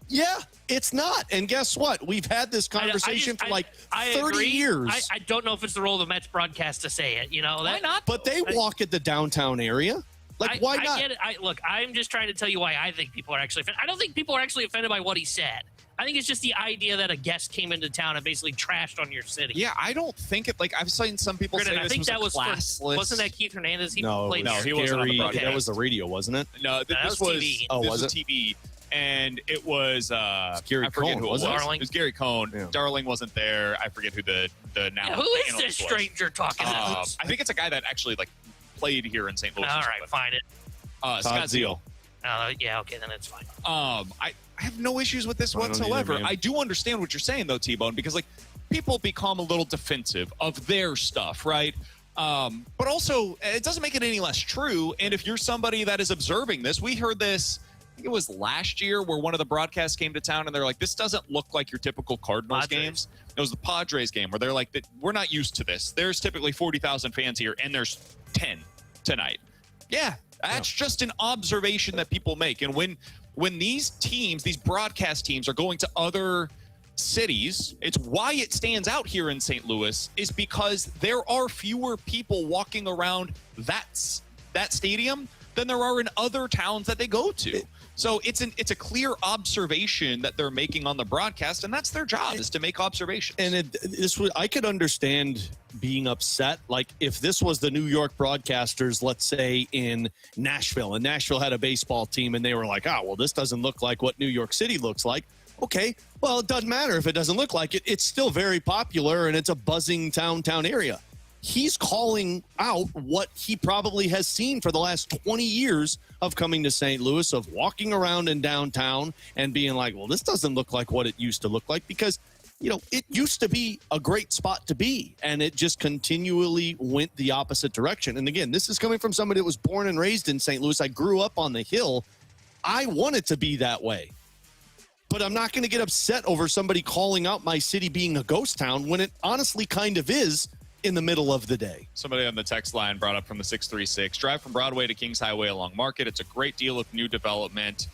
yeah, it's not. And guess what? We've had this conversation for like 30 years. I don't know if it's the role of the Mets broadcast to say it. You know, why not? But they walk at the downtown area. Like, why not? I get it. Look, I'm just trying to tell you why I think people are actually offended. I don't think people are actually offended by what he said. I think it's just the idea that a guest came into town and basically trashed on your city. Yeah, I don't think it. Like, I've seen some people say I this think was that a was classless. wasn't that Keith Hernandez? He No, played he wasn't on the broadcast. That was the radio, wasn't it? No, that this was TV. Oh, this was was it? TV, and it was Gary I forget Cohn, who it wasn't was. it? Darling. It was Gary Cohn. Yeah. Darling wasn't there. I forget who the now. Yeah, who is analyst this was. stranger talking to us? I think it's a guy that actually like played here in St. Louis. All right, find it. Scott Zeal. Yeah, okay, then it's fine. I have no issues with this I don't whatsoever. either, man. I do understand what you're saying, though, T-Bone, because, like, people become a little defensive of their stuff, right? But also, it doesn't make it any less true. And if you're somebody that is observing this, we heard this, I think it was last year, where one of the broadcasts came to town, and they're like, this doesn't look like your typical Cardinals games. It was the Padres game, where they're like, we're not used to this. There's typically 40,000 fans here, and there's 10 tonight. Yeah, that's just an observation that people make. And when these teams, these broadcast teams, are going to other cities, it's why it stands out here in St. Louis, is because there are fewer people walking around that stadium than there are in other towns that they go to. So it's a clear observation that they're making on the broadcast, and that's their job, is to make observations. And I could understand being upset. Like, if this was the New York broadcasters, let's say in Nashville, and Nashville had a baseball team, and they were like, oh, well, this doesn't look like what New York City looks like. Okay, well, it doesn't matter if it doesn't look like it. It's still very popular, and it's a buzzing downtown area. He's calling out what he probably has seen for the last 20 years of coming to St. Louis, of walking around in downtown and being like, well, this doesn't look like what it used to look like. Because it used to be a great spot to be, and it just continually went the opposite direction. And again, this is coming from somebody that was born and raised in St. Louis. I grew up on the Hill. I want it to be that way. But I'm not going to get upset over somebody calling out my city being a ghost town when it honestly kind of is in the middle of the day. Somebody on the text line brought up from the 636, drive from Broadway to Kings Highway along Market. It's a great deal of new development.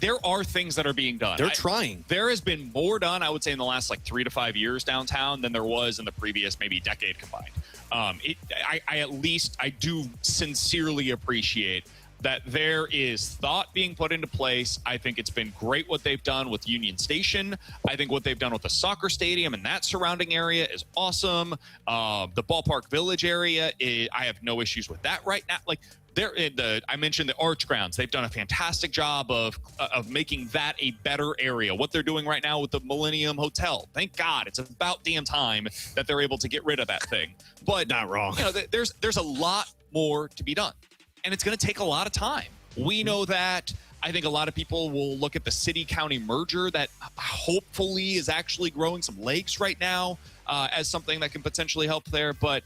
There are things that are being done. They're trying. There has been more done, I would say, in the last 3 to 5 years downtown than there was in the previous maybe decade combined. I do sincerely appreciate that there is thought being put into place. I think it's been great what they've done with Union Station. I think what they've done with the soccer stadium and that surrounding area is awesome. The Ballpark Village area, I have no issues with that right now. I mentioned the Arch Grounds. They've done a fantastic job of making that a better area. What they're doing right now with the Millennium Hotel, thank God, it's about damn time that they're able to get rid of that thing. But not wrong. There's a lot more to be done. And it's going to take a lot of time. We know that. I think a lot of people will look at the city-county merger that hopefully is actually growing some legs right now as something that can potentially help there. But,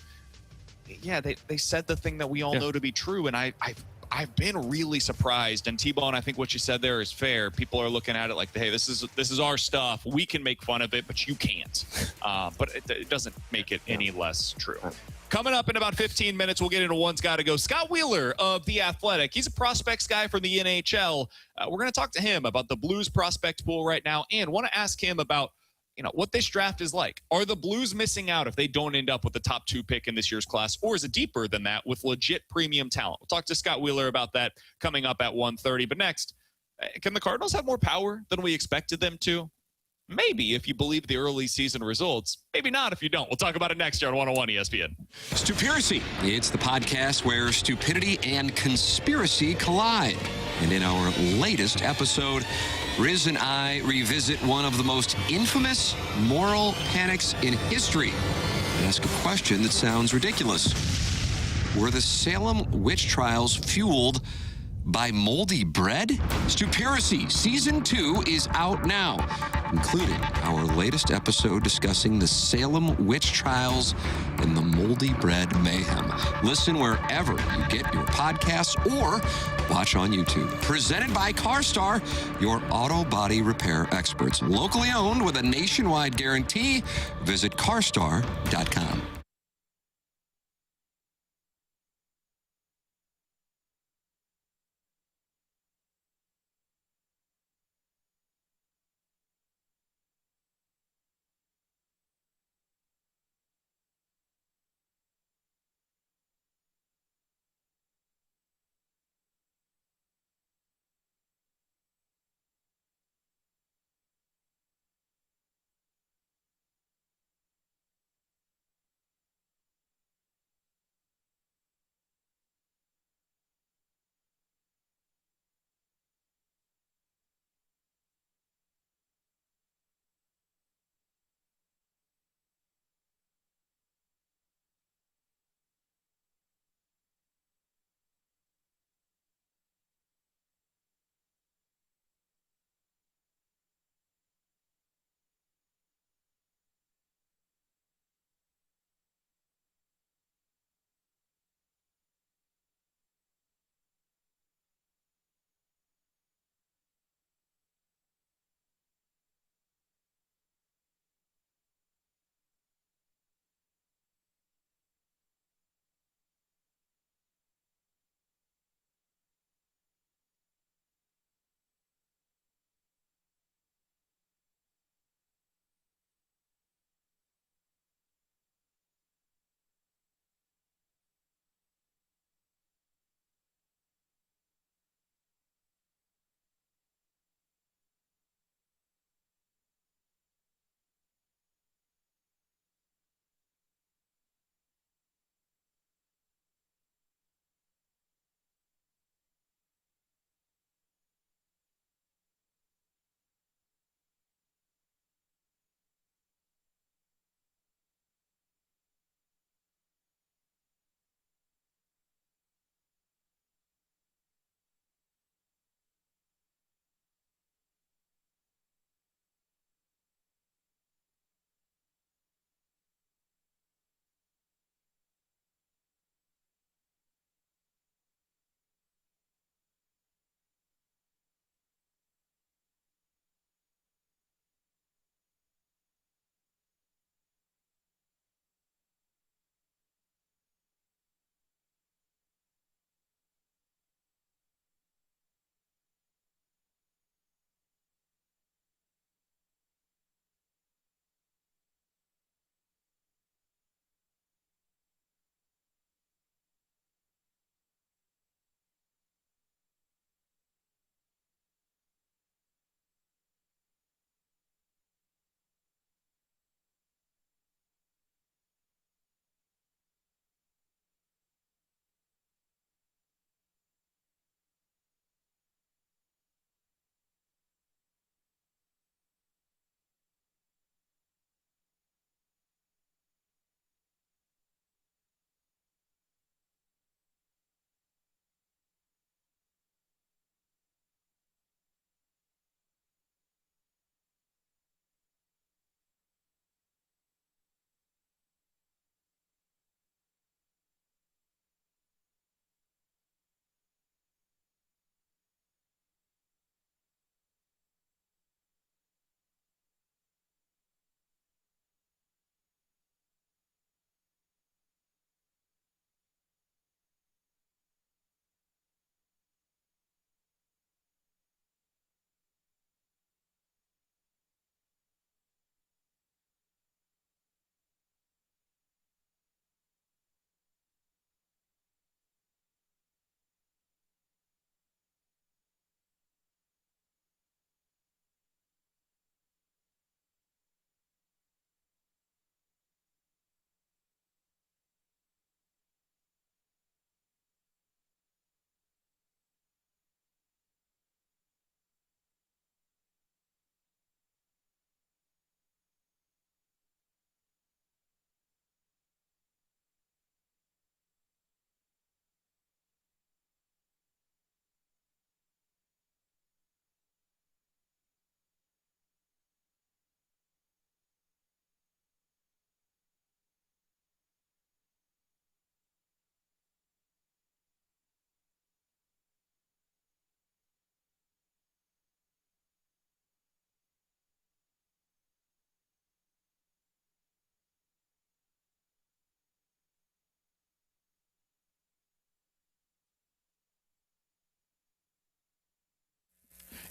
yeah, they said the thing that we all know to be true, and I've been really surprised. And T-Bone, I think what you said there is fair. People are looking at it like, hey, this is our stuff. We can make fun of it, but you can't. But it doesn't make it any less true. Coming up in about 15 minutes, we'll get into One's Gotta Go. Scott Wheeler of The Athletic. He's a prospects guy from the NHL. We're going to talk to him about the Blues prospect pool right now and want to ask him about what this draft is like. Are the Blues missing out if they don't end up with the top 2 pick in this year's class, or is it deeper than that with legit premium talent? We'll talk to Scott Wheeler about that coming up at 1:30. But next, can the Cardinals have more power than we expected them to? Maybe if you believe the early season results. Maybe not if you don't. We'll talk about it next year on 101 ESPN. Stupiracy. It's the podcast where stupidity and conspiracy collide. And in our latest episode, Riz and I revisit one of the most infamous moral panics in history and ask a question that sounds ridiculous. Were the Salem witch trials fueled by moldy bread? Stupiracy Season 2 is out now, including our latest episode discussing the Salem witch trials and the moldy bread mayhem. Listen wherever you get your podcasts or watch on YouTube. Presented by CarStar, your auto body repair experts. Locally owned with a nationwide guarantee. Visit carstar.com.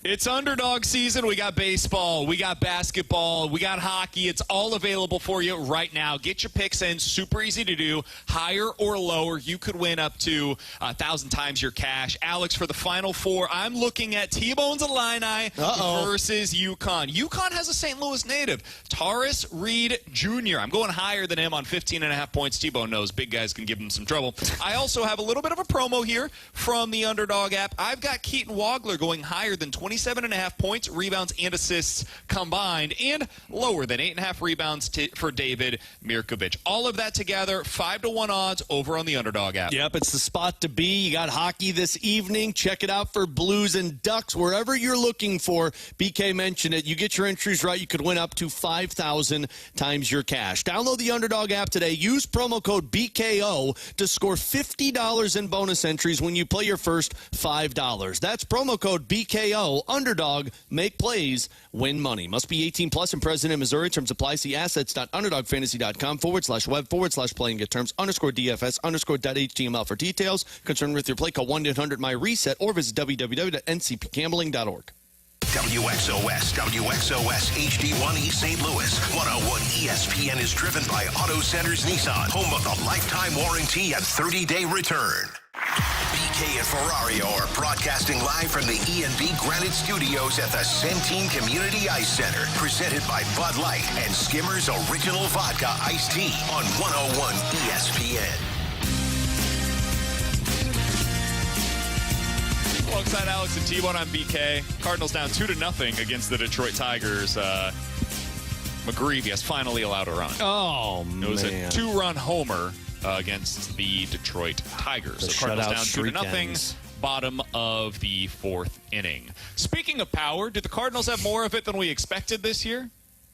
It's underdog season. We got baseball, we got basketball, we got hockey. It's all available for you right now. Get your picks in. Super easy to do. Higher or lower. You could win up to 1,000 times your cash. Alex, for the Final Four, I'm looking at T-Bones Illini versus UConn. UConn has a St. Louis native, Taurus Reed Jr. I'm going higher than him on 15.5 points. T-Bone knows big guys can give him some trouble. I also have a little bit of a promo here from the Underdog app. I've got Keaton Wagler going higher than 27.5 points, rebounds, and assists combined, and lower than 8.5 rebounds for David Mirkovic. All of that together, 5-1 odds over on the Underdog app. Yep, it's the spot to be. You got hockey this evening. Check it out for Blues and Ducks. Wherever you're looking for, BK mentioned it. You get your entries right, you could win up to 5,000 times your cash. Download the Underdog app today. Use promo code BKO to score $50 in bonus entries when you play your first $5. That's promo code BKO. Underdog, make plays, win money. Must be 18 plus and present in Missouri. Terms apply. See assets.underdogfantasy.com/web/play and get terms _DFS_.html for details. Concerned with your play, call 1-800-MY-RESET or visit www.ncpgambling.org. WXOS HD1 East St. Louis. 101 ESPN is driven by Auto Centers Nissan, home of the lifetime warranty and 30-day return. BK and Ferrario are broadcasting live from the E&B Granite Studios at the Centene Community Ice Center. Presented by Bud Light and Skimmers Original Vodka Iced Tea on 101 ESPN. Alongside Alex and T1, I'm BK. Cardinals down 2-0 against the Detroit Tigers. McGreevy has finally allowed a run. Oh, man. It was a 2-run homer against the Detroit Tigers. So Cardinals down 2-0, bottom of the fourth inning. Speaking of power, do the Cardinals have more of it than we expected this year?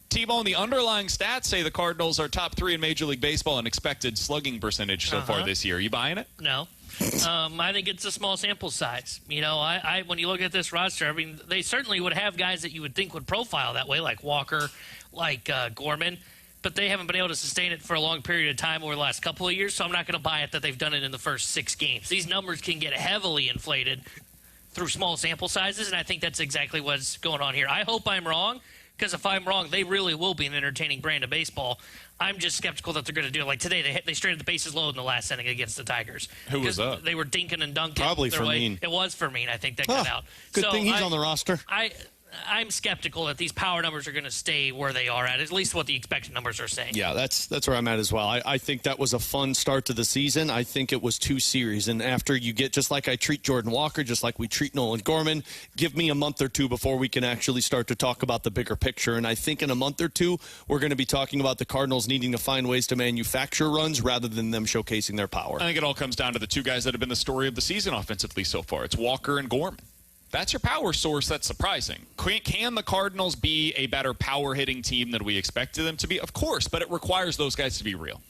T-Bone, the underlying stats say the Cardinals are top 3 in Major League Baseball in expected slugging percentage so far this year. Are you buying it? No. I think it's a small sample size. You know, I when you look at this roster, I mean, they certainly would have guys that you would think would profile that way, like Walker, like Gorman, but they haven't been able to sustain it for a long period of time over the last couple of years, so I'm not going to buy it that they've done it in the first 6 games. These numbers can get heavily inflated through small sample sizes, and I think that's exactly what's going on here. I hope I'm wrong, because if I'm wrong, they really will be an entertaining brand of baseball. I'm just skeptical that they're going to do it. Like today, they straighted the bases low in the last inning against the Tigers. Who was that? They were dinking and dunking. Probably Fermin. It was Fermin, I think, that got out. Good thing he's on the roster. I'm skeptical that these power numbers are going to stay where they are at least what the expected numbers are saying. Yeah, that's where I'm at as well. I think that was a fun start to the season. I think it was 2 series. And after you get, just like I treat Jordan Walker, just like we treat Nolan Gorman, give me a month or 2 before we can actually start to talk about the bigger picture. And I think in a month or 2, we're going to be talking about the Cardinals needing to find ways to manufacture runs rather than them showcasing their power. I think it all comes down to the 2 guys that have been the story of the season offensively so far. It's Walker and Gorman. That's your power source. That's surprising. Can the Cardinals be a better power-hitting team than we expected them to be? Of course, but it requires those guys to be real.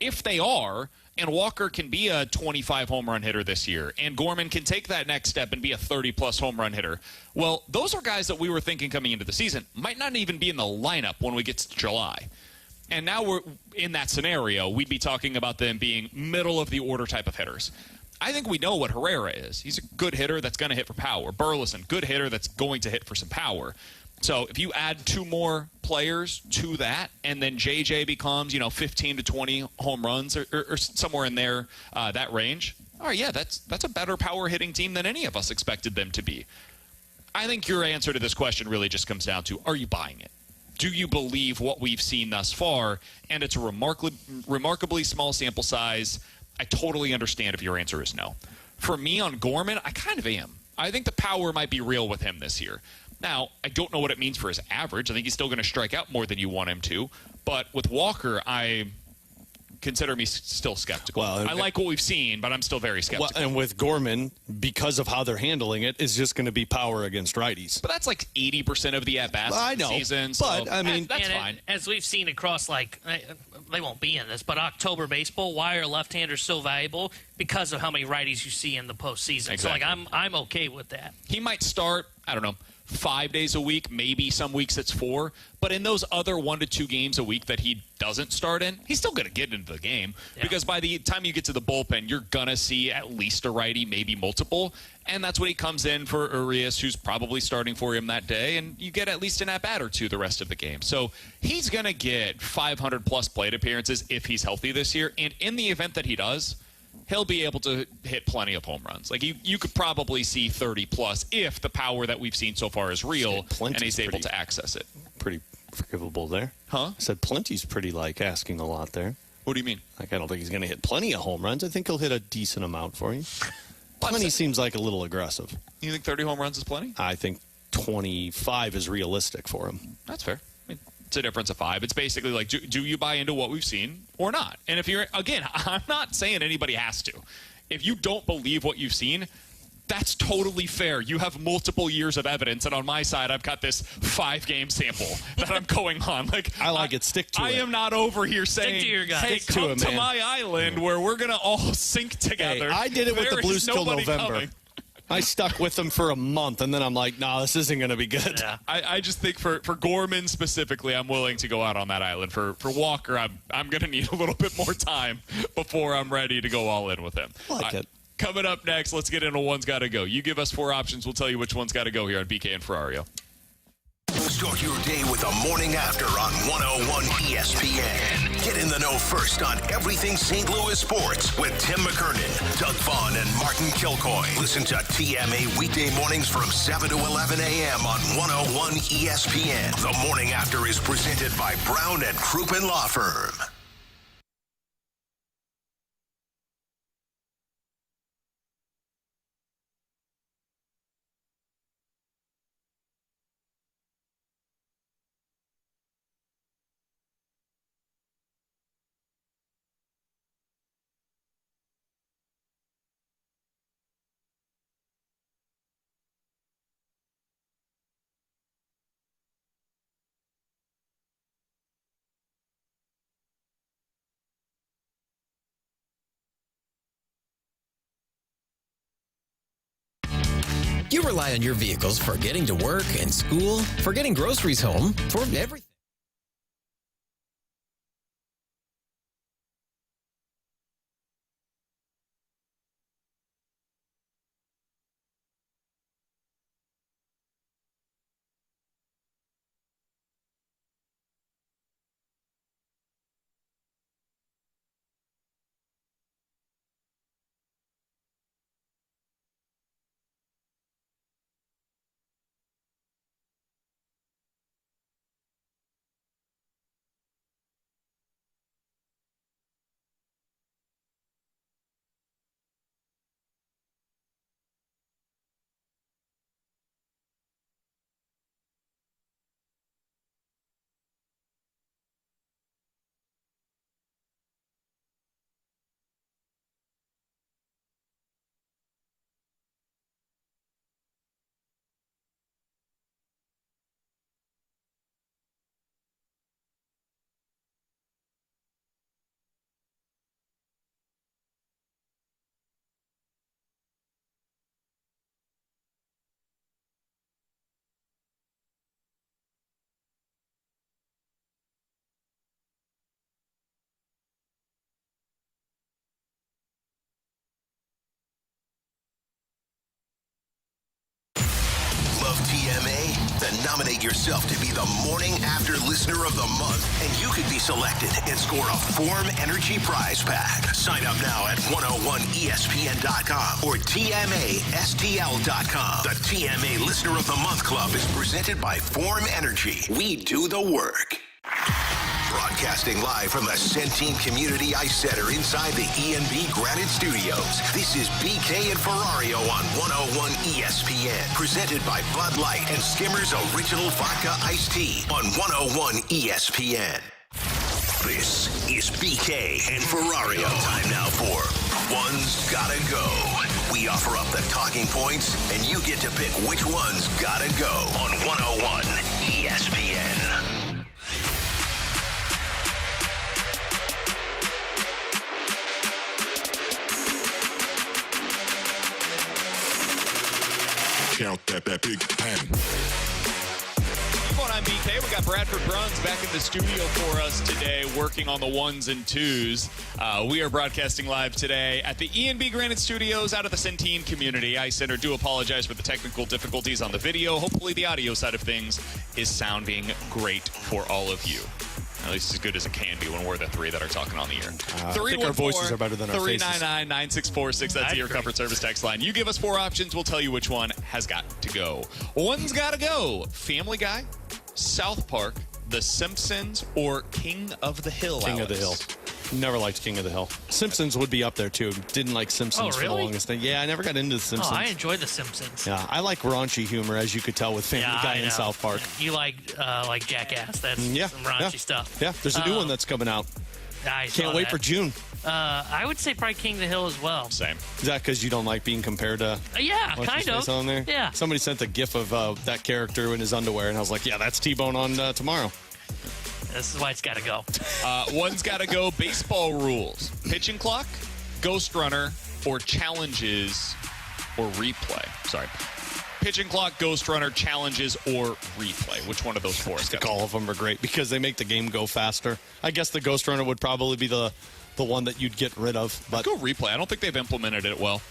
If they are, and Walker can be a 25 home run hitter this year, and Gorman can take that next step and be a 30-plus home run hitter, well, those are guys that we were thinking coming into the season might not even be in the lineup when we get to July. And now we're in that scenario. We'd be talking about them being middle-of-the-order type of hitters. I think we know what Herrera is. He's a good hitter that's going to hit for power. Burleson, good hitter that's going to hit for some power. So if you add 2 more players to that, and then JJ becomes, 15 to 20 home runs or somewhere in there, that range, all right, yeah, that's a better power hitting team than any of us expected them to be. I think your answer to this question really just comes down to, are you buying it? Do you believe what we've seen thus far? And it's a remarkably small sample size. I totally understand if your answer is no. For me on Gorman, I kind of am. I think the power might be real with him this year. Now, I don't know what it means for his average. I think he's still going to strike out more than you want him to. But with Walker, I consider me still skeptical. Well, I like what we've seen, but I'm still very skeptical. Well, and with Gorman, because of how they're handling it, is just going to be power against righties. But that's like 80% of the at-bats season. But, I mean, that's fine. As we've seen across, they won't be in this, but October baseball, why are left-handers so valuable? Because of how many righties you see in the postseason. Exactly. So, I'm okay with that. He might start, I don't know, 5 days a week, maybe some weeks it's 4. But in those other 1 to 2 games a week that he doesn't start in, he's still going to get into the game because by the time you get to the bullpen, you're going to see at least a righty, maybe multiple. And that's when he comes in for Urias, who's probably starting for him that day, and you get at least an at-bat or 2 the rest of the game. So he's going to get 500-plus plate appearances if he's healthy this year. And in the event that he does, he'll be able to hit plenty of home runs. Like, you could probably see 30-plus if the power that we've seen so far is real and he's able to access it. Pretty forgivable there. Huh? I said plenty's pretty like asking a lot there. What do you mean? Like, I don't think he's going to hit plenty of home runs. I think he'll hit a decent amount for you. Plenty seems like a little aggressive. You think 30 home runs is plenty? I think 25 is realistic for him. That's fair. I mean, it's a difference of 5. It's basically like, do you buy into what we've seen or not? And if you're, again, I'm not saying anybody has to. If you don't believe what you've seen, that's totally fair. You have multiple years of evidence, and on my side, I've got this 5-game sample that I'm going on. Like, I like it. Stick to it. I am not over here saying, to your guy. hey, Stick to come it, to man. my island where we're going to all sink together. Hey, I did it with the Blues till November. Coming. I stuck with them for a month, and then I'm like, no, this isn't going to be good. Yeah. I just think for Gorman specifically, I'm willing to go out on that island. For Walker, I'm going to need a little bit more time before I'm ready to go all in with him. I like it. Coming up next, let's get into One's Gotta Go. You give us 4 options, we'll tell you which one's got to go here on BK and Ferrario. Start your day with the morning after on 101 ESPN. Get in the know first on everything St. Louis sports with Tim McKernan, Doug Vaughn, and Martin Kilcoy. Listen to TMA weekday mornings from 7 to 11 a.m. on 101 ESPN. The morning after is presented by Brown and Crouppen Law Firm. You rely on your vehicles for getting to work and school, for getting groceries home, for everything. Love TMA? Then nominate yourself to be the Morning After Listener of the Month, and you could be selected and score a Form Energy prize pack. Sign up now at 101ESPN.com or TMASTL.com. The TMA Listener of the Month Club is presented by Form Energy. We do the work. Broadcasting live from the Centene Community Ice Center inside the E&B Granite Studios. This is BK and Ferrario on 101 ESPN. Presented by Bud Light and Skimmer's Original Vodka Iced Tea on 101 ESPN. This is BK and Ferrario. Time now for One's Gotta Go. We offer up the talking points, and you get to pick which one's gotta go on 101 ESPN. Count that big pen. I'm BK. We got Bradford Bruns back in the studio for us today, working on the ones and twos. We are broadcasting live today at the E&B Granite Studios out of the Centene Community Ice Center. Do apologize for the technical difficulties on the video. Hopefully the audio side of things is sounding great for all of you. At least as good as it can be when we're the three that are talking on the air. I think our voices are better than our faces. 399-9646. That's the Air Comfort Service text line. You give us 4 options. We'll tell you which one has got to go. One's got to go. Family Guy, South Park, The Simpsons, or King of the Hill? King of the Hill. Never liked King of the Hill. Simpsons would be up there, too. Didn't like Simpsons for the longest thing. Yeah, I never got into The Simpsons. Oh, I enjoyed The Simpsons. Yeah, I like raunchy humor, as you could tell with Family Guy and South Park. You like Jackass. That's some raunchy stuff. Yeah, there's a new one that's coming out. Can't wait for June. I would say probably King of the Hill as well. Same. Is that because you don't like being compared to? Yeah, kind of. On there? Yeah. Somebody sent a GIF of that character in his underwear, and I was like, yeah, that's T-Bone on tomorrow. This is why it's got to go. One's got to go. Baseball rules. Pitching clock, ghost runner, or challenges, or replay. Sorry. Pitching clock, ghost runner, challenges, or replay. Which one of those 4? I think all of them are great because they make the game go faster. I guess the ghost runner would probably be the one that you'd get rid of. But go replay. I don't think they've implemented it well.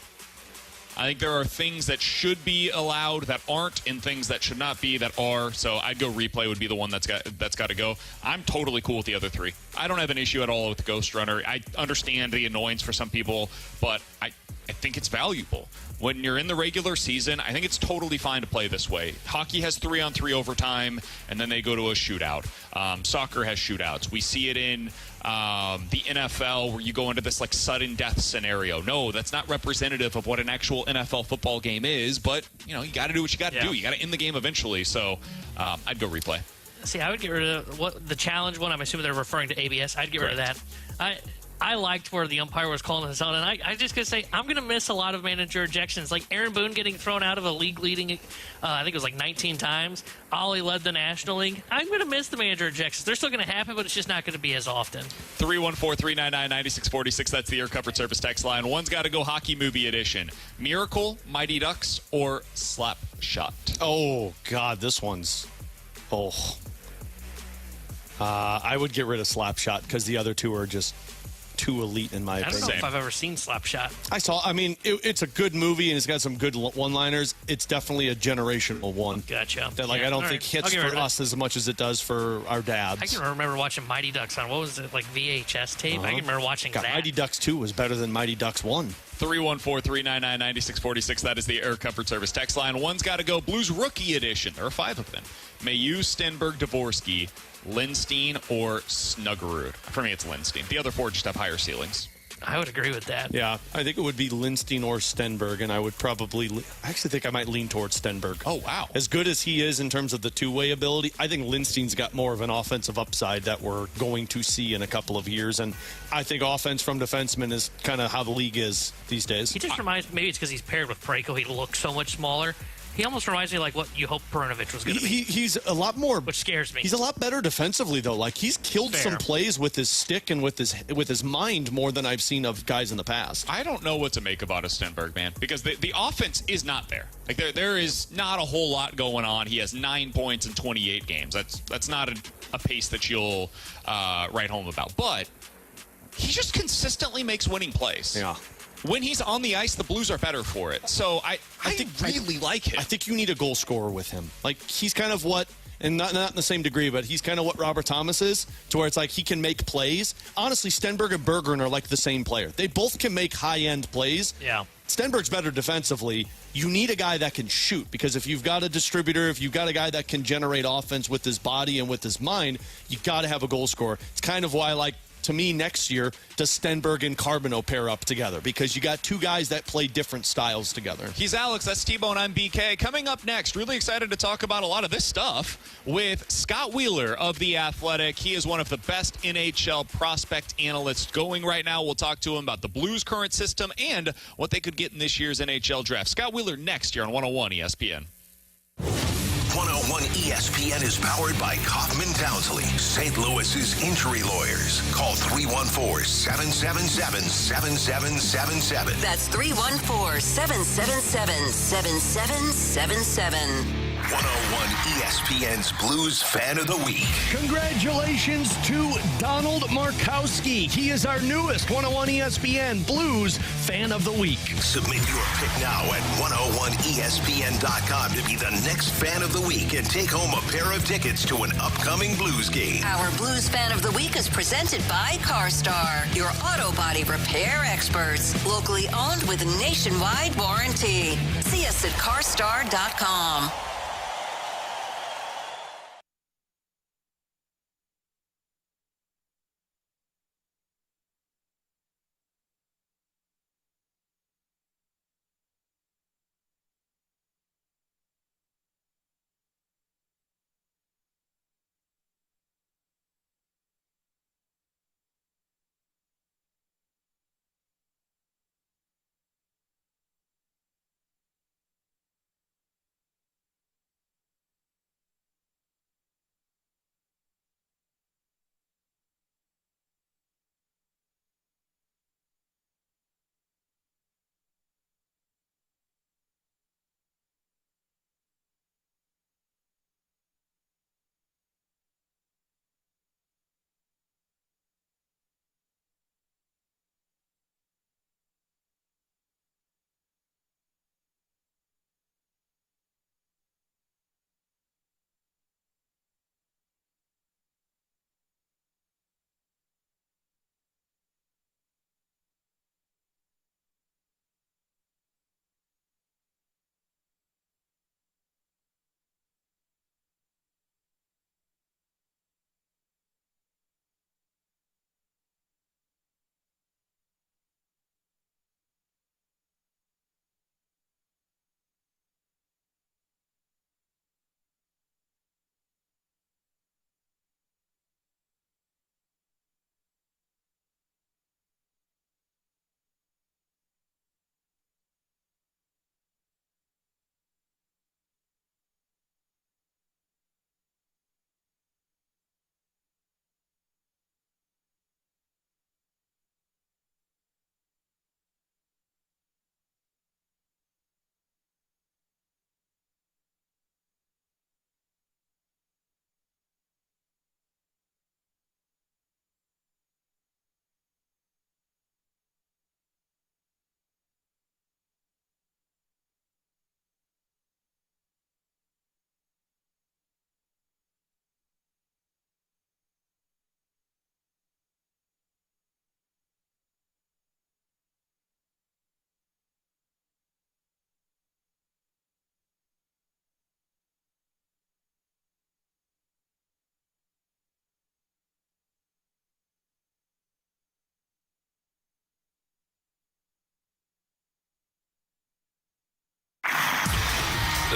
I think there are things that should be allowed that aren't, and things that should not be that are. So I'd go replay would be the one that's got to go. I'm totally cool with the other 3. I don't have an issue at all with the ghost runner. I understand the annoyance for some people, but I think it's valuable. When you're in the regular season, I think it's totally fine to play this way. Hockey has 3-on-3 overtime, and then they go to a shootout. Soccer has shootouts. We see it in the NFL where you go into this like sudden death scenario. No, that's not representative of what an actual NFL football game is, but you got to do what you got to do. You got to end the game eventually. So I'd go replay. See, I would get rid of the challenge one. I'm assuming they're referring to ABS. I'd get rid of that. I liked where the umpire was calling this out, and I just gotta say I'm gonna miss a lot of manager ejections, like Aaron Boone getting thrown out of a league leading, I think it was like 19 times. Ollie led the National League. I'm gonna miss the manager ejections. They're still gonna happen, but it's just not gonna be as often. 314-399-9646. That's the Air Comfort Service text line. One's got to go hockey movie edition. Miracle, Mighty Ducks, or Slap Shot. Oh God, this one's I would get rid of Slap Shot because the other 2 are just too elite in my opinion. I don't know if I've ever seen Slapshot. It's a good movie and it's got some good one-liners. It's definitely a generational one. Gotcha. That I don't think hits for us as much as it does for our dads. I can remember watching Mighty Ducks on, what was it, like VHS tape? I can remember watching that. Mighty Ducks 2 was better than Mighty Ducks 1. 314-399-9646. That is the Air Comfort Service text line. One's got to go. Blues Rookie Edition. There are 5 of them. Mayu, Stenberg, Dvorsky, Lindstein, or Snuggerud. For me, it's Lindstein. The other 4 just have higher ceilings. I would agree with that. Yeah, I think it would be Lindstein or Stenberg, and I would probably I actually think I might lean towards Stenberg. Oh, wow. As good as he is in terms of the two-way ability, I think Lindstein's got more of an offensive upside that we're going to see in a couple of years, and I think offense from defensemen is kind of how the league is these days. He just reminds me, maybe it's because he's paired with Parayko, he looks so much smaller. He almost reminds me like what you hoped Perunovic was going to be. He's a lot more, which scares me. He's a lot better defensively though. Like he's killed some plays with his stick and with his mind more than I've seen of guys in the past. I don't know what to make about a Stenberg, man, because the offense is not there. Like there is not a whole lot going on. He has 9 points in 28 games. That's not a pace that you'll write home about. But he just consistently makes winning plays. Yeah. When he's on the ice, the Blues are better for it. So I really like him. I think you need a goal scorer with him. Like he's kind of what, and not in the same degree, but he's kind of what Robert Thomas is, to where it's like he can make plays. Honestly, Stenberg and Berggren are like the same player. They both can make high-end plays. Yeah. Stenberg's better defensively. You need a guy that can shoot, because if you've got a distributor, if you've got a guy that can generate offense with his body and with his mind, you got to have a goal scorer. It's kind of why, like, to me, next year, does Stenberg and Carbonneau pair up together? Because you got two guys that play different styles together. He's Alex. That's T-Bone. I'm BK. Coming up next, really excited to talk about a lot of this stuff with Scott Wheeler of The Athletic. He is one of the best NHL prospect analysts going right now. We'll talk to him about the Blues' current system and what they could get in this year's NHL draft. Scott Wheeler next year on 101 ESPN. 101 ESPN is powered by Kaufman Townsley, St. Louis's injury lawyers. Call 314-777-7777. That's 314-777-7777. 101 ESPN's Blues Fan of the Week. Congratulations to Donald Markowski. He is our newest 101 ESPN Blues Fan of the Week. Submit your pick now at 101ESPN.com to be the next Fan of the Week and take home a pair of tickets to an upcoming Blues game. Our Blues Fan of the Week is presented by CarStar, your auto body repair experts. Locally owned with nationwide warranty. See us at carstar.com.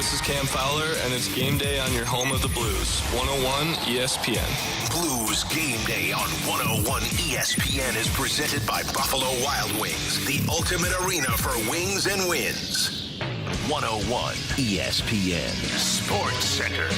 This is Cam Fowler, and it's game day on your home of the Blues, 101 ESPN. Blues Game Day on 101 ESPN is presented by Buffalo Wild Wings, the ultimate arena for wings and wins. 101 ESPN Sports Center.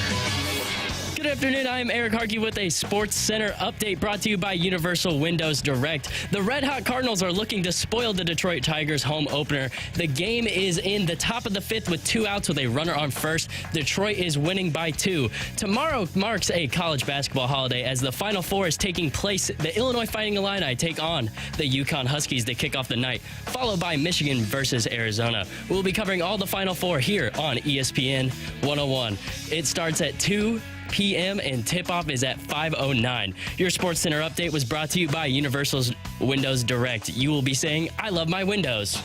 Good afternoon. I'm Eric Harkey with a Sports Center update brought to you by Universal Windows Direct. The Red Hot Cardinals are looking to spoil the Detroit Tigers home opener. The game is in the top of the fifth with 2 outs with a runner on first. Detroit is winning by 2. Tomorrow marks a college basketball holiday as the Final Four is taking place. The Illinois Fighting Illini take on the UConn Huskies to kick off the night, followed by Michigan versus Arizona. We'll be covering all the Final Four here on ESPN 101. It starts at 2 p.m. and tip-off is at 5:09. Your Sports Center update was brought to you by Universal's Windows Direct. You will be saying, I love my windows.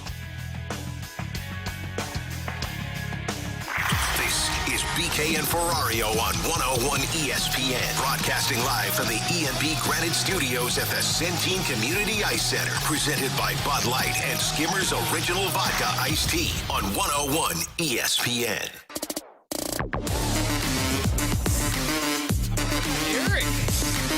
This is BK and Ferrario on 101 ESPN, broadcasting live from the E&B Granite Studios at the Centene Community Ice Center, presented by Bud Light and Skimmer's Original Vodka Iced Tea on 101 ESPN.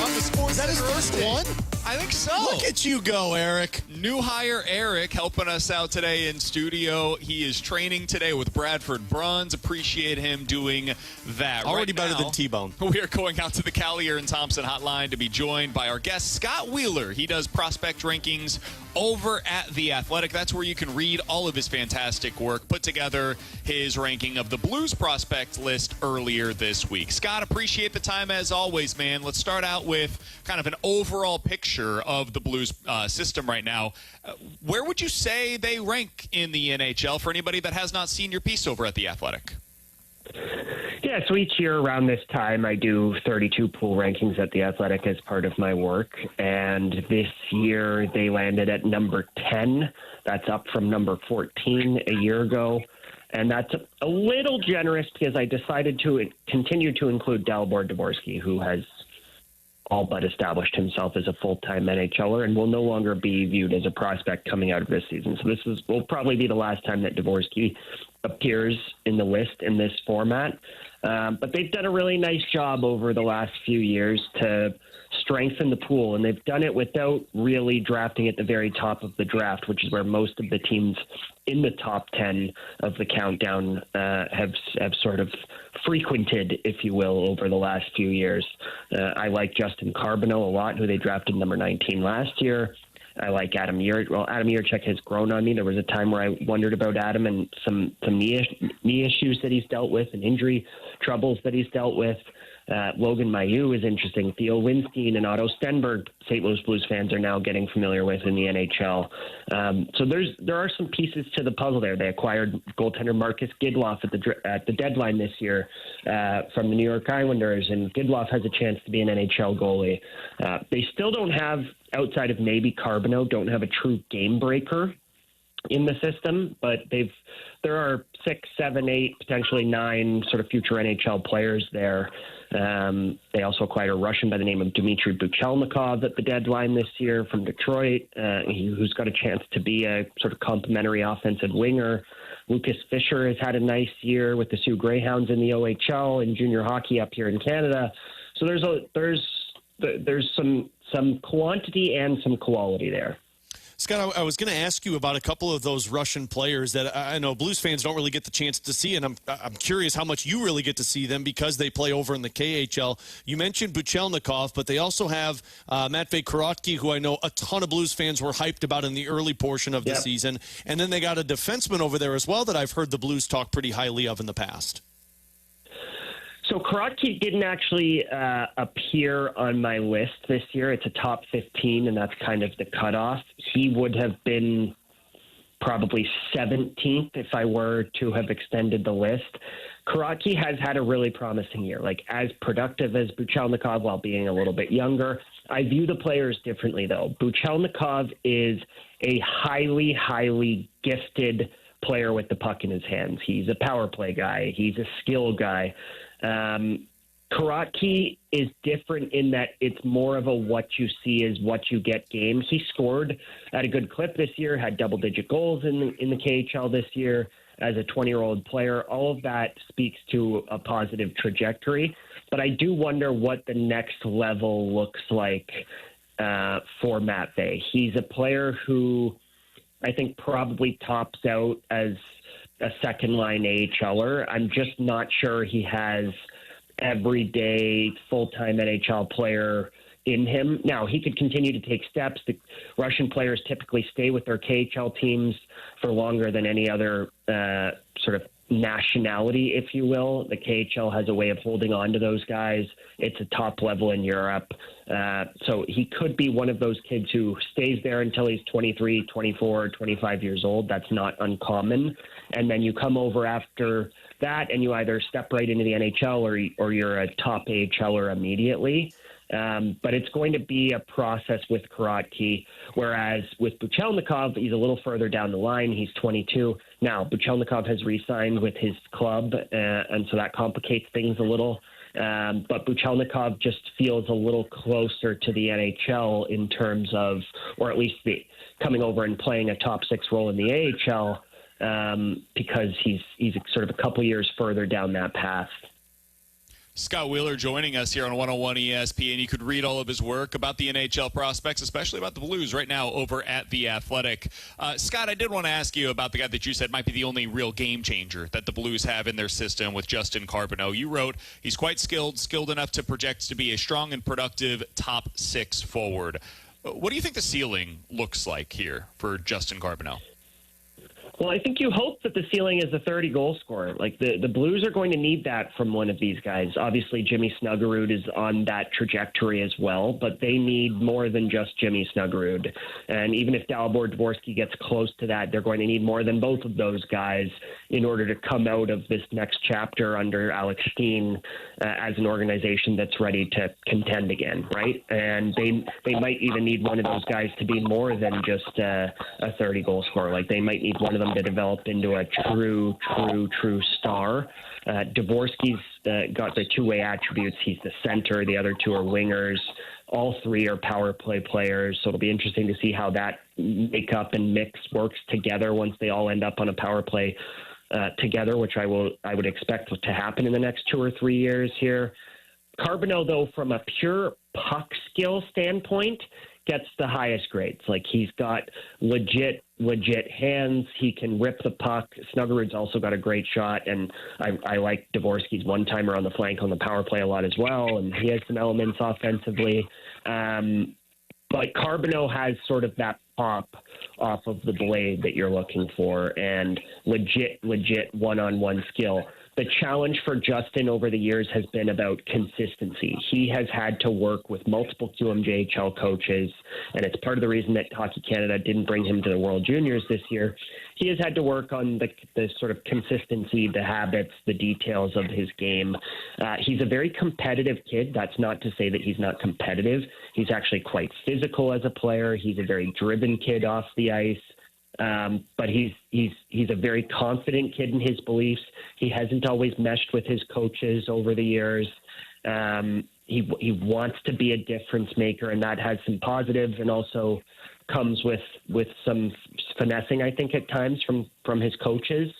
On the Sports Is that his Center first update. one? I think so. Look at you go, Eric. New hire Eric helping us out today in studio. He is training today with Bradford Bruns. Appreciate him doing that. Already better than T-Bone. We are going out to the Callier and Thompson hotline to be joined by our guest, Scott Wheeler. He does prospect rankings over at The Athletic. That's where you can read all of his fantastic work. Put together his ranking of the Blues prospect list earlier this week. Scott, appreciate the time as always, man. Let's start out with kind of an overall picture of the Blues system right now. Where would you say they rank in the NHL for anybody that has not seen your piece over at The Athletic? Yeah, so each year around this time, I do 32 pool rankings at The Athletic as part of my work. And this year, they landed at number 10. That's up from number 14 a year ago. And that's a little generous because I decided to continue to include Dalibor Dvorsky, who has all but established himself as a full-time NHLer and will no longer be viewed as a prospect coming out of this season. So this will probably be the last time that Dvorsky appears in the list in this format. But they've done a really nice job over the last few years to strengthen the pool, and they've done it without really drafting at the very top of the draft, which is where most of the teams in the top 10 of the countdown have sort of frequented, if you will, over the last few years. I like Justin Carbonneau a lot, who they drafted number 19 last year. I like Adam Yurchek. Well, Adam Yurchek has grown on me. There was a time where I wondered about Adam and some knee issues that he's dealt with and injury troubles that he's dealt with. Logan Mailloux is interesting. Theo Winstein and Otto Stenberg, St. Louis Blues fans are now getting familiar with in the NHL. So there are some pieces to the puzzle there. They acquired goaltender Marcus Gidloff at the deadline this year from the New York Islanders, and Gidloff has a chance to be an NHL goalie. They still don't have, outside of maybe Carbonneau, don't have a true game breaker in the system, but there are 6, 7, 8, potentially 9 sort of future NHL players there. They also acquired a Russian by the name of Dmitry Buchelnikov at the deadline this year from Detroit, who's got a chance to be a sort of complimentary offensive winger. Lucas Fisher has had a nice year with the Sioux Greyhounds in the OHL and junior hockey up here in Canada. So there's some quantity and some quality there. Scott, I was going to ask you about a couple of those Russian players that I know Blues fans don't really get the chance to see, and I'm curious how much you really get to see them because they play over in the KHL. You mentioned Buchelnikov, but they also have Matvei Korotky, who I know a ton of Blues fans were hyped about in the early portion of the season. And then they got a defenseman over there as well that I've heard the Blues talk pretty highly of in the past. So Korotky didn't actually appear on my list this year. It's a top 15, and that's kind of the cutoff. He would have been probably 17th if I were to have extended the list. Korotky has had a really promising year, like as productive as Buchelnikov while being a little bit younger. I view the players differently, though. Buchelnikov is a highly, highly gifted player with the puck in his hands. He's a power play guy. He's a skill guy. Korotky is different in that it's more of a what you see is what you get game. He scored at a good clip this year, had double-digit goals in the KHL this year as a 20-year-old player. All of that speaks to a positive trajectory. But I do wonder what the next level looks like for Matvei. He's a player who I think probably tops out as a second-line AHLer. I'm just not sure he has everyday full-time NHL player in him. Now, he could continue to take steps. The Russian players typically stay with their KHL teams for longer than any other sort of nationality, if you will. The KHL has a way of holding on to those guys. It's a top level in Europe. So he could be one of those kids who stays there until he's 23, 24, 25 years old. That's not uncommon. And then you come over after that and you either step right into the NHL or you're a top AHLer immediately. But it's going to be a process with Korotky, whereas with Buchelnikov, he's a little further down the line. He's 22. Now, Buchelnikov has re-signed with his club, and so that complicates things a little. But Buchelnikov just feels a little closer to the NHL in terms of, or at least coming over and playing a top 6 role in the AHL because he's sort of a couple years further down that path. Scott Wheeler joining us here on 101 ESPN. You could read all of his work about the NHL prospects, especially about the Blues right now over at The Athletic. Scott, I did want to ask you about the guy that you said might be the only real game changer that the Blues have in their system with Justin Carbonneau. You wrote, he's quite skilled enough to project to be a strong and productive top 6 forward. What do you think the ceiling looks like here for Justin Carbonneau? Well, I think you hope that the ceiling is a 30-goal scorer. Like the Blues are going to need that from one of these guys. Obviously, Jimmy Snuggerud is on that trajectory as well, but they need more than just Jimmy Snuggerud. And even if Dalibor Dvorsky gets close to that, they're going to need more than both of those guys in order to come out of this next chapter under Alex Steen as an organization that's ready to contend again, right? And they might even need one of those guys to be more than just a 30-goal scorer. Like they might need one of them to develop into a true star. Dvorsky's got the two-way attributes. He's the center. The other two are wingers. All three are power play players. So it'll be interesting to see how that makeup and mix works together once they all end up on a power play together, which I would expect to happen in the next 2 or 3 years here. Carbonneau, though, from a pure puck skill standpoint, gets the highest grades. Like he's got legit hands. He can rip the puck. Snuggerud's also got a great shot, and I like Dvorsky's one-timer on the flank on the power play a lot as well, and he has some elements offensively. But Carbonneau has sort of that pop off of the blade that you're looking for, and legit one-on-one skill. The challenge for Justin over the years has been about consistency. He has had to work with multiple QMJHL coaches, and it's part of the reason that Hockey Canada didn't bring him to the World Juniors this year. He has had to work on the sort of consistency, the habits, the details of his game. He's a very competitive kid. That's not to say that he's not competitive. He's actually quite physical as a player. He's a very driven kid off the ice. But he's a very confident kid in his beliefs. He hasn't always meshed with his coaches over the years. He wants to be a difference maker, and that has some positives and also comes with some finessing, I think, at times from his coaches.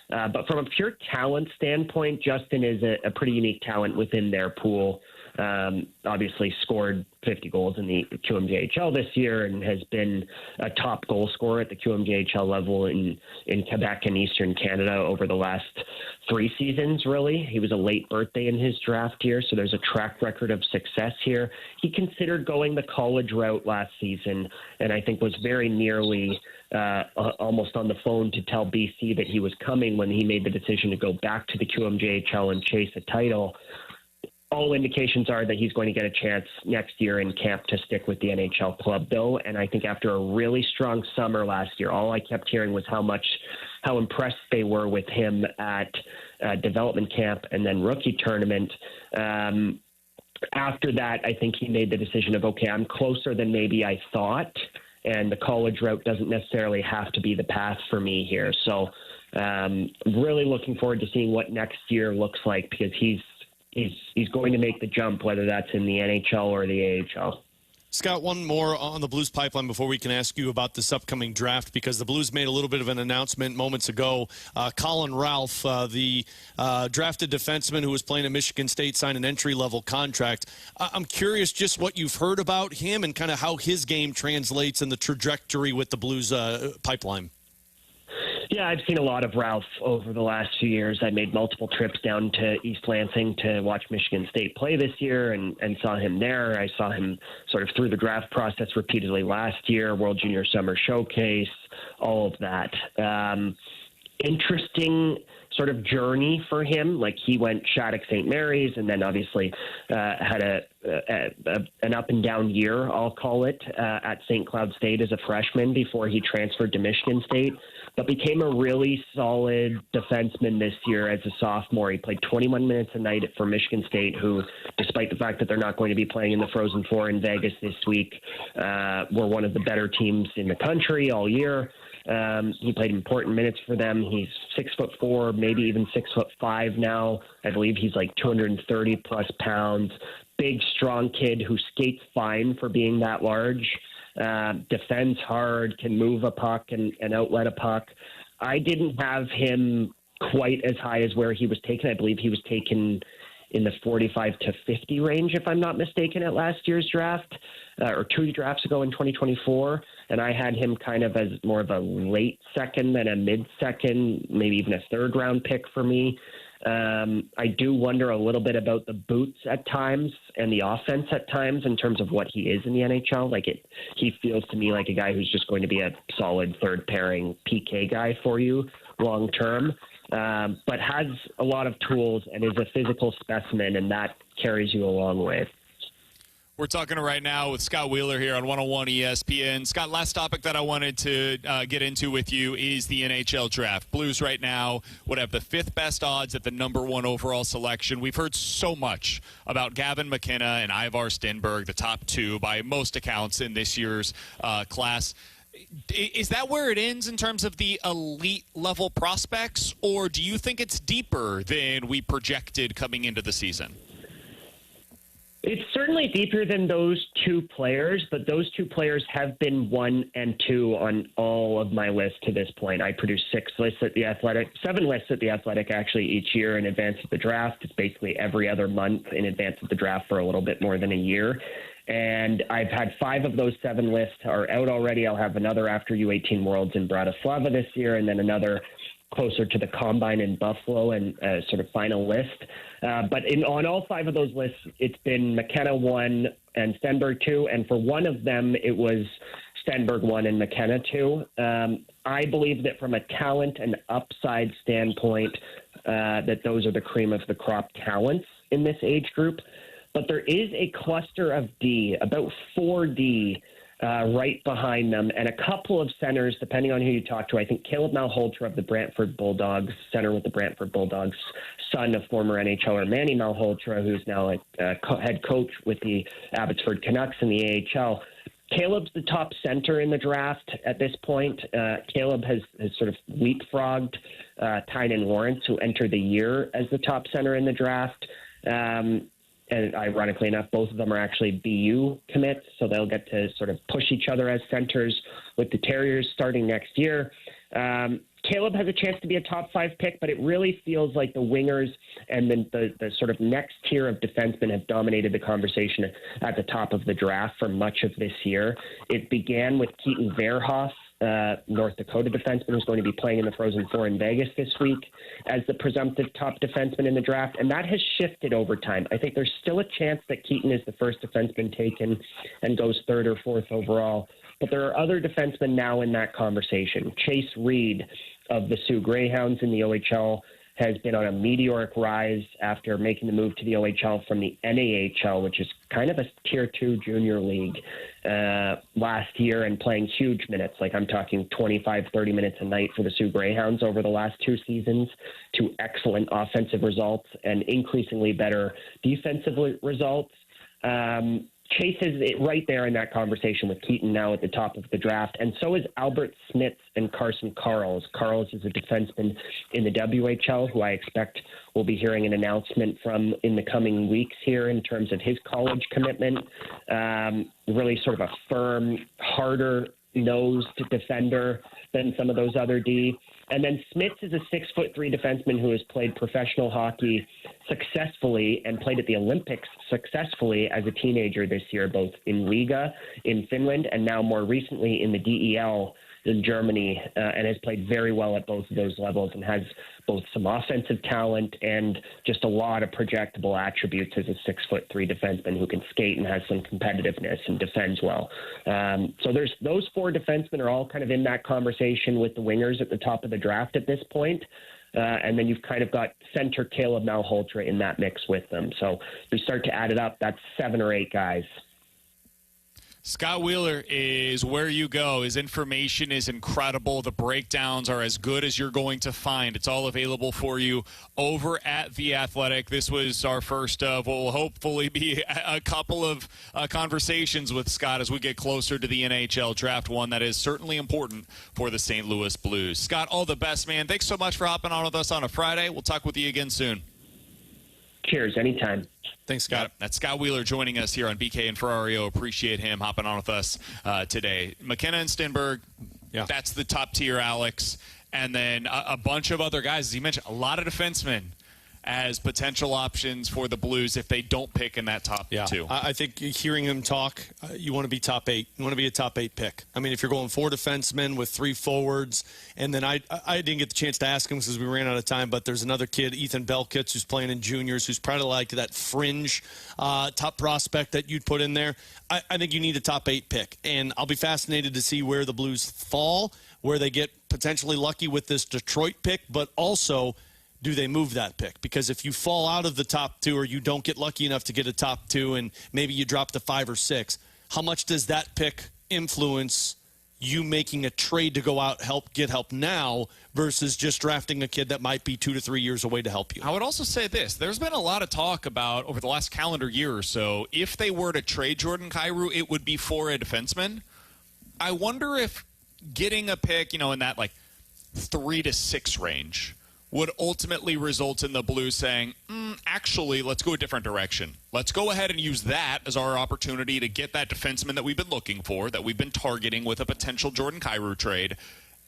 But from a pure talent standpoint, Justin is a pretty unique talent within their pool. Obviously scored 50 goals in the QMJHL this year and has been a top goal scorer at the QMJHL level in Quebec and Eastern Canada over the last 3 seasons, really. He was a late birthday in his draft year, so there's a track record of success here. He considered going the college route last season, and I think was very nearly almost on the phone to tell BC that he was coming when he made the decision to go back to the QMJHL and chase a title. All indications are that he's going to get a chance next year in camp to stick with the NHL club, though. And I think after a really strong summer last year, all I kept hearing was how impressed they were with him at development camp and then rookie tournament. After that, I think he made the decision of, okay, I'm closer than maybe I thought, and the college route doesn't necessarily have to be the path for me here. So really looking forward to seeing what next year looks like, because he's going to make the jump, whether that's in the NHL or the AHL. Scott, one more on the Blues pipeline before we can ask you about this upcoming draft, because the Blues made a little bit of an announcement moments ago. Colin Ralph, the drafted defenseman who was playing at Michigan State, signed an entry-level contract. I'm curious just what you've heard about him and kind of how his game translates in the trajectory with the Blues pipeline. Yeah, I've seen a lot of Ralph over the last few years. I made multiple trips down to East Lansing to watch Michigan State play this year and saw him there. I saw him sort of through the draft process repeatedly last year, World Junior Summer Showcase, all of that. Interesting sort of journey for him. Like he went Shattuck St. Mary's and then obviously had an up and down year, I'll call it, at St. Cloud State as a freshman before he transferred to Michigan State, but became a really solid defenseman this year as a sophomore. He played 21 minutes a night for Michigan State, who, despite the fact that they're not going to be playing in the Frozen Four in Vegas this week, were one of the better teams in the country all year. He played important minutes for them. He's 6'4", maybe even 6'5" now. I believe he's like 230 plus pounds. Big, strong kid who skates fine for being that large. Defends hard, can move a puck and outlet a puck. I didn't have him quite as high as where he was taken. I believe he was taken in the 45 to 50 range, if I'm not mistaken, at last year's draft, or 2 drafts ago in 2024. And I had him kind of as more of a late second than a mid-second, maybe even a third-round pick for me. I do wonder a little bit about the boots at times and the offense at times in terms of what he is in the NHL. He feels to me like a guy who's just going to be a solid third-pairing PK guy for you long-term. But has a lot of tools and is a physical specimen, and that carries you a long way. We're talking right now with Scott Wheeler here on 101 ESPN. Scott, last topic that I wanted to get into with you is the NHL draft. Blues right now would have the 5th best odds at the number 1 overall selection. We've heard so much about Gavin McKenna and Ivar Stenberg, the top 2 by most accounts in this year's class. Is that where it ends in terms of the elite level prospects, or do you think it's deeper than we projected coming into the season? It's certainly deeper than those 2 players, but those 2 players have been 1 and 2 on all of my lists to this point. I produce 7 lists at The Athletic actually each year in advance of the draft. It's basically every other month in advance of the draft for a little bit more than a year. And I've had 5 of those 7 lists are out already. I'll have another after U18 Worlds in Bratislava this year, and then another closer to the Combine in Buffalo and sort of final list. But on all 5 of those lists, it's been McKenna 1 and Stenberg 2. And for one of them, it was Stenberg 1 and McKenna 2. I believe that from a talent and upside standpoint, that those are the cream of the crop talents in this age group. But there is a cluster of D, about 4 D, right behind them, and a couple of centers, depending on who you talk to. I think Caleb Malhotra of the Brantford Bulldogs, center with the Brantford Bulldogs, son of former NHLer Manny Malhotra, who's now a head coach with the Abbotsford Canucks in the AHL. Caleb's the top center in the draft at this point. Caleb has sort of leapfrogged Tynan Lawrence, who entered the year as the top center in the draft. And ironically enough, both of them are actually BU commits, so they'll get to sort of push each other as centers with the Terriers starting next year. Caleb has a chance to be a top 5 pick, but it really feels like the wingers and then the sort of next tier of defensemen have dominated the conversation at the top of the draft for much of this year. It began with Keaton Verhoff, North Dakota defenseman, who's going to be playing in the Frozen Four in Vegas this week as the presumptive top defenseman in the draft, and that has shifted over time. I think there's still a chance that Keaton is the first defenseman taken and goes 3rd or 4th overall, but there are other defensemen now in that conversation. Chase Reed of the Sioux Greyhounds in the OHL has been on a meteoric rise after making the move to the OHL from the NAHL, which is kind of a Tier 2 junior league, last year, and playing huge minutes. Like, I'm talking 25, 30 minutes a night for the Sioux Greyhounds over the last 2 seasons, to excellent offensive results and increasingly better defensive results. Chase is right there in that conversation with Keaton now at the top of the draft, and so is Albert Smits and Carson Karls. Karls is a defenseman in the WHL who I expect we'll be hearing an announcement from in the coming weeks here in terms of his college commitment. Really sort of a firm, harder-nosed defender than some of those other D. And then Smits is a 6'3" defenseman who has played professional hockey successfully and played at the Olympics successfully as a teenager this year, both in Liga in Finland and now more recently in the DEL in Germany, and has played very well at both of those levels and has both some offensive talent and just a lot of projectable attributes as a 6'3" defenseman who can skate and has some competitiveness and defends well. So there's those 4 defensemen are all kind of in that conversation with the wingers at the top of the draft at this point. And then you've kind of got center Caleb Malhotra in that mix with them. So if we start to add it up, that's 7 or 8 guys. Scott Wheeler is where you go. His information is incredible. The breakdowns are as good as you're going to find. It's all available for you over at The Athletic. This was our first of what will hopefully be a couple of conversations with Scott as we get closer to the NHL draft, one that is certainly important for the St. Louis Blues. Scott, all the best, man. Thanks so much for hopping on with us on a Friday. We'll talk with you again soon. Cheers, anytime. Thanks, Scott. That's Scott Wheeler joining us here on BK and Ferrario. Appreciate him hopping on with us today. McKenna and Stenberg, that's the top tier, Alex. And then a bunch of other guys, as you mentioned, a lot of defensemen as potential options for the Blues if they don't pick in that top two. I think hearing him talk, you want to be top 8. You want to be a top 8 pick. I mean, if you're going 4 defensemen with 3 forwards, and then I didn't get the chance to ask him because we ran out of time, but there's another kid, Ethan Belkitz, who's playing in juniors, who's probably like that fringe top prospect that you'd put in there. I think you need a top 8 pick, and I'll be fascinated to see where the Blues fall, where they get potentially lucky with this Detroit pick, but also do they move that pick? Because if you fall out of the top 2 or you don't get lucky enough to get a top 2 and maybe you drop to 5 or 6, how much does that pick influence you making a trade to go out, get help now versus just drafting a kid that might be 2 to 3 years away to help you? I would also say this. There's been a lot of talk about over the last calendar year or so, if they were to trade Jordan Kyrou, it would be for a defenseman. I wonder if getting a pick, in that 3 to 6 range would ultimately result in the Blues saying, actually, let's go a different direction. Let's go ahead and use that as our opportunity to get that defenseman that we've been looking for, that we've been targeting with a potential Jordan Kyrou trade.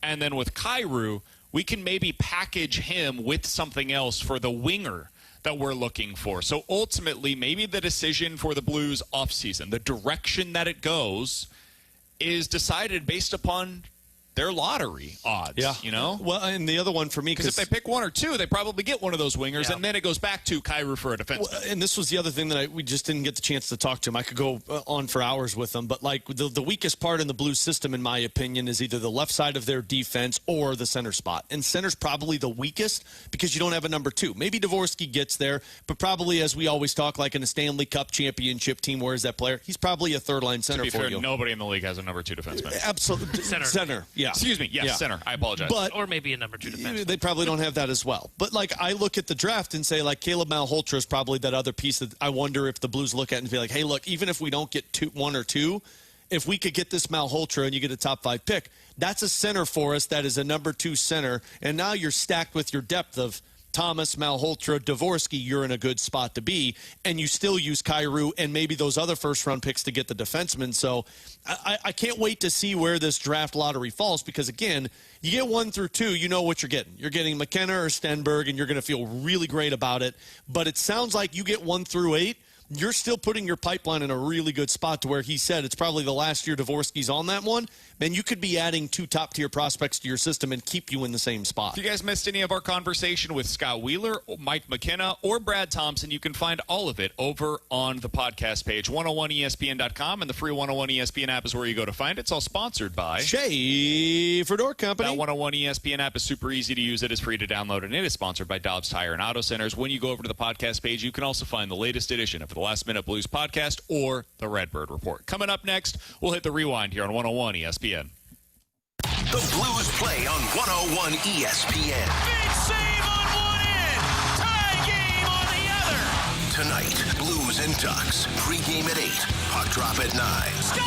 And then with Kyrou, we can maybe package him with something else for the winger that we're looking for. So ultimately, maybe the decision for the Blues offseason, the direction that it goes, is decided based upon their lottery odds, Well, and the other one for me, because if they pick 1 or 2, they probably get one of those wingers, and then it goes back to Kyrou for a defenseman. Well, and this was the other thing that we just didn't get the chance to talk to him. I could go on for hours with him, but the weakest part in the Blues system, in my opinion, is either the left side of their defense or the center spot. And center's probably the weakest because you don't have a number 2. Maybe Dvorsky gets there, but probably, as we always talk, like in a Stanley Cup championship team, where is that player? He's probably a third-line center to be fair, you. Nobody in the league has a number 2 defenseman. Absolutely. Center. Yeah. Excuse me. Yes, Yeah. center. I apologize. Or maybe a number 2 defenseman. They probably don't have that as well. But I look at the draft and say Caleb Malholtra is probably that other piece that I wonder if the Blues look at and be like, hey, look, even if we don't get 1 or 2, if we could get this Malholtra and you get a top 5 pick, that's a center for us that is a number 2 center. And now you're stacked with your depth of Thomas, Malholtra, Dvorsky, you're in a good spot to be, and you still use Kyrou and maybe those other first-round picks to get the defenseman. So I can't wait to see where this draft lottery falls because, again, you get 1 through 2, you know what you're getting. You're getting McKenna or Stenberg, and you're going to feel really great about it. But it sounds like you get 1 through 8, you're still putting your pipeline in a really good spot to where he said it's probably the last year Dvorsky's on that one. Man, you could be adding 2 top-tier prospects to your system and keep you in the same spot. If you guys missed any of our conversation with Scott Wheeler, Mike McKenna, or Brad Thompson, you can find all of it over on the podcast page, 101ESPN.com, and the free 101 ESPN app is where you go to find it. It's all sponsored by Schaefer Door Company. That 101 ESPN app is super easy to use. It is free to download, and it is sponsored by Dobbs Tire and Auto Centers. When you go over to the podcast page, you can also find the latest edition of the Last Minute Blues podcast or the Redbird Report. Coming up next, we'll hit the rewind here on 101 ESPN. The Blues play on 101 ESPN. Big save on one end. Tie game on the other. Tonight, Blues and Ducks. Pre-game at 8. Puck drop at 9. Score!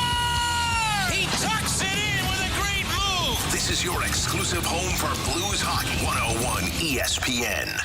He tucks it in with a great move. This is your exclusive home for Blues hockey. 101 ESPN.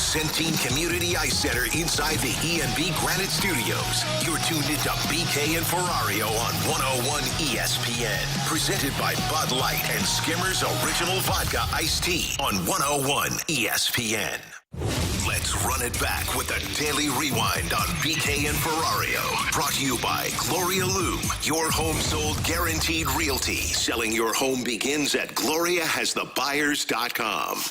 Centene Community Ice Center inside the E&B Granite Studios. You're tuned into BK and Ferrario on 101 ESPN. Presented by Bud Light and Skimmer's Original Vodka Iced Tea on 101 ESPN. Let's run it back with the Daily Rewind on BK and Ferrario. Brought to you by Gloria Loom, your home sold guaranteed realty. Selling your home begins at GloriaHasTheBuyers.com.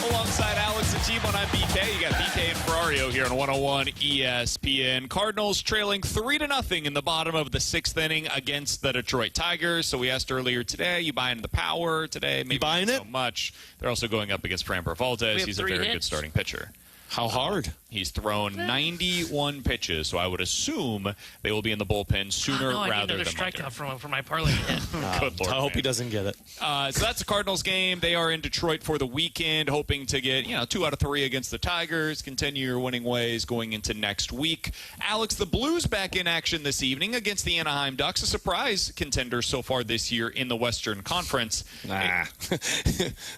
Alongside Alex and T-Bone, I'm BK. You got BK and Ferrario here on 101 ESPN. Cardinals trailing 3-0 in the bottom of the sixth inning against the Detroit Tigers. So we asked earlier today, you buying the power today? Maybe buying not it? so much. They're also going up against Framber Valdez. He's a very good starting pitcher. How hard? He's thrown 91 pitches, so I would assume they will be in the bullpen sooner rather than later. Strikeout for my parlay hit. Good Lord, I hope he doesn't get it. So that's the Cardinals game. They are in Detroit for the weekend, hoping to get 2 out of 3 against the Tigers, continue your winning ways going into next week. Alex, the Blues back in action this evening against the Anaheim Ducks, a surprise contender so far this year in the Western Conference. Nah.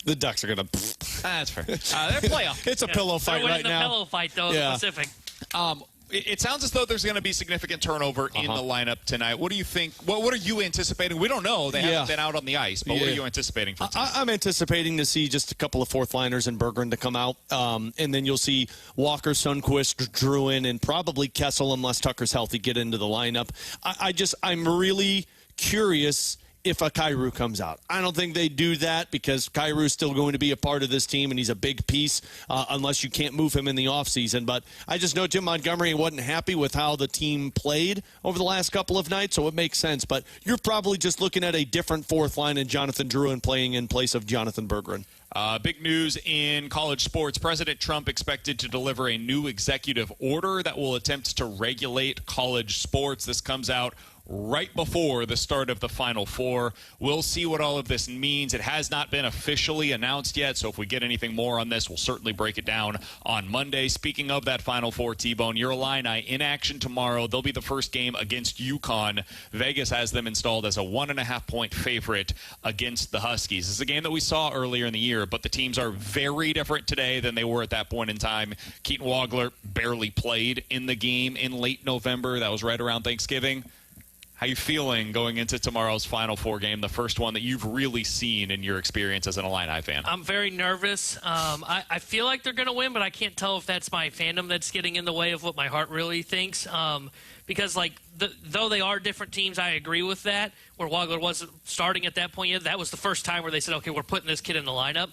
The Ducks are going to... That's fair. They're playoff. It's a pillow fight right now. now. Pillow fight, though, in the Pacific. It sounds as though there's going to be significant turnover in the lineup tonight. What do you think? What are you anticipating? We don't know. They haven't been out on the ice, but what are you anticipating for tonight? I'm anticipating to see just a couple of fourth liners and Bergeron to come out, and then you'll see Walker, Sundqvist, Druin, and probably Kessel, unless Tucker's healthy, get into the lineup. I'm really curious if a Kyrou comes out. I don't think they do that because Kyrou's still going to be a part of this team, and he's a big piece unless you can't move him in the offseason. But I just know Jim Montgomery wasn't happy with how the team played over the last couple of nights, so it makes sense. But you're probably just looking at a different fourth line and Jonathan Druin playing in place of Jonathan Bergeron. Big news in college sports. President Trump expected to deliver a new executive order that will attempt to regulate college sports. This comes out right before the start of the Final Four. We'll see what all of this means. It has not been officially announced yet, so if we get anything more on this, we'll certainly break it down on Monday. Speaking of that Final Four, T-Bone, your Illini in action tomorrow. They'll be the first game against UConn. Vegas has them installed as a 1.5-point favorite against the Huskies. This is a game that we saw earlier in the year, but the teams are very different today than they were at that point in time. Keaton Wagler barely played in the game in late November. That was right around Thanksgiving. How you feeling going into tomorrow's Final Four game, the first one that you've really seen in your experience as an Illini fan? I'm very nervous. I feel like they're going to win, but I can't tell if that's my fandom that's getting in the way of what my heart really thinks. Because, though they are different teams, I agree with that. Where Wagler wasn't starting at that point yet, that was the first time where they said, okay, we're putting this kid in the lineup.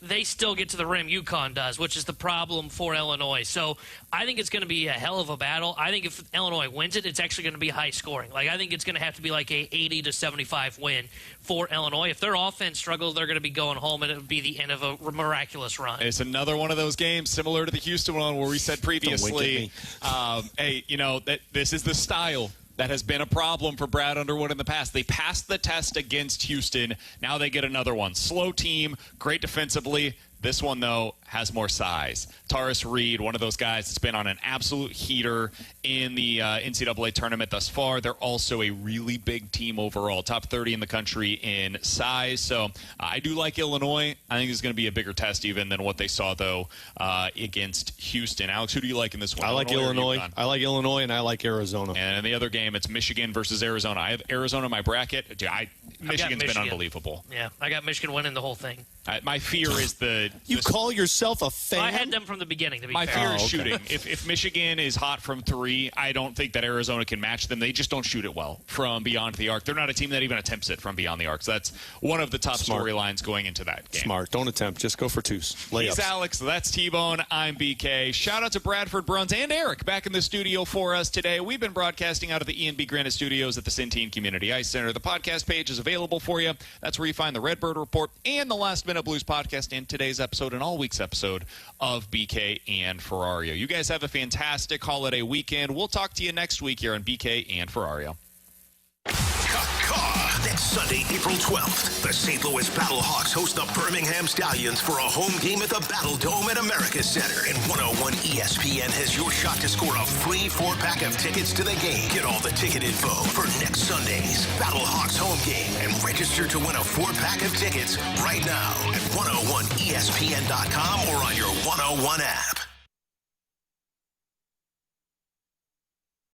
They still get to the rim. UConn does, which is the problem for Illinois. So I think it's going to be a hell of a battle. I think if Illinois wins it, it's actually going to be high scoring. I think it's going to have to be like a 80-75 win for Illinois. If their offense struggles, they're going to be going home, and it would be the end of a miraculous run. It's another one of those games similar to the Houston one where we said previously, that this is the style that has been a problem for Brad Underwood in the past. They passed the test against Houston. Now they get another one. Slow team, great defensively. This one, though, has more size. Taurus Reed, one of those guys that's been on an absolute heater in the NCAA tournament thus far. They're also a really big team overall, top 30 in the country in size. So I do like Illinois. I think it's going to be a bigger test even than what they saw, though, against Houston. Alex, who do you like in this one? I like Illinois. I like Illinois, and I like Arizona. And in the other game, it's Michigan versus Arizona. I have Arizona in my bracket. Michigan's been unbelievable. Yeah, I got Michigan winning the whole thing. My fear is You call yourself a fan? Well, I had them from the beginning, to be fair. My fear is shooting. Okay. If Michigan is hot from three, I don't think that Arizona can match them. They just don't shoot it well from beyond the arc. They're not a team that even attempts it from beyond the arc. So that's one of the top storylines going into that game. Smart. Don't attempt. Just go for twos. Layups. He's Alex. That's T-Bone. I'm BK. Shout out to Bradford Bruns and Eric back in the studio for us today. We've been broadcasting out of the E&B Granite Studios at the Centene Community Ice Center. The podcast page is available for you. That's where you find the Redbird Report and the Last Minute Blues podcast in today's episode and all week's episode of BK and Ferrario. You guys have a fantastic holiday weekend. We'll talk to you next week here on BK and Ferrario. Next Sunday, April 12th, the St. Louis Battlehawks host the Birmingham Stallions for a home game at the Battle Dome at America's Center. And 101 ESPN has your shot to score a free 4-pack of tickets to the game. Get all the ticket info for next Sunday's Battlehawks home game and register to win a 4-pack of tickets right now at 101ESPN.com or on your 101 app.